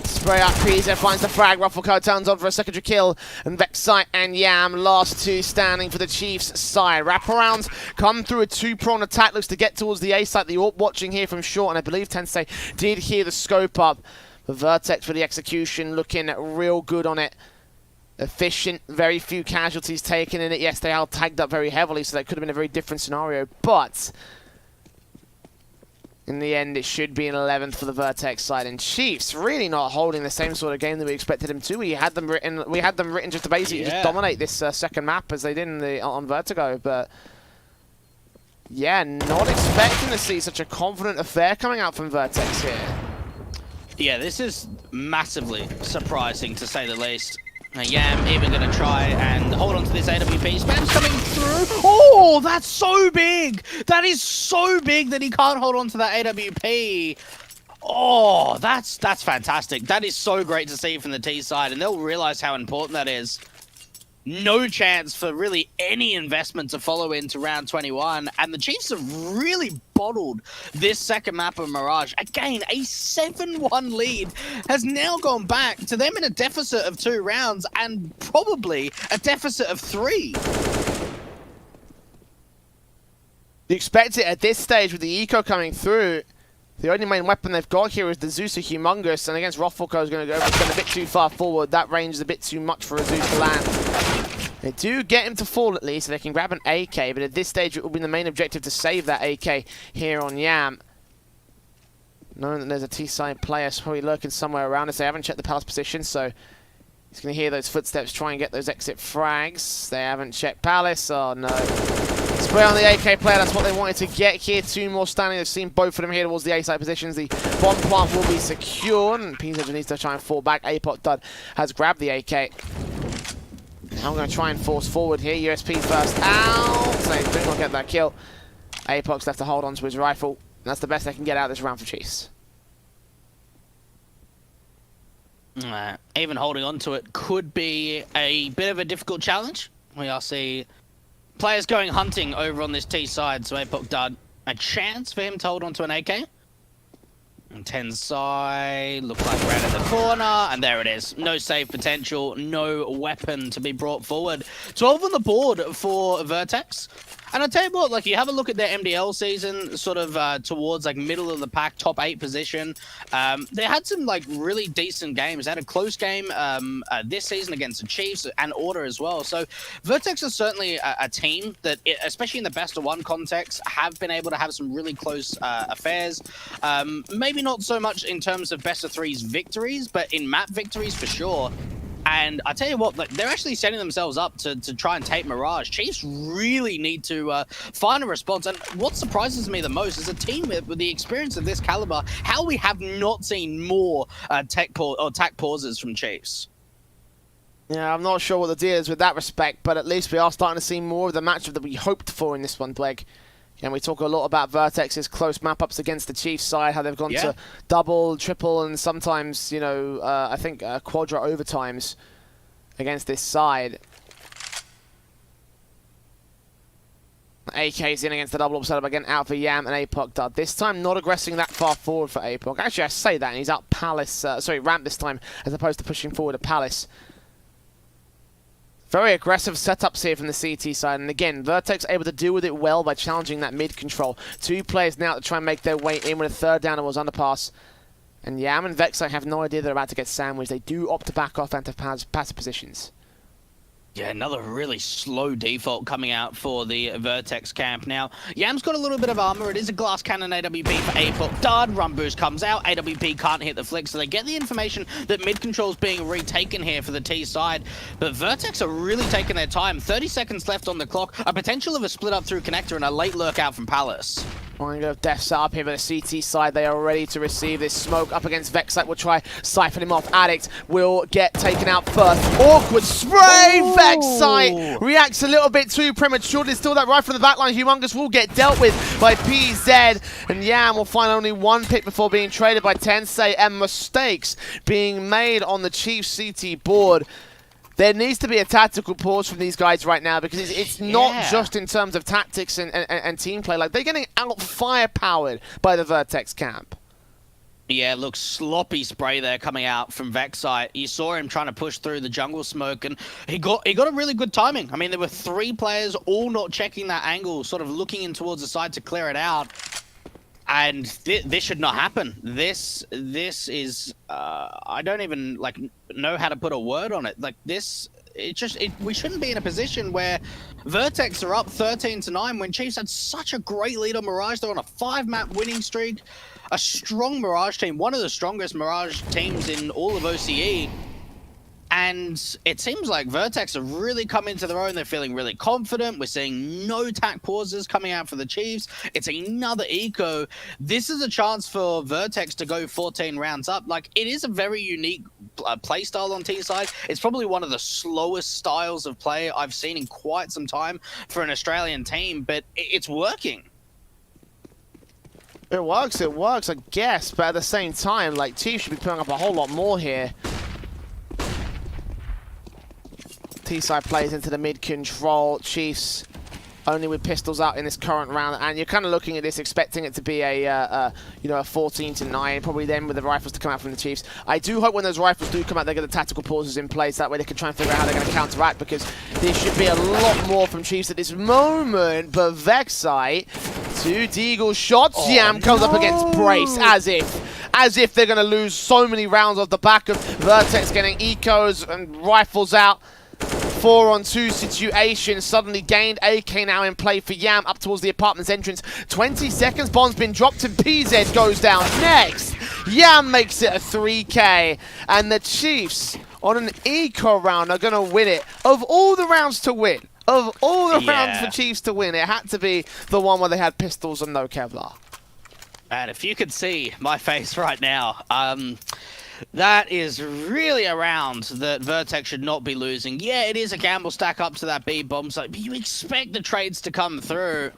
Spray up, PZ finds the frag, Roffelco turns on for a secondary kill, and Vexite and Yam, last 2 standing for the Chiefs side. Wraparounds come through a 2-prong attack, looks to get towards the A site. The AWP watching here from short, and I believe Tensai did hear the scope up. The VERTEX for the execution, looking real good on it. Efficient, very few casualties taken in it. Yes, they are tagged up very heavily, so that could have been a very different scenario, but In the end, it should be an 11th for the Vertex side, and Chiefs really not holding the same sort of game that we expected them to. We had them written just to basically just dominate this second map as they did on Vertigo, but yeah, not expecting to see such a confident affair coming out from Vertex here. Yeah, this is massively surprising to say the least. YAM even going to try and hold on to this AWP. Spam's coming through. Oh, that's so big. That is so big that he can't hold on to that AWP. Oh, that's fantastic. That is so great to see from the T side, and they'll realize how important that is. No chance for really any investment to follow into round 21, and the Chiefs have really bottled this second map of Mirage. Again, a 7-1 lead has now gone back to them in a deficit of 2 rounds and probably a deficit of 3. You expect it at this stage with the eco coming through. The only main weapon they've got here is the Zeus Humongous, and against Rothfucker is going to go a bit too far forward. That range is a bit too much for a Zeus to land. They do get him to fall at least, so they can grab an AK, but at this stage it will be the main objective to save that AK here on YAM. Knowing that there's a T-side player probably lurking somewhere around us. They haven't checked the Palace position, so he's going to hear those footsteps, try and get those exit frags. They haven't checked Palace. Oh no. Spray on the AK player, that's what they wanted to get here. 2 more standing. They've seen both of them here towards the A-side positions. The bomb plant will be secured, and PZ needs to try and fall back. Apoc Dud has grabbed the AK. Now I'm going to try and force forward here. USP first out. So they do not get that kill. Apoc's left to hold on to his rifle. And that's the best they can get out of this round for Chiefs. Even holding on to it could be a bit of a difficult challenge. We are seeing players going hunting over on this T side. So Apoc Dud, a chance for him to hold on to an AK. And 10 side, look like right at the corner, and there it is. No save potential, no weapon to be brought forward. 12 on the board for Vertex. And I'll tell you what, like, you have a look at their MDL season, sort of towards, like, middle of the pack, top 8 position. They had some, like, really decent games. They had a close game this season against the Chiefs and Order as well. So Vertex is certainly a team that, especially in the best of 1 context, have been able to have some really close affairs. Maybe not so much in terms of best of 3s victories, but in map victories for sure. And I tell you what, like, they're actually setting themselves up to try and take Mirage. Chiefs really need to find a response. And what surprises me the most is a team with the experience of this caliber, how we have not seen more tech pauses from Chiefs. Yeah, I'm not sure what the deal is with that respect, but at least we are starting to see more of the matchup that we hoped for in this one, Blake. And we talk a lot about Vertex's close map-ups against the Chiefs side, how they've gone to double, triple, and sometimes, you know, I think quadra overtimes against this side. AK's in against the double up setup again, out for YAM and Apoc Dud. This time not aggressing that far forward for Apoc. Actually, I say that, and he's out Palace, ramp this time, as opposed to pushing forward at Palace. Very aggressive setups here from the CT side, and again, Vertex able to deal with it well by challenging that mid control. 2 players now to try and make their way in with a 3rd down and was underpass. And YAM and Vexite have no idea they're about to get sandwiched. They do opt to back off and to passive positions. Yeah, another really slow default coming out for the Vertex camp. Now, YAM's got a little bit of armor. It is a glass cannon AWP for Apoc Dud. Run boost comes out. AWP can't hit the flick, so they get the information that mid control is being retaken here for the T side. But Vertex are really taking their time. 30 seconds left on the clock. A potential of a split up through connector and a late lurk out from Palace. Trying to go death set up here for the CT side. They are ready to receive this smoke up against Vexite. Will try siphon him off. Addict will get taken out first. Awkward spray. Oh. Vexite reacts a little bit too prematurely. Still that right from the backline. Humongous will get dealt with by PZ. And YAM will find only 1 pick before being traded by Tensei. And mistakes being made on the Chiefs CT board. There needs to be a tactical pause from these guys right now, because it's not just in terms of tactics and team play. Like, they're getting out-firepowered by the Vertex camp. Yeah, look, sloppy spray there coming out from Vexite. You saw him trying to push through the jungle smoke, and he got a really good timing. I mean, there were 3 players all not checking that angle, sort of looking in towards the side to clear it out. And this should not happen. This is I don't even like know how to put a word on it. Like, this we shouldn't be in a position where VERTEX are up 13-9 when Chiefs had such a great lead on Mirage. They're on a 5-map winning streak. A strong Mirage team, one of the strongest Mirage teams in all of OCE. And it seems like VERTEX have really come into their own. They're feeling really confident. We're seeing no tack pauses coming out for the Chiefs. It's another eco. This is a chance for VERTEX to go 14 rounds up. Like, it is a very unique play style on T side. It's probably one of the slowest styles of play I've seen in quite some time for an Australian team, but it's working. It works, I guess, but at the same time, like, Chiefs should be putting up a whole lot more here. T-side plays into the mid-control. Chiefs only with pistols out in this current round, and you're kind of looking at this expecting it to be a 14-9, probably then with the rifles to come out from the Chiefs. I do hope when those rifles do come out, they get the tactical pauses in place. That way they can try and figure out how they're going to counteract, because there should be a lot more from Chiefs at this moment. But Vexite, 2 Deagle shots. Yam comes up against Brace as if they're going to lose so many rounds off the back of VERTEX getting ecos and rifles out. 4-on-2 situation, suddenly gained. AK now in play for Yam up towards the apartment's entrance. 20 seconds, bomb's been dropped and PZ goes down next. Yam makes it a 3K, and the Chiefs on an eco round are gonna win it. Of all the rounds to win, of all the rounds for Chiefs to win, it had to be the one where they had pistols and no Kevlar. And if you could see my face right now, that is really a round that VERTEX should not be losing. Yeah, it is a gamble stack up to that B bomb site, but you expect the trades to come through.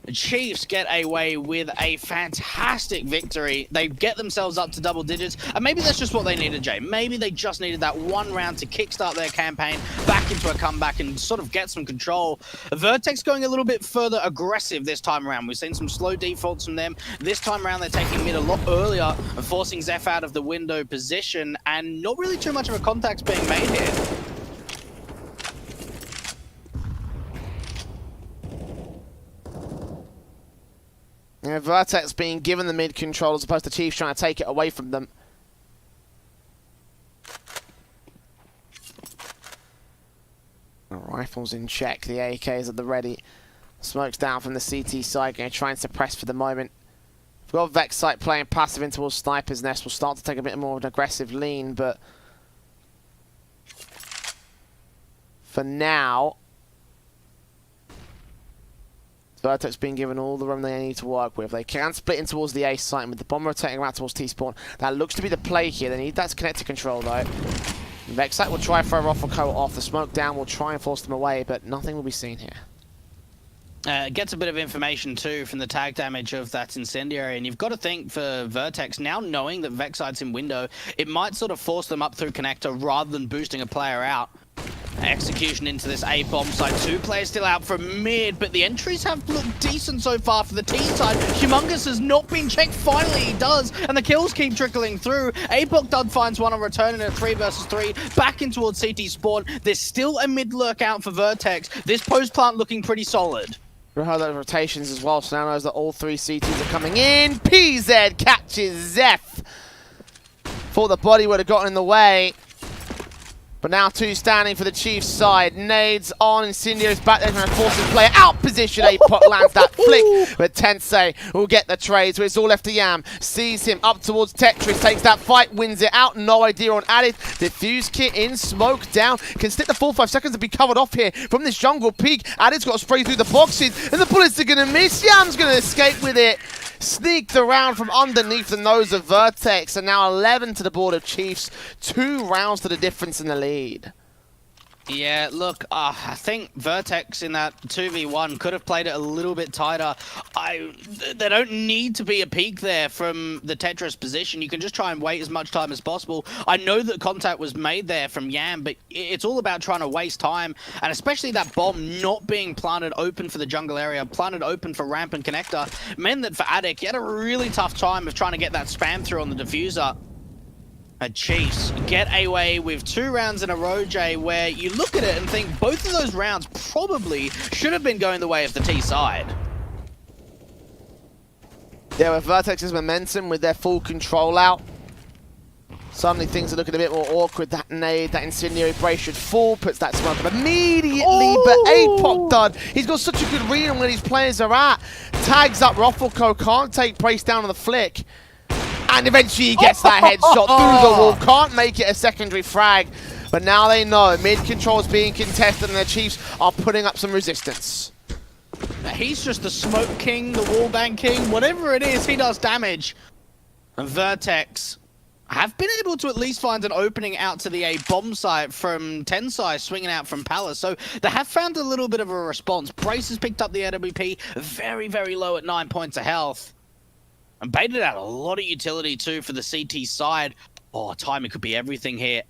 The Chiefs get away with a fantastic victory. They get themselves up to double digits, and maybe that's just what they needed, Jay. Maybe they just needed that one round to kickstart their campaign back into a comeback and sort of get some control. VERTEX going a little bit further aggressive this time around. We've seen some slow defaults from them. This time around, they're taking mid a lot earlier and forcing Zeph out of the window position, and not really too much of a contact being made here. Yeah, VERTEX being given the mid control as opposed to Chiefs trying to take it away from them. The rifles in check, the AKs at the ready. Smokes down from the CT side, going to try and suppress for the moment. We've got Vexite playing passive in towards Sniper's Nest. We'll start to take a bit more of an aggressive lean, but for now, VERTEX being given all the room they need to work with. They can split in towards the A site, and with the bomb rotating around towards T-spawn, that looks to be the play here. They need that connected control though. Vexite will try throw Roffelco off. The smoke down will try and force them away, but nothing will be seen here. Gets a bit of information too from the tag damage of that incendiary, and you've got to think for VERTEX, now knowing that Vexite's in window, it might sort of force them up through connector rather than boosting a player out. Execution into this A bomb site. 2 players still out from mid, but the entries have looked decent so far for the T side. Humongous has not been checked. Finally he does, and the kills keep trickling through. APOC Dud finds one on return in a 3 versus 3. Back in towards CT spawn. There's still a mid lurk out for VERTEX. This post plant looking pretty solid. We heard those rotations as well, so now knows that all 3 CTs are coming in. PZ catches Zeph. Thought the body would have gotten in the way. But now 2 standing for the Chiefs side. Nades on, Incendiary's back there, trying to force his player out position. APOC lands that flick, but Tensei will get the trade, so it's all left to Yam. Sees him up towards Tetris, takes that fight, wins it out. No idea on Added. Diffuse kit in, smoke down. Can stick the full 5 seconds to be covered off here from this jungle peak. Added's got to spray through the boxes, and the bullets are going to miss. Yam's going to escape with it. Sneaked around from underneath the nose of VERTEX, and now 11 to the board of Chiefs. 2 rounds to the difference in the lead. Yeah, look, I think VERTEX in that 2v1 could have played it a little bit tighter. They don't need to be a peak there from the Tetris position. You can just try and wait as much time as possible. I know that contact was made there from Yam, but it's all about trying to waste time, and especially that bomb not being planted open for the jungle area, planted open for ramp and connector, meant that for Addict, he had a really tough time of trying to get that spam through on the diffuser. Chiefs get away with 2 rounds in a row, Jay, where you look at it and think both of those rounds probably should have been going the way of the T side. Yeah, with VERTEX's momentum, with their full control out, Suddenly things are looking a bit more awkward. That nade, that incendiary brace should fall, puts that smoke up immediately, but APOC dud. He's got such a good read on where these players are at. Tags up Ruffleco, can't take brace down on the flick. And eventually he gets that headshot through the wall, can't make it a secondary frag. But now they know mid-control is being contested and the Chiefs are putting up some resistance. He's just the smoke king, the wallbang king, whatever it is, he does damage. And VERTEX have been able to at least find an opening out to the A bomb site from Tensai swinging out from Palace. So they have found a little bit of a response. Brace has picked up the AWP, very, very low at 9 points of health. And baited out a lot of utility too for the CT side. Oh, timing could be everything here.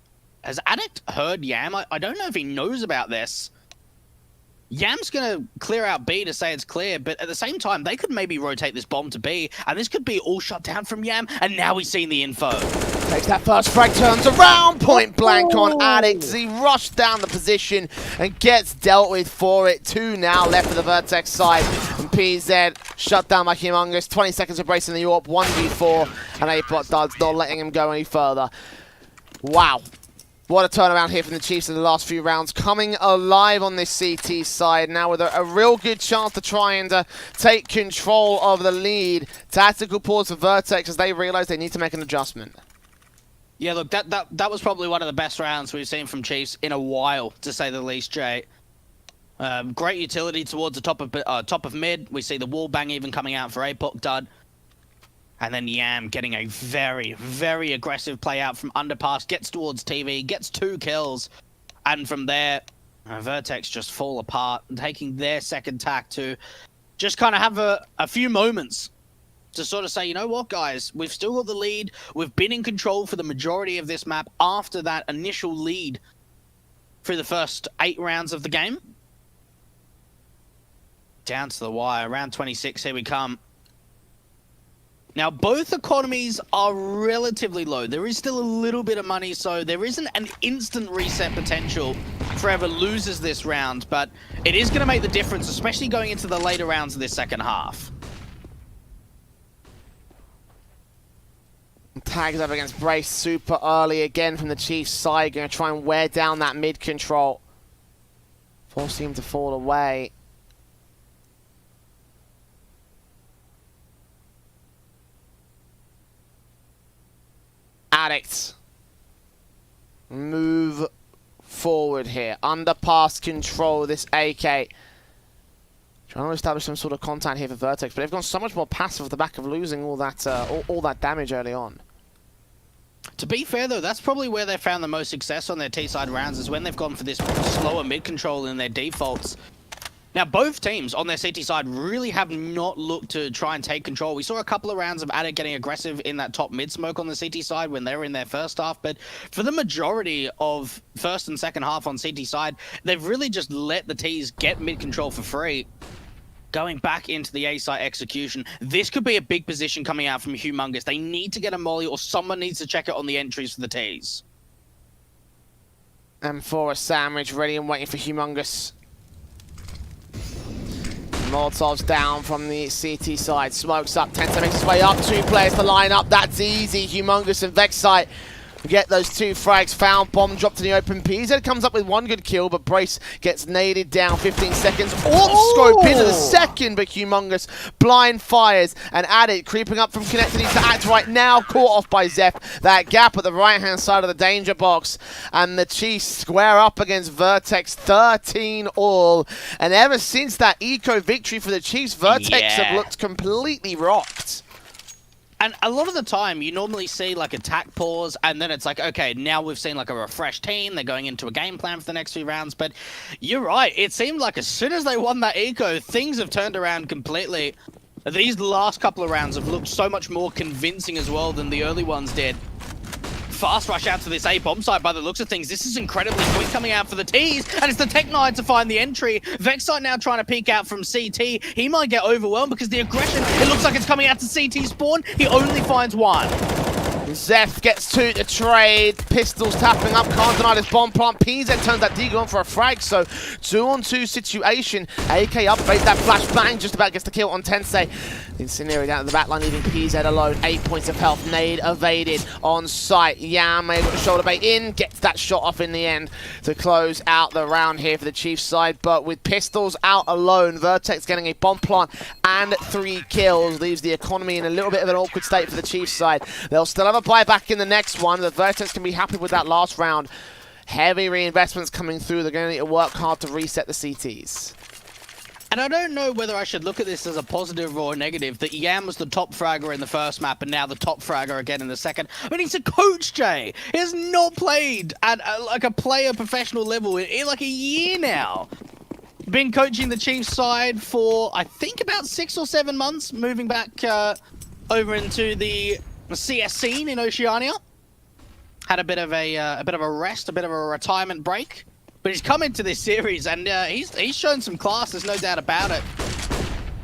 Has Addict heard Yam? I don't know if he knows about this. Yam's going to clear out B to say it's clear, but at the same time, they could maybe rotate this bomb to B, and this could be all shut down from Yam, and now we've seen the info. Takes that first frag, turns around, point blank on Addict. He rushed down the position and gets dealt with for it. 2 now left for the VERTEX side, and PZ shut down by Humongous. 20 seconds of brace in the AWP, 1v4, and APOC Duds not letting him go any further. Wow. What a turnaround here from the Chiefs in the last few rounds. Coming alive on this CT side now with a real good chance to try and take control of the lead. Tactical pause for VERTEX as they realize they need to make an adjustment. Yeah, look, that was probably one of the best rounds we've seen from Chiefs in a while, to say the least, Jay. Great utility towards the top of mid. We see the wall bang even coming out for APOC Dud. And then Yam getting a very, very aggressive play out from underpass, gets towards TV, gets 2 kills. And from there, VERTEX just fall apart, taking their second tack to just kind of have a few moments to sort of say, you know what, guys, we've still got the lead. We've been in control for the majority of this map after that initial lead through the first 8 rounds of the game. Down to the wire, round 26, here we come. Now, both economies are relatively low. There is still a little bit of money, so there isn't an instant reset potential for whoever loses this round, but it is going to make the difference, especially going into the later rounds of this second half. Tags up against Brace super early again from the Chiefs side. Going to try and wear down that mid control. Force him to fall away. Addict. Move forward here. Underpass control this AK. Trying to establish some sort of contact here for VERTEX, but they've gone so much more passive off the back of losing all that damage early on. To be fair, though, that's probably where they found the most success on their T-side rounds, is when they've gone for this slower mid-control in their defaults. Now, both teams on their CT side really have not looked to try and take control. We saw a couple of rounds of Addict getting aggressive in that top mid-smoke on the CT side when they were in their first half, but for the majority of first and second half on CT side, they've really just let the Ts get mid-control for free. Going back into the A-site execution, this could be a big position coming out from Humongous. They need to get a molly, or someone needs to check it on the entries for the Ts. And for a sandwich, ready and waiting for Humongous. Molotov's down from the CT side. Smokes up. Tensai makes his way up. 2 players to line up. That's easy. Humongous and Vexite get those 2 frags found. Bomb dropped in the open. PZ comes up with 1 good kill, but Brace gets naded down. 15 seconds. Scope into the second, but Humongous blind fires. And Addict creeping up from connected to act right now. Caught off by Zeph. That gap at the right-hand side of the danger box. And the Chiefs square up against VERTEX 13 all. And ever since that eco victory for the Chiefs, VERTEX have looked completely rocked. And a lot of the time, you normally see like a tack pause, and then it's like, okay, now we've seen like a refreshed team. They're going into a game plan for the next few rounds. But you're right. It seemed like as soon as they won that eco, things have turned around completely. These last couple of rounds have looked so much more convincing as well than the early ones did. Fast rush out to this A bomb site by the looks of things. This is incredibly quick coming out for the Ts, and it's the Tech9 to find the entry. Vexite now trying to peek out from CT. He might get overwhelmed because the aggression, it looks like it's coming out to CT spawn. He only finds 1. Zeph gets 2 to trade. Pistols tapping up. Can't deny this bomb plant. PZ turns that Deagle on for a frag. So 2-on-2 situation. AK upgrades that flashbang. Just about gets the kill on Tensai. Incendiary down at the back line, leaving PZ alone. 8 points of health. Nade evaded on site. Yam able to shoulder bait in, gets that shot off in the end to close out the round here for the Chiefs side. But with pistols out alone, VERTEX getting a bomb plant and 3 kills leaves the economy in a little bit of an awkward state for the Chiefs side. They'll still have a buyback in the next one. The VERTEX can be happy with that last round. Heavy reinvestments coming through. They're going to need to work hard to reset the CTs. And I don't know whether I should look at this as a positive or a negative, that Yam was the top fragger in the first map and now the top fragger again in the second. I mean, he's a coach, Jay. He has not played at like a player professional level in like a year now. Been coaching the Chiefs side for, I think, about 6 or 7 months, moving back over into the CS scene in Oceania. Had a bit of a rest, a bit of a retirement break. But he's come into this series and he's shown some class, there's no doubt about it.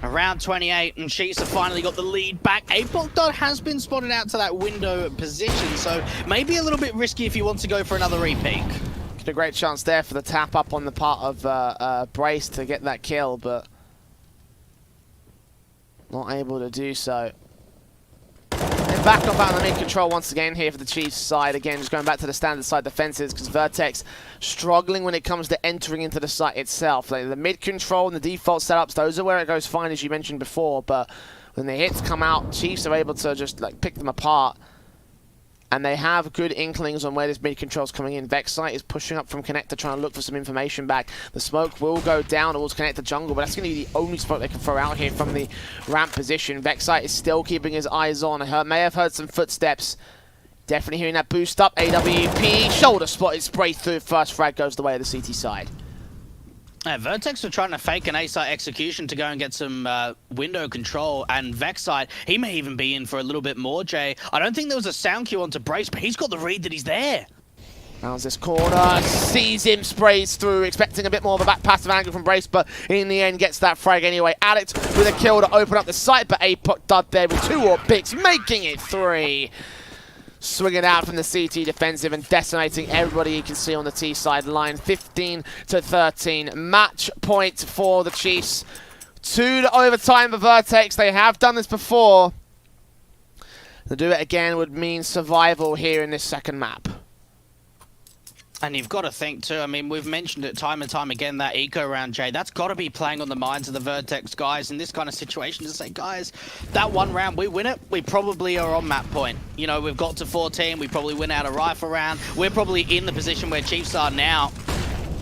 Around 28 and Chiefs have finally got the lead back. Apoc has been spotted out to that window position, so maybe a little bit risky if he wants to go for another repeat. A great chance there for the tap up on the part of Brace to get that kill, but not able to do so. And back up out on the mid control once again here for the Chiefs side. Again, just going back to the standard side defenses because VERTEX struggling when it comes to entering into the site itself. Like the mid control and the default setups, those are where it goes fine, as you mentioned before, but when the hits come out, Chiefs are able to just like pick them apart. And they have good inklings on where this mid control is coming in. Vexite is pushing up from Connector, trying to look for some information back. The smoke will go down towards Connector jungle, but that's going to be the only smoke they can throw out here from the ramp position. Vexite is still keeping his eyes on. May have heard some footsteps. Definitely hearing that boost up. AWP, shoulder spotted, spray through. First frag goes the way of the CT side. VERTEX were trying to fake an A-site execution to go and get some window control, and Vexite, he may even be in for a little bit more, Jay. I don't think there was a sound cue onto Brace, but he's got the read that he's there. Rounds this corner, sees him, sprays through, expecting a bit more of a back passive angle from Brace, but in the end gets that frag anyway. Alex with a kill to open up the site, but Apoc dud there with 2 AWP picks, making it 3. Swinging out from the CT defensive and decimating everybody you can see on the T side line. 15-13. Match point for the Chiefs. 2 to overtime for VERTEX. They have done this before. To do it again would mean survival here in this second map. And you've got to think too, I mean, we've mentioned it time and time again, that eco round, Jay, that's got to be playing on the minds of the VERTEX guys in this kind of situation to say, guys, that one round, we win it, we probably are on map point. You know, we've got to 14, we probably win out a rifle round. We're probably in the position where Chiefs are now.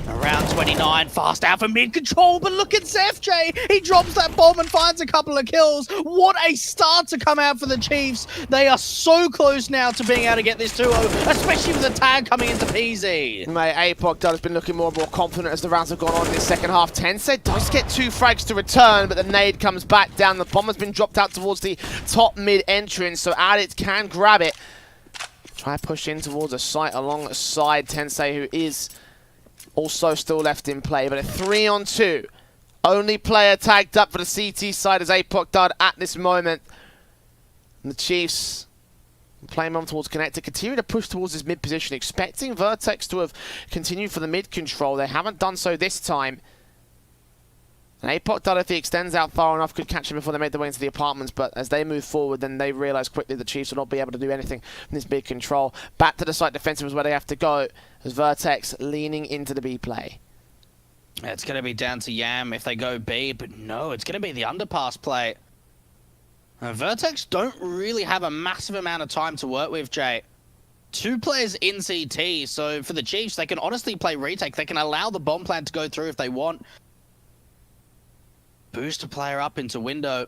Around 29, fast out for mid-control, but look at Zeph, Jay. He drops that bomb and finds a couple of kills. What a start to come out for the Chiefs. They are so close now to being able to get this 2-0, especially with the tag coming into PZ. Mate, Apoc has been looking more and more confident as the rounds have gone on in this second half. Tensei does get 2 frags to return, but the nade comes back down. The bomb has been dropped out towards the top mid entrance, so Adit can grab it. Try to push in towards a site alongside Tensei, who is also still left in play, but a 3-on-2. Only player tagged up for the CT side is Apoc Dud at this moment. And the Chiefs playing on towards Connector, continue to push towards his mid position, expecting VERTEX to have continued for the mid control. They haven't done so this time. And Apoc Dud, if he extends out far enough, could catch him before they make their way into the apartments, but as they move forward, then they realise quickly the Chiefs will not be able to do anything from this big control. Back to the site defensive is where they have to go, as VERTEX leaning into the B play. It's going to be down to Yam if they go B, but no, it's going to be the underpass play. VERTEX don't really have a massive amount of time to work with, Jay. 2 players in CT, so for the Chiefs, they can honestly play retake. They can allow the bomb plant to go through if they want. Boost a player up into window.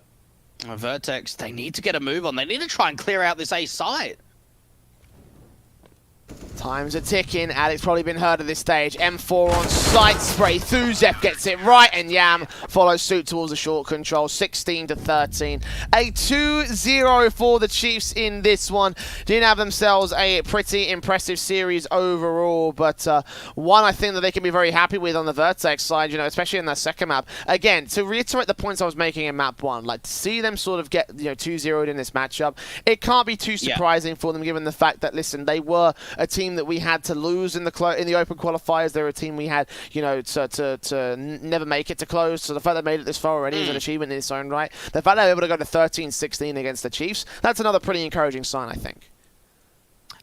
VERTEX, they need to get a move on. They need to try and clear out this A site. Times are ticking. Alex probably been heard at this stage. M4 on site, spray through. Zep gets it right, and Yam follows suit towards the short control. 16-13. A 2-0 for the Chiefs in this one. Didn't have themselves a pretty impressive series overall, but one I think that they can be very happy with on the VERTEX side, you know, especially in their second map. Again, to reiterate the points I was making in map 1, like to see them sort of get, you know, 2-0'd in this matchup, it can't be too surprising for them given the fact that, listen, they were a team team that we had to lose in the open qualifiers. They're a team we had, you know, to never make it to close. So the fact they made it this far already is an achievement in its own right. The fact they were able to go to 13-16 against the Chiefs, that's another pretty encouraging sign, I think.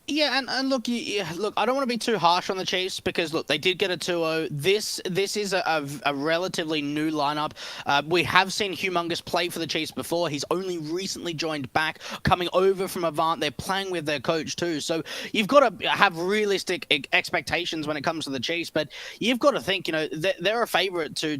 Yeah, and look, look, I don't want to be too harsh on the Chiefs because, look, they did get a 2-0. This is a relatively new lineup. We have seen Humongous play for the Chiefs before. He's only recently joined back, coming over from Avant. They're playing with their coach too. So you've got to have realistic expectations when it comes to the Chiefs, but you've got to think, you know, they're a favorite to